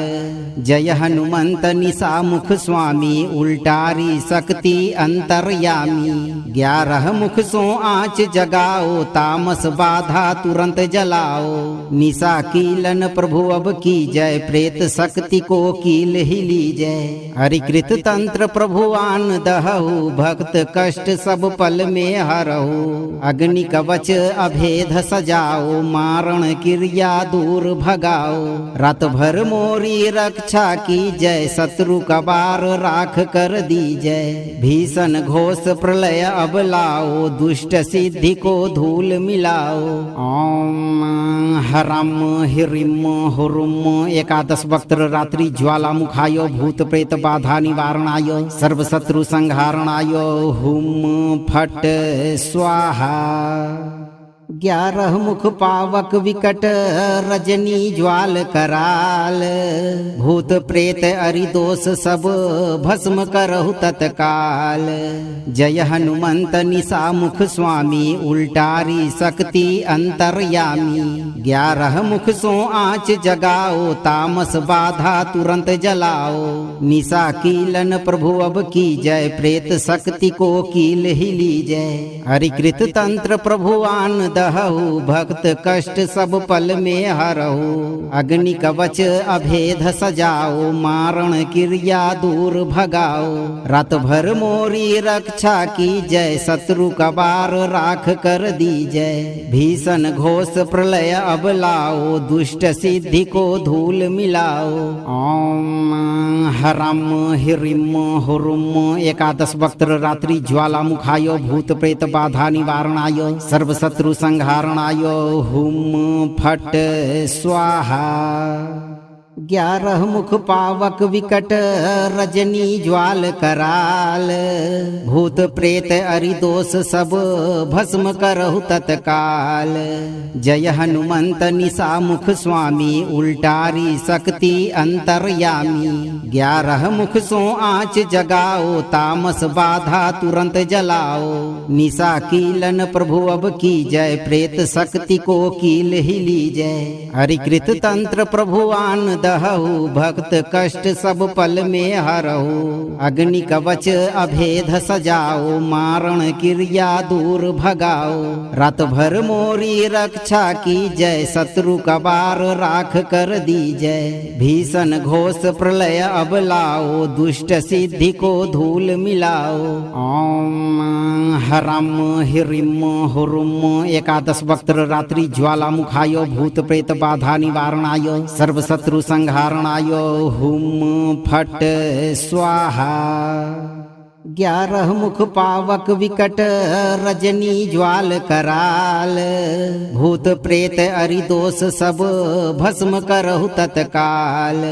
जय हनुमंत निशा मुख स्वामी उल्टारी शक्ति अंतर्यामी 11 मुख सो आँच जगाओ तामस बाधा तुरंत जलाओ निशा कीलन प्रभु अब की जय प्रेत शक्ति को कील ही लीजय हरिकृत तंत्र प्रभुआन दहु भक्त कष्ट सब पल में हरहु अग्नि कवच अभेद सजाओ मारण क्रिया दूर भगाओ रात भर मोरी रक्षा की जय शत्रु कबार राख कर दी जय भीषण घोष प्रलय अब लाओ दुष्ट सिद्धि को धूल मिलाओ ओम हरम हिरिम हुरुम एकादश वक्त्र रात्रि ज्वालामुखाय भूत प्रेत बाधा निवारणाय सर्व शत्रु संहारणाय हुम फट स्वाहा 11 मुख पावक विकट रजनी ज्वाल कराल भूत प्रेत अरिदोष सब भस्म करहु तत्काल जय हनुमंत निशा मुख स्वामी उल्टारी शक्ति अंतर्यामी 11 मुख सो आँच जगाओ तामस बाधा तुरंत जलाओ निशा कीलन प्रभु अब की जय प्रेत शक्ति को कील ही लीजय हरिकृत तंत्र प्रभुआन दहु भक्त कष्ट सब पल में हरहु अग्नि कवच अभेद सजाओ मारण क्रिया दूर भगाओ रात भर मोरी रक्षा की जय शत्रु कबार राख कर दी जय भीषण घोष प्रलय अब लाओ दुष्ट सिद्धि को धूल मिलाओ ओम हरम हिरिम हुरुम एकादश वक्त्र रात्रि ज्वालामुखाय भूत प्रेत बाधा निवारणाय सर्व शत्रु संहारणाय हुम फट स्वाहा 11 मुख पावक विकट रजनी ज्वाल कराल। भूत प्रेत अरिदोष सब भस्म करहु तत्काल। जय हनुमंत निशा मुख स्वामी उल्टारी शक्ति अंतर्यामी। 11 मुख सो आँच जगाओ तामस बाधा तुरंत जलाओ। निशा कीलन प्रभु अब की जय प्रेत शक्ति को कील ही लीजय। हरिकृत तंत्र प्रभु आन दहु भक्त कष्ट सब पल में हरहु। अग्नि कवच अभेद सजाओ मारण क्रिया दूर भगाओ। रात भर मोरी रक्षा की जय शत्रु कबार राख कर दीजय। भीषण घोष प्रलय अब लाओ दुष्ट सिद्धि को धूल मिलाओ। ओम हरम हिरिम हुरुम। 11 वक्त्र रात्रि ज्वाला मुखाय भूत प्रेत बाधा निवारणाय सर्व शत्रु संहारणाय हुम फट स्वाहा। 11 मुख पावक विकट रजनी ज्वाल कराल। भूत प्रेत अरिदोष सब भस्म करहु तत्काल।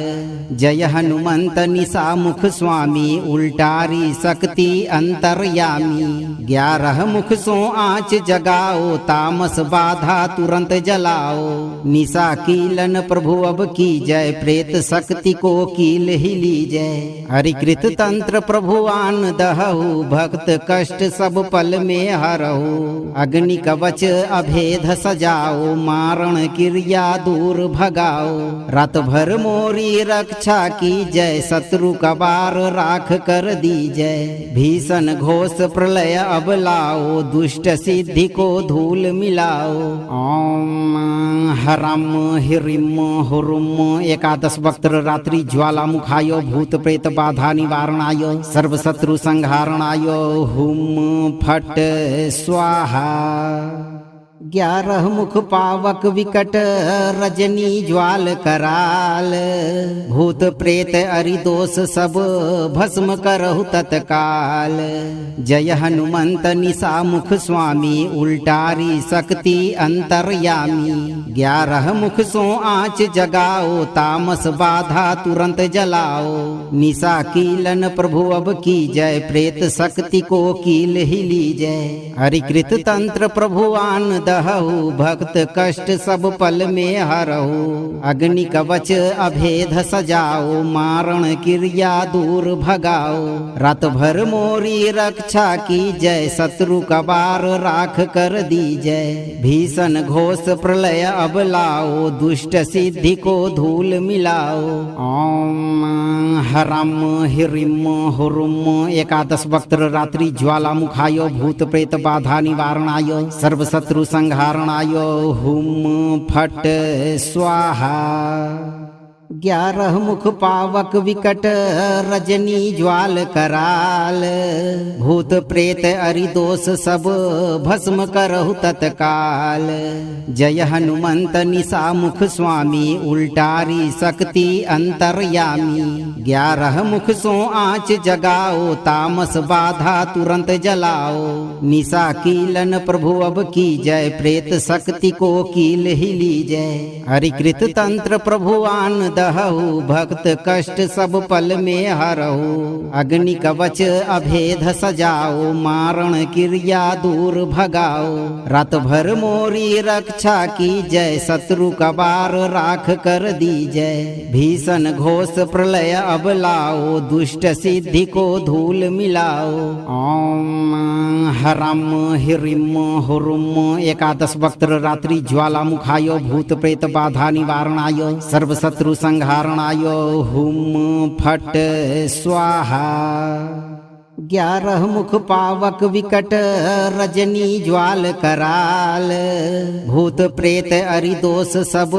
जय हनुमंत निशा मुख स्वामी उल्टारी शक्ति अंतर्यामी। 11 मुख सो आँच जगाओ तामस बाधा तुरंत जलाओ। निशा कीलन प्रभु अब की जय प्रेत शक्ति को कील ही लीजय। हरिकृत तंत्र प्रभु आन दहु भक्त कष्ट सब पल में हरहु। अग्नि कवच अभेद सजाओ मारण क्रिया दूर भगाओ। रात भर मोरी रक्षा की जय शत्रु कबार राख कर दीजय। भीषण घोष प्रलय अब लाओ दुष्ट सिद्धि को धूल मिलाओ। ओम हरम हिरिम हुरुम। 11 वक्त्र रात्रि ज्वाला मुखाय भूत प्रेत बाधा निवारणाय सर्व शत्रु संहारणाय हुम फट स्वाहा। 11 मुख पावक विकट रजनी ज्वाल कराल। भूत प्रेत अरिदोष सब भस्म करहु तत्काल। जय हनुमंत निशा मुख स्वामी उल्टारी शक्ति अंतर्यामी। 11 मुख सो आँच जगाओ तामस बाधा तुरंत जलाओ। निशा कीलन प्रभु अब की जय प्रेत शक्ति को कील ही लीजय। हरिकृत तंत्र प्रभु आन दहु भक्त कष्ट सब पल में हरहु। अग्नि कवच अभेद सजाओ मारण क्रिया दूर भगाओ। रात भर मोरी रक्षा की जय शत्रु कबार राख कर दीजय। भीषण घोष प्रलय अब लाओ दुष्ट सिद्धि को धूल मिलाओ। ओम हरम हिरिम हुरुम। 11 वक्त्र रात्रि ज्वाला मुखाय भूत प्रेत बाधा निवारणाय सर्व शत्रु संहारणाय हुम फट स्वाहा। 11 मुख पावक विकट रजनी ज्वाल कराल। भूत प्रेत अरिदोष सब भस्म करहु तत्काल। जय हनुमंत निशा मुख स्वामी उल्टारी शक्ति अंतर्यामी। 11 मुख सो आँच जगाओ तामस बाधा तुरंत जलाओ। निशा कीलन प्रभु अब की जय प्रेत शक्ति को कील ही लीजय। हरिकृत तंत्र प्रभु आन दहु भक्त कष्ट सब पल में हरहु। अग्नि कवच अभेद सजाओ मारण क्रिया दूर भगाओ। रात भर मोरी रक्षा की जय शत्रु कबार राख कर दीजय। भीषण घोष प्रलय अब लाओ दुष्ट सिद्धि को धूल मिलाओ। ओम हरम हिरिम हुरुम। 11 वक्त्र रात्रि ज्वाला मुखाय भूत प्रेत बाधा निवारणाय सर्व शत्रु संहारणाय हुम फट स्वाहा। 11 मुख पावक विकट रजनी ज्वाल कराल। भूत प्रेत अरिदोष सब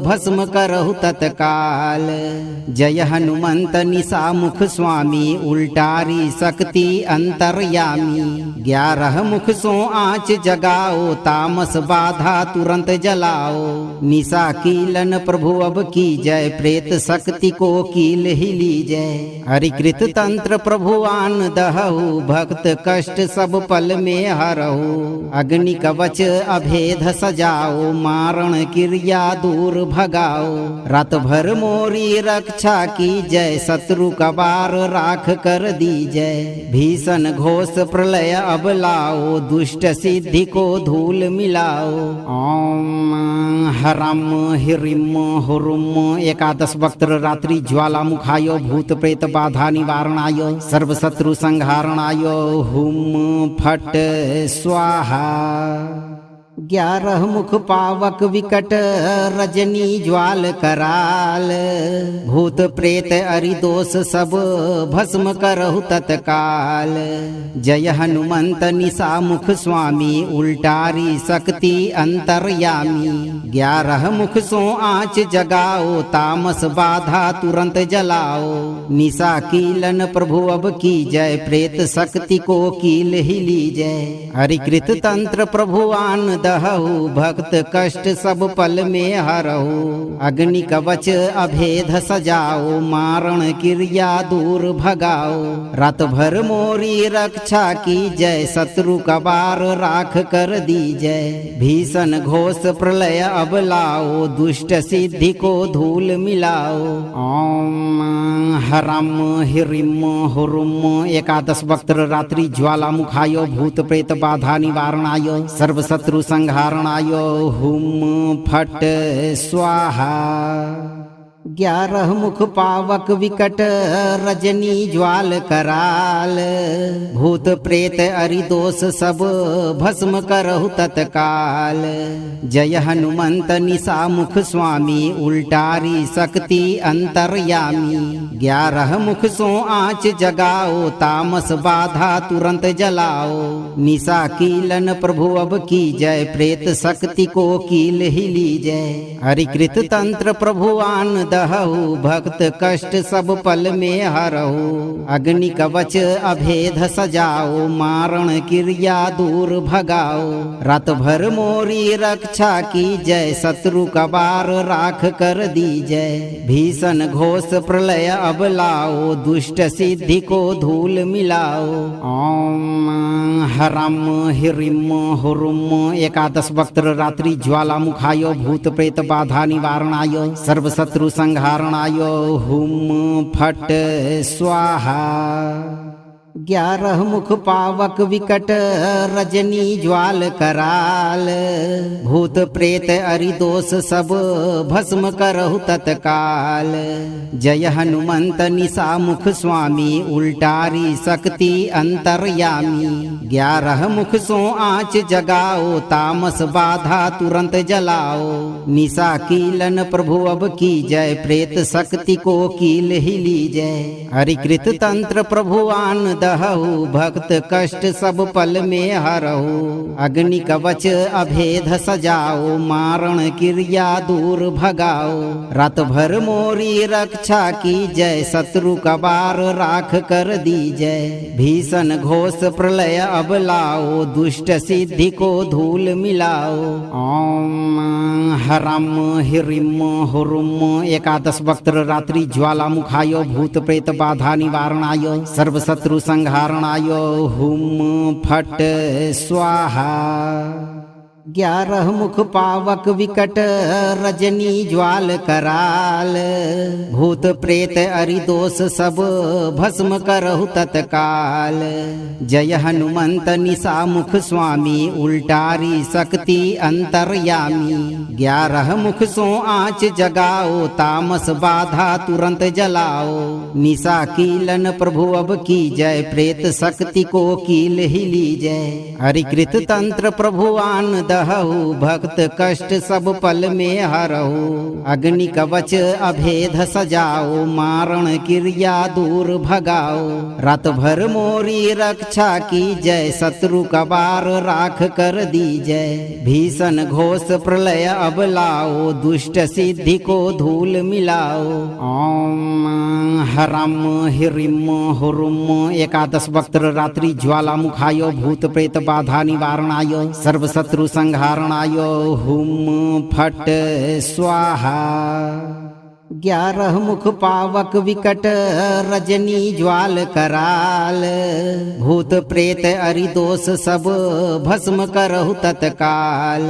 भस्म करहु तत्काल। जय हनुमंत निशा मुख स्वामी उल्टारी शक्ति अंतर्यामी। 11 मुख सो आँच जगाओ तामस बाधा तुरंत जलाओ। निशा कीलन प्रभु अब की जय प्रेत शक्ति को कील ही लीजय। हरिकृत तंत्र प्रभु आन दहऊ भक्त कष्ट सब पल में हरऊ। अग्नि कवच अभेद सजाओ मारण क्रिया दूर भगाओ। रात भर मोरी रक्षा की जय शत्रु कबार राख कर दीजय। भीषण घोष प्रलय अब लाओ दुष्ट सिद्धि को धूल मिलाओ। ओम हरम हिरिम हुरुम। एकादश वक्त्र रात्रि ज्वालामुखाय भूत प्रेत बाधा निवारणाय सर्व शत्रु संहारणाय हुम फट स्वाहा। 11 मुख पावक विकट रजनी ज्वाल कराल। भूत प्रेत अरिदोष सब भस्म करहु तत्काल। जय हनुमंत निशा मुख स्वामी उल्टारी शक्ति अंतर्यामी। 11 मुख सो आँच जगाओ तामस बाधा तुरंत जलाओ। निशा कीलन प्रभु अब की जय प्रेत शक्ति को कील ही लीजय। हरिकृत तंत्र प्रभु आन दहऊ भक्त कष्ट सब पल में हरऊ। अग्नि कवच अभेद सजाओ मारण क्रिया दूर भगाओ। रात भर मोरी रक्षा की जय शत्रु कबार राख कर दीजय। भीषण घोष प्रलय अब लाओ दुष्ट सिद्धि को धूल मिलाओ। ओम हरम हिरिम हुरुम। एकादश वक्त्र रात्रि ज्वालामुखाय भूत प्रेत बाधा निवारणाय सर्व शत्रु संहारणाय हुम फट स्वाहा। 11 मुख पावक विकट रजनी ज्वाल कराल। भूत प्रेत अरिदोष सब भस्म करहु तत्काल। जय हनुमंत निशा मुख स्वामी उल्टारी शक्ति अंतर्यामी। 11 मुख सो आँच जगाओ तामस बाधा तुरंत जलाओ। निशा कीलन प्रभु अब की जय प्रेत शक्ति को कील ही लीजय। हरिकृत तंत्र प्रभु आन दहऊ भक्त कष्ट सब पल में हरऊ। अग्नि कवच अभेद सजाओ मारण क्रिया दूर भगाओ। रात भर मोरी रक्षा की जय शत्रु कबार राख कर दीजय। भीषण घोष प्रलय अब लाओ दुष्ट सिद्धि को धूल मिलाओ। ओम हरम हिरिम हुरुम। एकादश वक्त्र रात्रि ज्वालामुखाय भूत प्रेत बाधा निवारणाय सर्व शत्रु संहारणाय हुम फट स्वाहा। 11 मुख पावक विकट रजनी ज्वाल कराल। भूत प्रेत अरिदोष सब भस्म करहु तत्काल। जय हनुमंत निशा मुख स्वामी उल्टारी शक्ति अंतर्यामी। 11 मुख सो आँच जगाओ तामस बाधा तुरंत जलाओ। निशा कीलन प्रभु अब की जय प्रेत शक्ति को कील ही लीजय। हरिकृत तंत्र प्रभु आन दहऊ भक्त कष्ट सब पल में हरऊ। अग्नि कवच अभेद सजाओ मारण क्रिया दूर भगाओ। रात भर मोरी रक्षा की जय शत्रु कबार राख कर दीजय। भीषण घोष प्रलय अब लाओ दुष्ट सिद्धि को धूल मिलाओ। ओम हरम हिरिम हुरुम। एकादश वक्त्र रात्रि ज्वालामुखाय भूत प्रेत बाधा निवारणाय सर्व शत्रु संहारणाय हुम फट स्वाहा। 11 मुख पावक विकट रजनी ज्वाल कराल। भूत प्रेत अरिदोष सब भस्म करहु तत्काल। जय हनुमंत निशा मुख स्वामी उल्टारी शक्ति अंतर्यामी। 11 मुख सो आँच जगाओ तामस बाधा तुरंत जलाओ। निशा कीलन प्रभु अब की जय प्रेत शक्ति को कील ही लीजय। हरिकृत तंत्र प्रभु आन दहऊ भक्त कष्ट सब पल में हरऊ। अग्नि कवच अभेद सजाओ मारण क्रिया दूर भगाओ। रात भर मोरी रक्षा की जय शत्रु कबार राख कर दीजय। भीषण घोष प्रलय अब लाओ दुष्ट सिद्धि को धूल मिलाओ। ओम हरम हिरिम हुरुम। एकादश वक्त्र रात्रि ज्वालामुखाय भूत प्रेत बाधा निवारणाय सर्व शत्रु संहारणाय हुम फट स्वाहा। 11 मुख पावक विकट रजनी ज्वाल कराल। भूत प्रेत अरिदोष सब भस्म करहु तत्काल।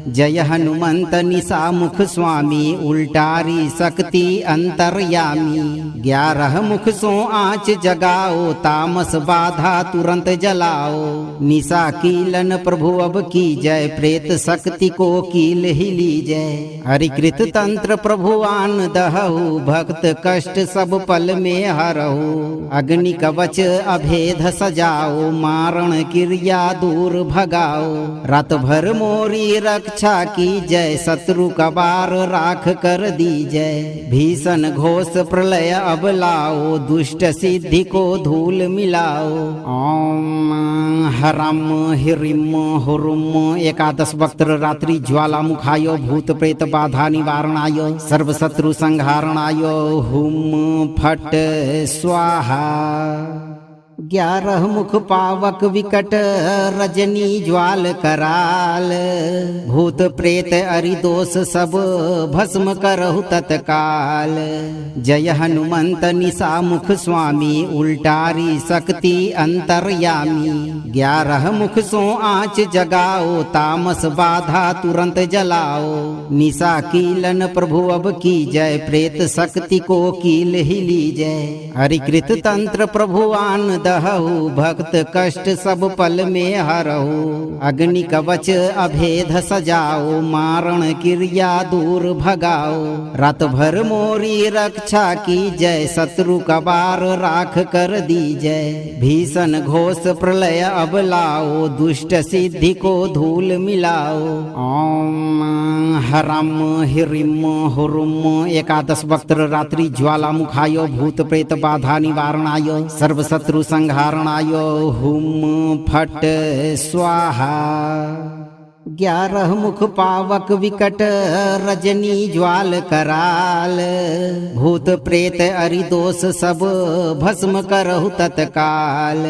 जय हनुमंत निशा मुख स्वामी उल्टारी शक्ति अंतर्यामी। 11 मुख सो आँच जगाओ तामस बाधा तुरंत जलाओ। निशा कीलन प्रभु अब की जय प्रेत शक्ति को कील ही लीजय। हरिकृत तंत्र प्रभुआन दहु भक्त कष्ट सब पल में हरहु। अग्नि कवच अभेद सजाओ मारण क्रिया दूर भगाओ। रात भर मोरी रक्षा की जय शत्रु कबार राख कर दीजय। भीषण घोष प्रलय अब लाओ दुष्ट सिद्धि को धूल मिलाओ। ओम हरम हिरिम हुरुम। 11 वक्त्र रात्रि ज्वालामुखाय भूत प्रेत बाधा निवारणाय सर्व शत्रु संहारणाय हुम फट स्वाहा। 11 मुख पावक विकट रजनी ज्वाल कराल। भूत प्रेत अरिदोष सब भस्म करहु तत्काल। जय हनुमंत निशा मुख स्वामी उल्टारी शक्ति अंतर्यामी। 11 मुख सो आँच जगाओ तामस बाधा तुरंत जलाओ। निशा कीलन प्रभु अब की जय प्रेत शक्ति को कील ही लीजय। हरिकृत तंत्र प्रभुआन दहु भक्त कष्ट सब पल में हरहु। अग्नि कवच अभेद सजाओ मारण क्रिया दूर भगाओ। रात भर मोरी रक्षा की जय शत्रु कबार राख कर दीजय। भीषण घोष प्रलय अब लाओ दुष्ट सिद्धि को धूल मिलाओ। ओम हरम हिरिम हुरुम। 11 वक्त्र रात्रि ज्वालामुखाय भूत प्रेत बाधा निवारणाय सर्व शत्रु संहारणाय हुम फट स्वाहा। 11 मुख पावक विकट रजनी ज्वाल कराल। भूत प्रेत अरिदोष सब भस्म करहु तत्काल।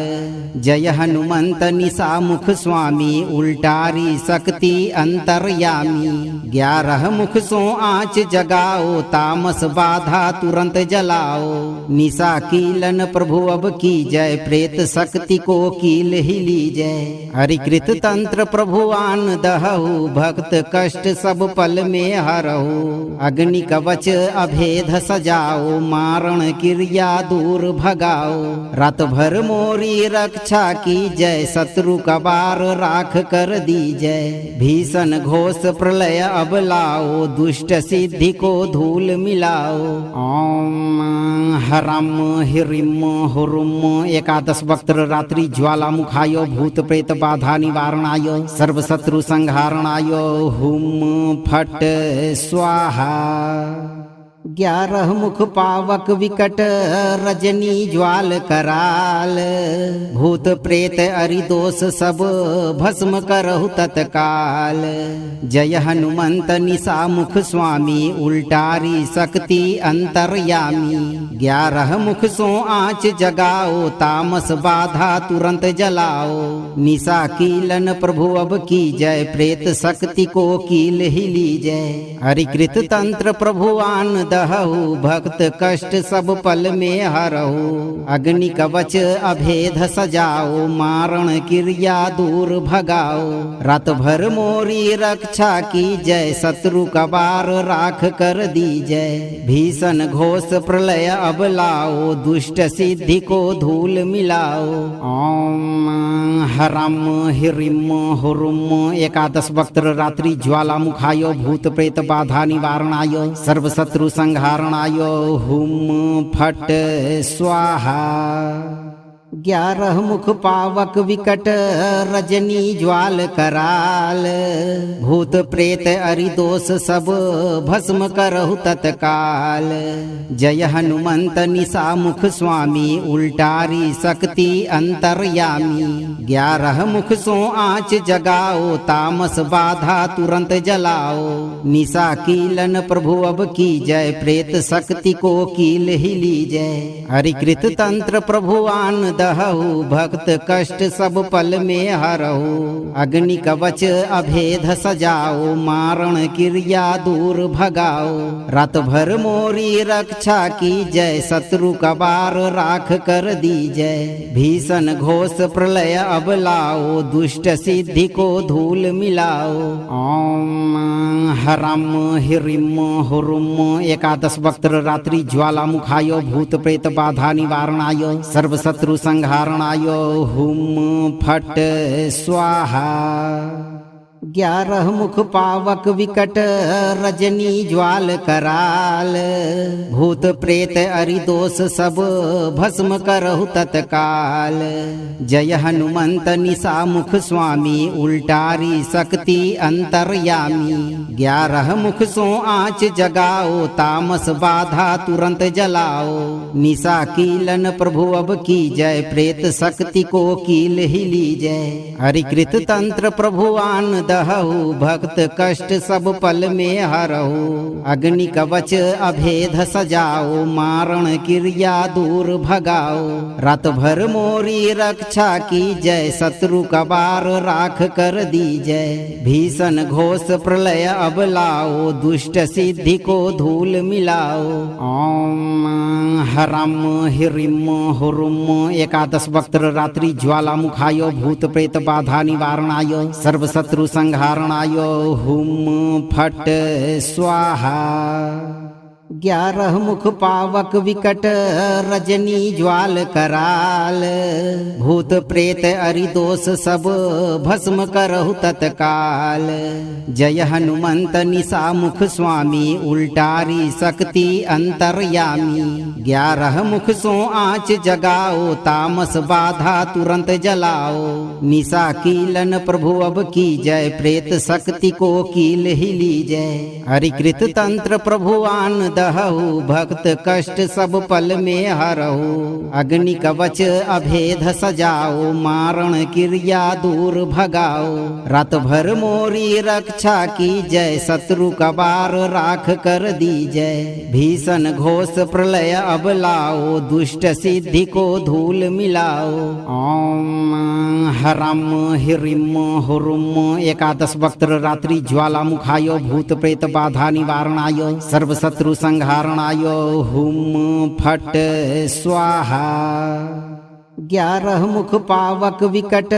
जय हनुमंत निशा मुख स्वामी उल्टारी शक्ति अंतर्यामी। 11 मुख सो आँच जगाओ तामस बाधा तुरंत जलाओ। निशा कीलन प्रभु अब की जय प्रेत शक्ति को कील ही लीजय। हरिकृत तंत्र प्रभुआन दहु भक्त कष्ट सब पल में हरहु। अग्नि कवच अभेद सजाओ मारण क्रिया दूर भगाओ। रात भर मोरी रक्षा की जय शत्रु कबार राख कर दीजय। भीषण घोष प्रलय अब लाओ दुष्ट सिद्धि को धूल मिलाओ। ओम हरम हिरिम हुरुम। 11 वक्त्र रात्रि ज्वालामुखाय भूत प्रेत बाधा निवारणाय सर्व शत्रु संहारणाय हुम फट स्वाहा। 11 मुख पावक विकट रजनी ज्वाल कराल। भूत प्रेत अरिदोष सब भस्म करहु तत्काल। जय हनुमंत निशा मुख स्वामी उल्टारी शक्ति अंतर्यामी। 11 मुख सो आँच जगाओ तामस बाधा तुरंत जलाओ। निशा कीलन प्रभु अब की जय प्रेत शक्ति को कील ही लीजय। हरिकृत तंत्र प्रभुआन दहु भक्त कष्ट सब पल में हरहु। अग्नि कवच अभेद सजाओ मारण क्रिया दूर भगाओ। रात भर मोरी रक्षा की जय शत्रु कबार राख कर दीजय। भीषण घोष प्रलय अब लाओ दुष्ट सिद्धि को धूल मिलाओ। ओम हरम हिरिम हुरुम। 11 वक्त्र रात्रि ज्वालामुखाय भूत प्रेत बाधा निवारणाय सर्व शत्रु संहारणाय हुम फट स्वाहा। 11 मुख पावक विकट रजनी ज्वाल कराल। भूत प्रेत अरिदोष सब भस्म करहु तत्काल। जय हनुमंत निशा मुख स्वामी उल्टारी शक्ति अंतर्यामी। 11 मुख सो आँच जगाओ तामस बाधा तुरंत जलाओ। निशा कीलन प्रभु अब की जय प्रेत शक्ति को कील ही लीजय। हरिकृत तंत्र प्रभुआन दहु दहऊ भक्त कष्ट सब पल में हरहु। अग्नि कवच अभेद सजाओ मारण क्रिया दूर भगाओ। रात भर मोरी रक्षा की जय शत्रु कबार राख कर दीजय। भीषण घोष प्रलय अब लाओ दुष्ट सिद्धि को धूल मिलाओ। ओम हरम हिरिम हुरुम। एकादश वक्त्र रात्रि ज्वाला मुखाय भूत प्रेत बाधा निवारणाय सर्व शत्रु संहारणाय हुम फट स्वाहा। 11 मुख पावक विकट रजनी ज्वाल कराल। भूत प्रेत अरिदोष सब भस्म करहु तत्काल। जय हनुमंत निशा मुख स्वामी उल्टारी शक्ति अंतर्यामी। 11 मुख सो आँच जगाओ तामस बाधा तुरंत जलाओ। निशा कीलन प्रभु अब की जय प्रेत शक्ति को कील ही लीजय। हरिकृत तंत्र प्रभुआन दहऊ भक्त कष्ट सब पल में हरहु। अग्नि कवच अभेद सजाओ मारण क्रिया दूर भगाओ। रात भर मोरी रक्षा की जय शत्रु कबार राख कर दीजय। भीषण घोष प्रलय अब लाओ दुष्ट सिद्धि को धूल मिलाओ। ओम हरम हिरिम हुरुम। एकादश वक्त्र रात्रि ज्वाला मुखाय भूत प्रेत बाधा निवारणाय सर्व शत्रु संहारणाय हुम फट स्वाहा। 11 मुख पावक विकट रजनी ज्वाल कराल। भूत प्रेत अरिदोष सब भस्म करहु तत्काल। जय हनुमंत निशा मुख स्वामी उल्टारी शक्ति अंतर्यामी। 11 मुख सो आँच जगाओ तामस बाधा तुरंत जलाओ। निशा कीलन प्रभु अब की जय प्रेत शक्ति को कील ही लीजय। हरिकृत तंत्र प्रभुआन दहऊ भक्त कष्ट सब पल में हरहु। अग्नि कवच अभेद सजाओ मारण क्रिया दूर भगाओ। रात भर मोरी रक्षा की जय शत्रु कबार राख कर दीजय। भीषण घोष प्रलय अब लाओ दुष्ट सिद्धि को धूल मिलाओ। ओम हरम हिरिम हुरुम। एकादश वक्त्र रात्रि ज्वाला मुखाय भूत प्रेत बाधा निवारणाय सर्व शत्रु संहारणाय हुम फट स्वाहा। 11 मुख पावक विकट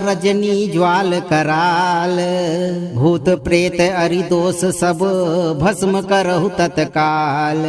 रजनी ज्वाल कराल। भूत प्रेत अरिदोष सब भस्म करहु तत्काल।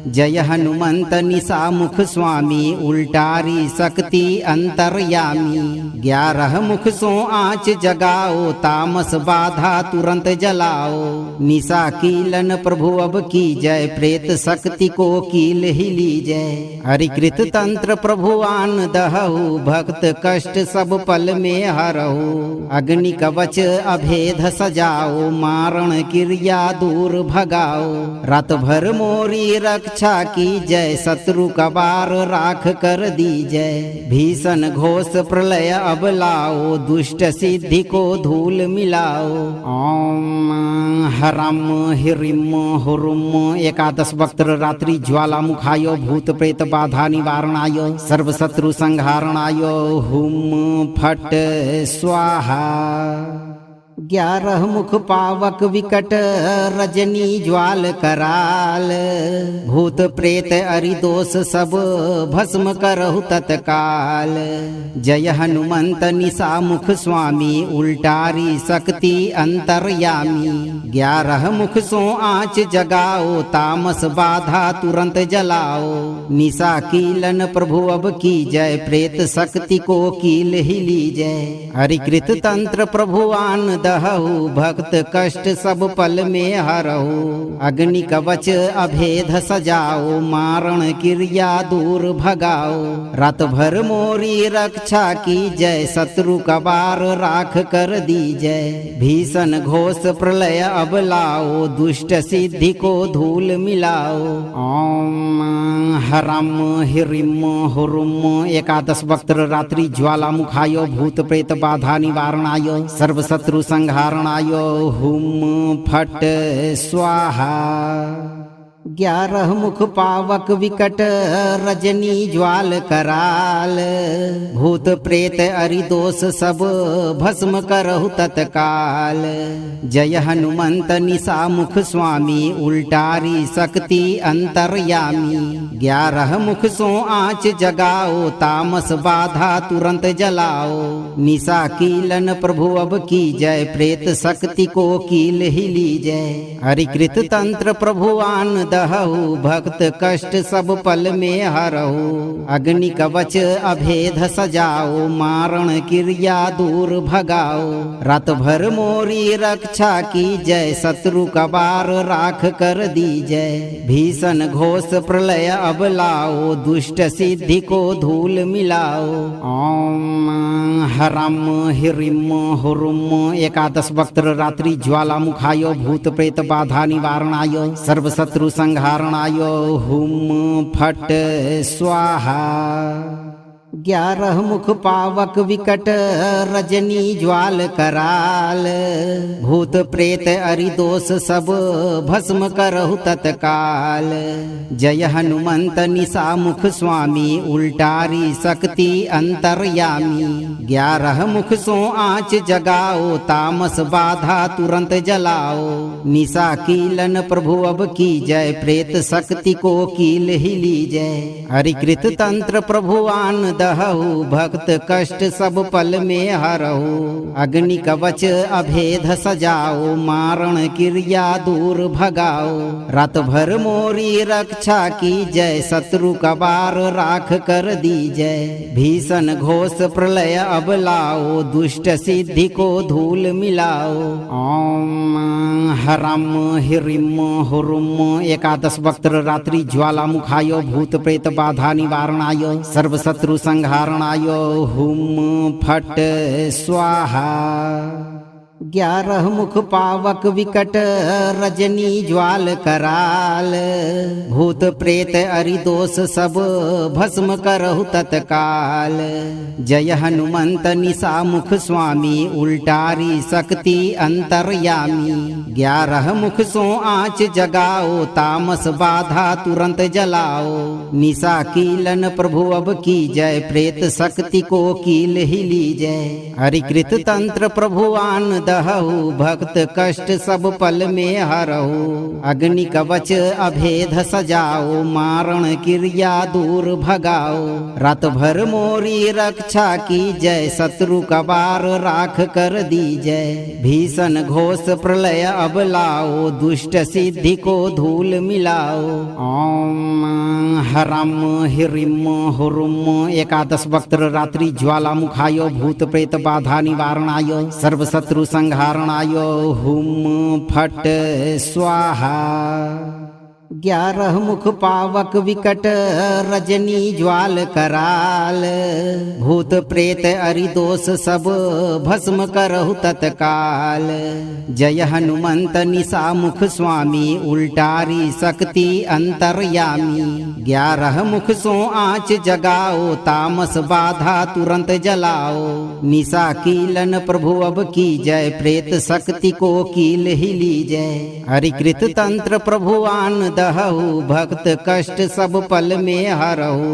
जय हनुमंत निशा मुख स्वामी उल्टारी शक्ति अंतर्यामी। 11 मुख सो आँच जगाओ तामस बाधा तुरंत जलाओ। निशा कीलन प्रभु अब की जय प्रेत शक्ति को कील ही लीजय। हरिकृत तंत्र प्रभुआन दहऊ भक्त कष्ट सब पल में हरहु। अग्नि कवच अभेद सजाओ मारण क्रिया दूर भगाओ। रात भर मोरी रक्षा की जय शत्रु कबार राख कर दीजय। भीषण घोष प्रलय अब लाओ दुष्ट सिद्धि को धूल मिलाओ। ओम हरम हिरिम हुरुम। एकादश वक्त्र रात्रि ज्वाला मुखाय भूत प्रेत बाधा निवारणाय सर्व शत्रु संहारणाय हुम फट स्वाहा। 11 मुख पावक विकट रजनी ज्वाल कराल। भूत प्रेत अरिदोष सब भस्म करहु तत्काल। जय हनुमंत निशा मुख स्वामी उल्टारी शक्ति अंतर्यामी। 11 मुख सो आँच जगाओ तामस बाधा तुरंत जलाओ। निशा कीलन प्रभु अब की जय प्रेत शक्ति को कील ही लीजय। हरिकृत तंत्र प्रभुआन दहऊ भक्त कष्ट सब पल में हरहु। अग्नि कवच अभेद सजाओ मारण क्रिया दूर भगाओ। रात भर मोरी रक्षा की जय शत्रु कबार राख कर दीजय। भीषण घोष प्रलय अब लाओ दुष्ट सिद्धि को धूल मिलाओ। ओम हरम हिरिम हुरुम। एकादश वक्त्र रात्रि ज्वाला मुखाय भूत प्रेत बाधा निवारणाय सर्व शत्रु संहारणाय हुम फट स्वाहा। 11 मुख पावक विकट रजनी ज्वाल कराल। भूत प्रेत अरिदोष सब भस्म करहु तत्काल। जय हनुमंत निशा मुख स्वामी उल्टारी शक्ति अंतर्यामी। 11 मुख सो आँच जगाओ तामस बाधा तुरंत जलाओ। निशा कीलन प्रभु अब की जय प्रेत शक्ति को कील ही लीजय। हरिकृत तंत्र प्रभु आन दहु भक्त कष्ट सब पल में हरहु। अग्नि कवच अभेद सजाओ मारण क्रिया दूर भगाओ। रात भर मोरी रक्षा की जय शत्रु कबार राख कर दीजय। भीषण घोष प्रलय अब लाओ दुष्ट सिद्धि को धूल मिलाओ। ओम हरम हिरिम हुरुम। 11 वक्त्र रात्रि ज्वाला मुखाय भूत प्रेत बाधा निवारणाय सर्व शत्रु संहारणाय हुम फट स्वाहा। 11 मुख पावक विकट रजनी ज्वाल कराल। भूत प्रेत अरिदोष सब भस्म करहु तत्काल। जय हनुमंत निशा मुख स्वामी उल्टारी शक्ति अंतर्यामी। 11 मुख सो आँच जगाओ तामस बाधा तुरंत जलाओ। निशा कीलन प्रभु अब की जय प्रेत शक्ति को कील ही लीजय। हरिकृत तंत्र प्रभु आन दहु भक्त कष्ट सब पल में हरहु। अग्नि कवच अभेद सजाओ मारण क्रिया दूर भगाओ। रात भर मोरी रक्षा की जय शत्रु कबार राख कर दीजय। भीषण घोष प्रलय अब लाओ दुष्ट सिद्धि को धूल मिलाओ। ओम हरम हिरिम हुरुम। 11 वक्त्र रात्रि ज्वाला मुखाय भूत प्रेत बाधा निवारणाय सर्व शत्रु संहारणाय हुम फट स्वाहा। 11 मुख पावक विकट रजनी ज्वाल कराल। भूत प्रेत अरिदोष सब भस्म करहु तत्काल। जय हनुमंत निशा मुख स्वामी उल्टारी शक्ति अंतर्यामी। 11 मुख सो आँच जगाओ तामस बाधा तुरंत जलाओ। निशा कीलन प्रभु अब की जय प्रेत शक्ति को कील ही लीजय। हरिकृत तंत्र प्रभु आन दहु भक्त कष्ट सब पल में हरहु। अग्नि कवच अभेद सजाओ मारण क्रिया दूर भगाओ। रात भर मोरी रक्षा की जय शत्रु कबार राख कर दीजय। भीषण घोष प्रलय अब लाओ दुष्ट सिद्धि को धूल मिलाओ। ओम हरम हिरिम हुरुम। 11 वक्त्र रात्रि ज्वाला मुखाय भूत प्रेत बाधा निवारणाय सर्व शत्रु संहारणाय हुम फट स्वाहा। 11 मुख पावक विकट रजनी ज्वाल कराल। भूत प्रेत अरिदोष सब भस्म करहु तत्काल। जय हनुमंत निशा मुख स्वामी उल्टारी शक्ति अंतर्यामी। 11 मुख सो आँच जगाओ तामस बाधा तुरंत जलाओ। निशा कीलन प्रभु अब की जय प्रेत शक्ति को कील ही लीजय। हरिकृत तंत्र प्रभु आन दहु भक्त कष्ट सब पल में हरहु।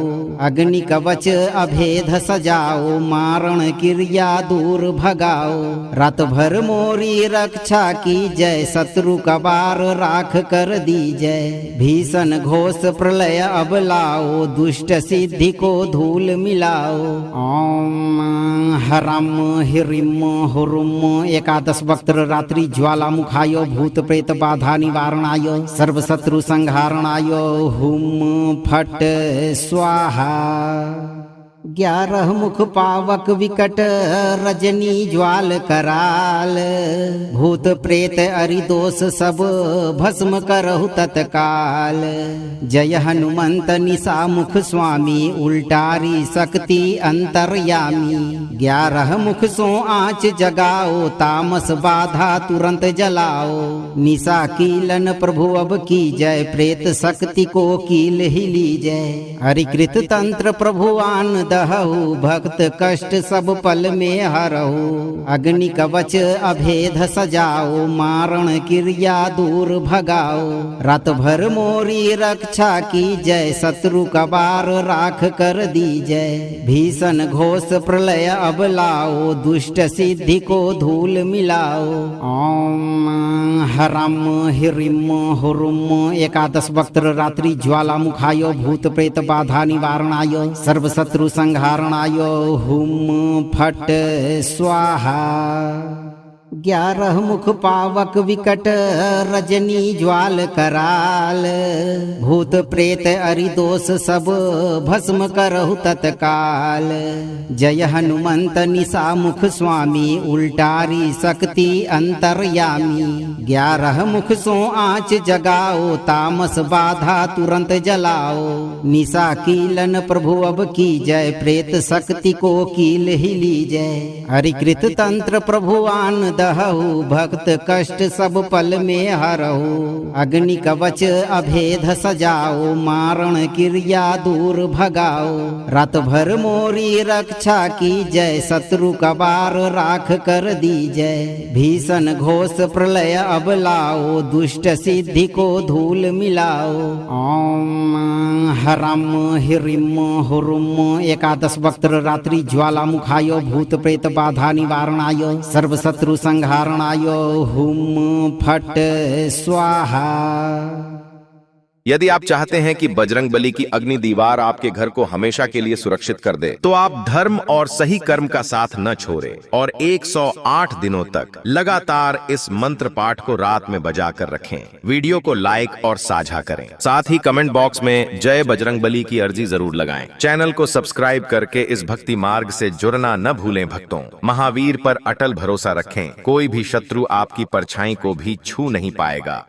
अग्नि कवच अभेद सजाओ मारण क्रिया दूर भगाओ। रात भर मोरी रक्षा की जय शत्रु कबार राख कर दीजय। भीषण घोष प्रलय अब लाओ दुष्ट सिद्धि को धूल मिलाओ। ओम हरम हिरिम हुरुम। 11 वक्त्र रात्रि ज्वाला मुखाय भूत प्रेत बाधा निवारणाय सर्व शत्रु संहारणाय हुम फट स्वाहा। 11 मुख पावक विकट रजनी ज्वाल कराल। भूत प्रेत अरिदोष सब भस्म करहु तत्काल। जय हनुमंत निशा मुख स्वामी उल्टारी शक्ति अंतर्यामी। 11 मुख सो आँच जगाओ तामस बाधा तुरंत जलाओ। निशा कीलन प्रभु अब की जय प्रेत शक्ति को कील ही लीजय। हरिकृत तंत्र प्रभु आन दहु भक्त कष्ट सब पल में हरहु अग्नि कवच अभेद सजाओ मारण क्रिया दूर भगाओ रात भर मोरी रक्षा की जय शत्रु कबार राख कर दी जय भीषण घोष प्रलय अब लाओ दुष्ट सिद्धि को धूल मिलाओ ओम हरम हिरिम हुरुम एकादश वक्त्र रात्रि ज्वालामुखाय भूत प्रेत बाधा निवारणाय सर्व शत्रु संहारणाय हुम फट स्वाहा 11 मुख पावक विकट रजनी ज्वाल कराल भूत प्रेत अरिदोष सब भस्म करहु तत्काल जय हनुमंत निशा मुख स्वामी उल्टारी शक्ति अंतर्यामी 11 मुख सो आँच जगाओ तामस बाधा तुरंत जलाओ निशा कीलन प्रभु अब की जय प्रेत शक्ति को कील ही लीजय हरिकृत तंत्र प्रभु आन दहु भक्त कष्ट सब पल में हरहु अग्नि कवच अभेद सजाओ मारण क्रिया दूर भगाओ रात भर मोरी रक्षा की जय शत्रु कबार राख कर दी जय भीषण घोष प्रलय अब लाओ दुष्ट सिद्धि को धूल मिलाओ ओम हरम हिरिम हुरुम एकादश वक्त्र रात्रि ज्वालामुखाय भूत प्रेत बाधा निवारणाय सर्व शत्रु संहारणाय हुम फट स्वाहा। यदि आप चाहते हैं कि बजरंगबली की अग्नि दीवार आपके घर को हमेशा के लिए सुरक्षित कर दे, तो आप धर्म और सही कर्म का साथ न छोड़ें और 108 दिनों तक लगातार इस मंत्र पाठ को रात में बजाकर रखें। वीडियो को लाइक और साझा करें, साथ ही कमेंट बॉक्स में जय बजरंगबली की अर्जी जरूर लगाएं। चैनल को सब्सक्राइब करके इस भक्ति मार्ग से जुड़ना न भूलें। भक्तों, महावीर पर अटल भरोसा रखें, कोई भी शत्रु आपकी परछाई को भी छू नहीं पाएगा।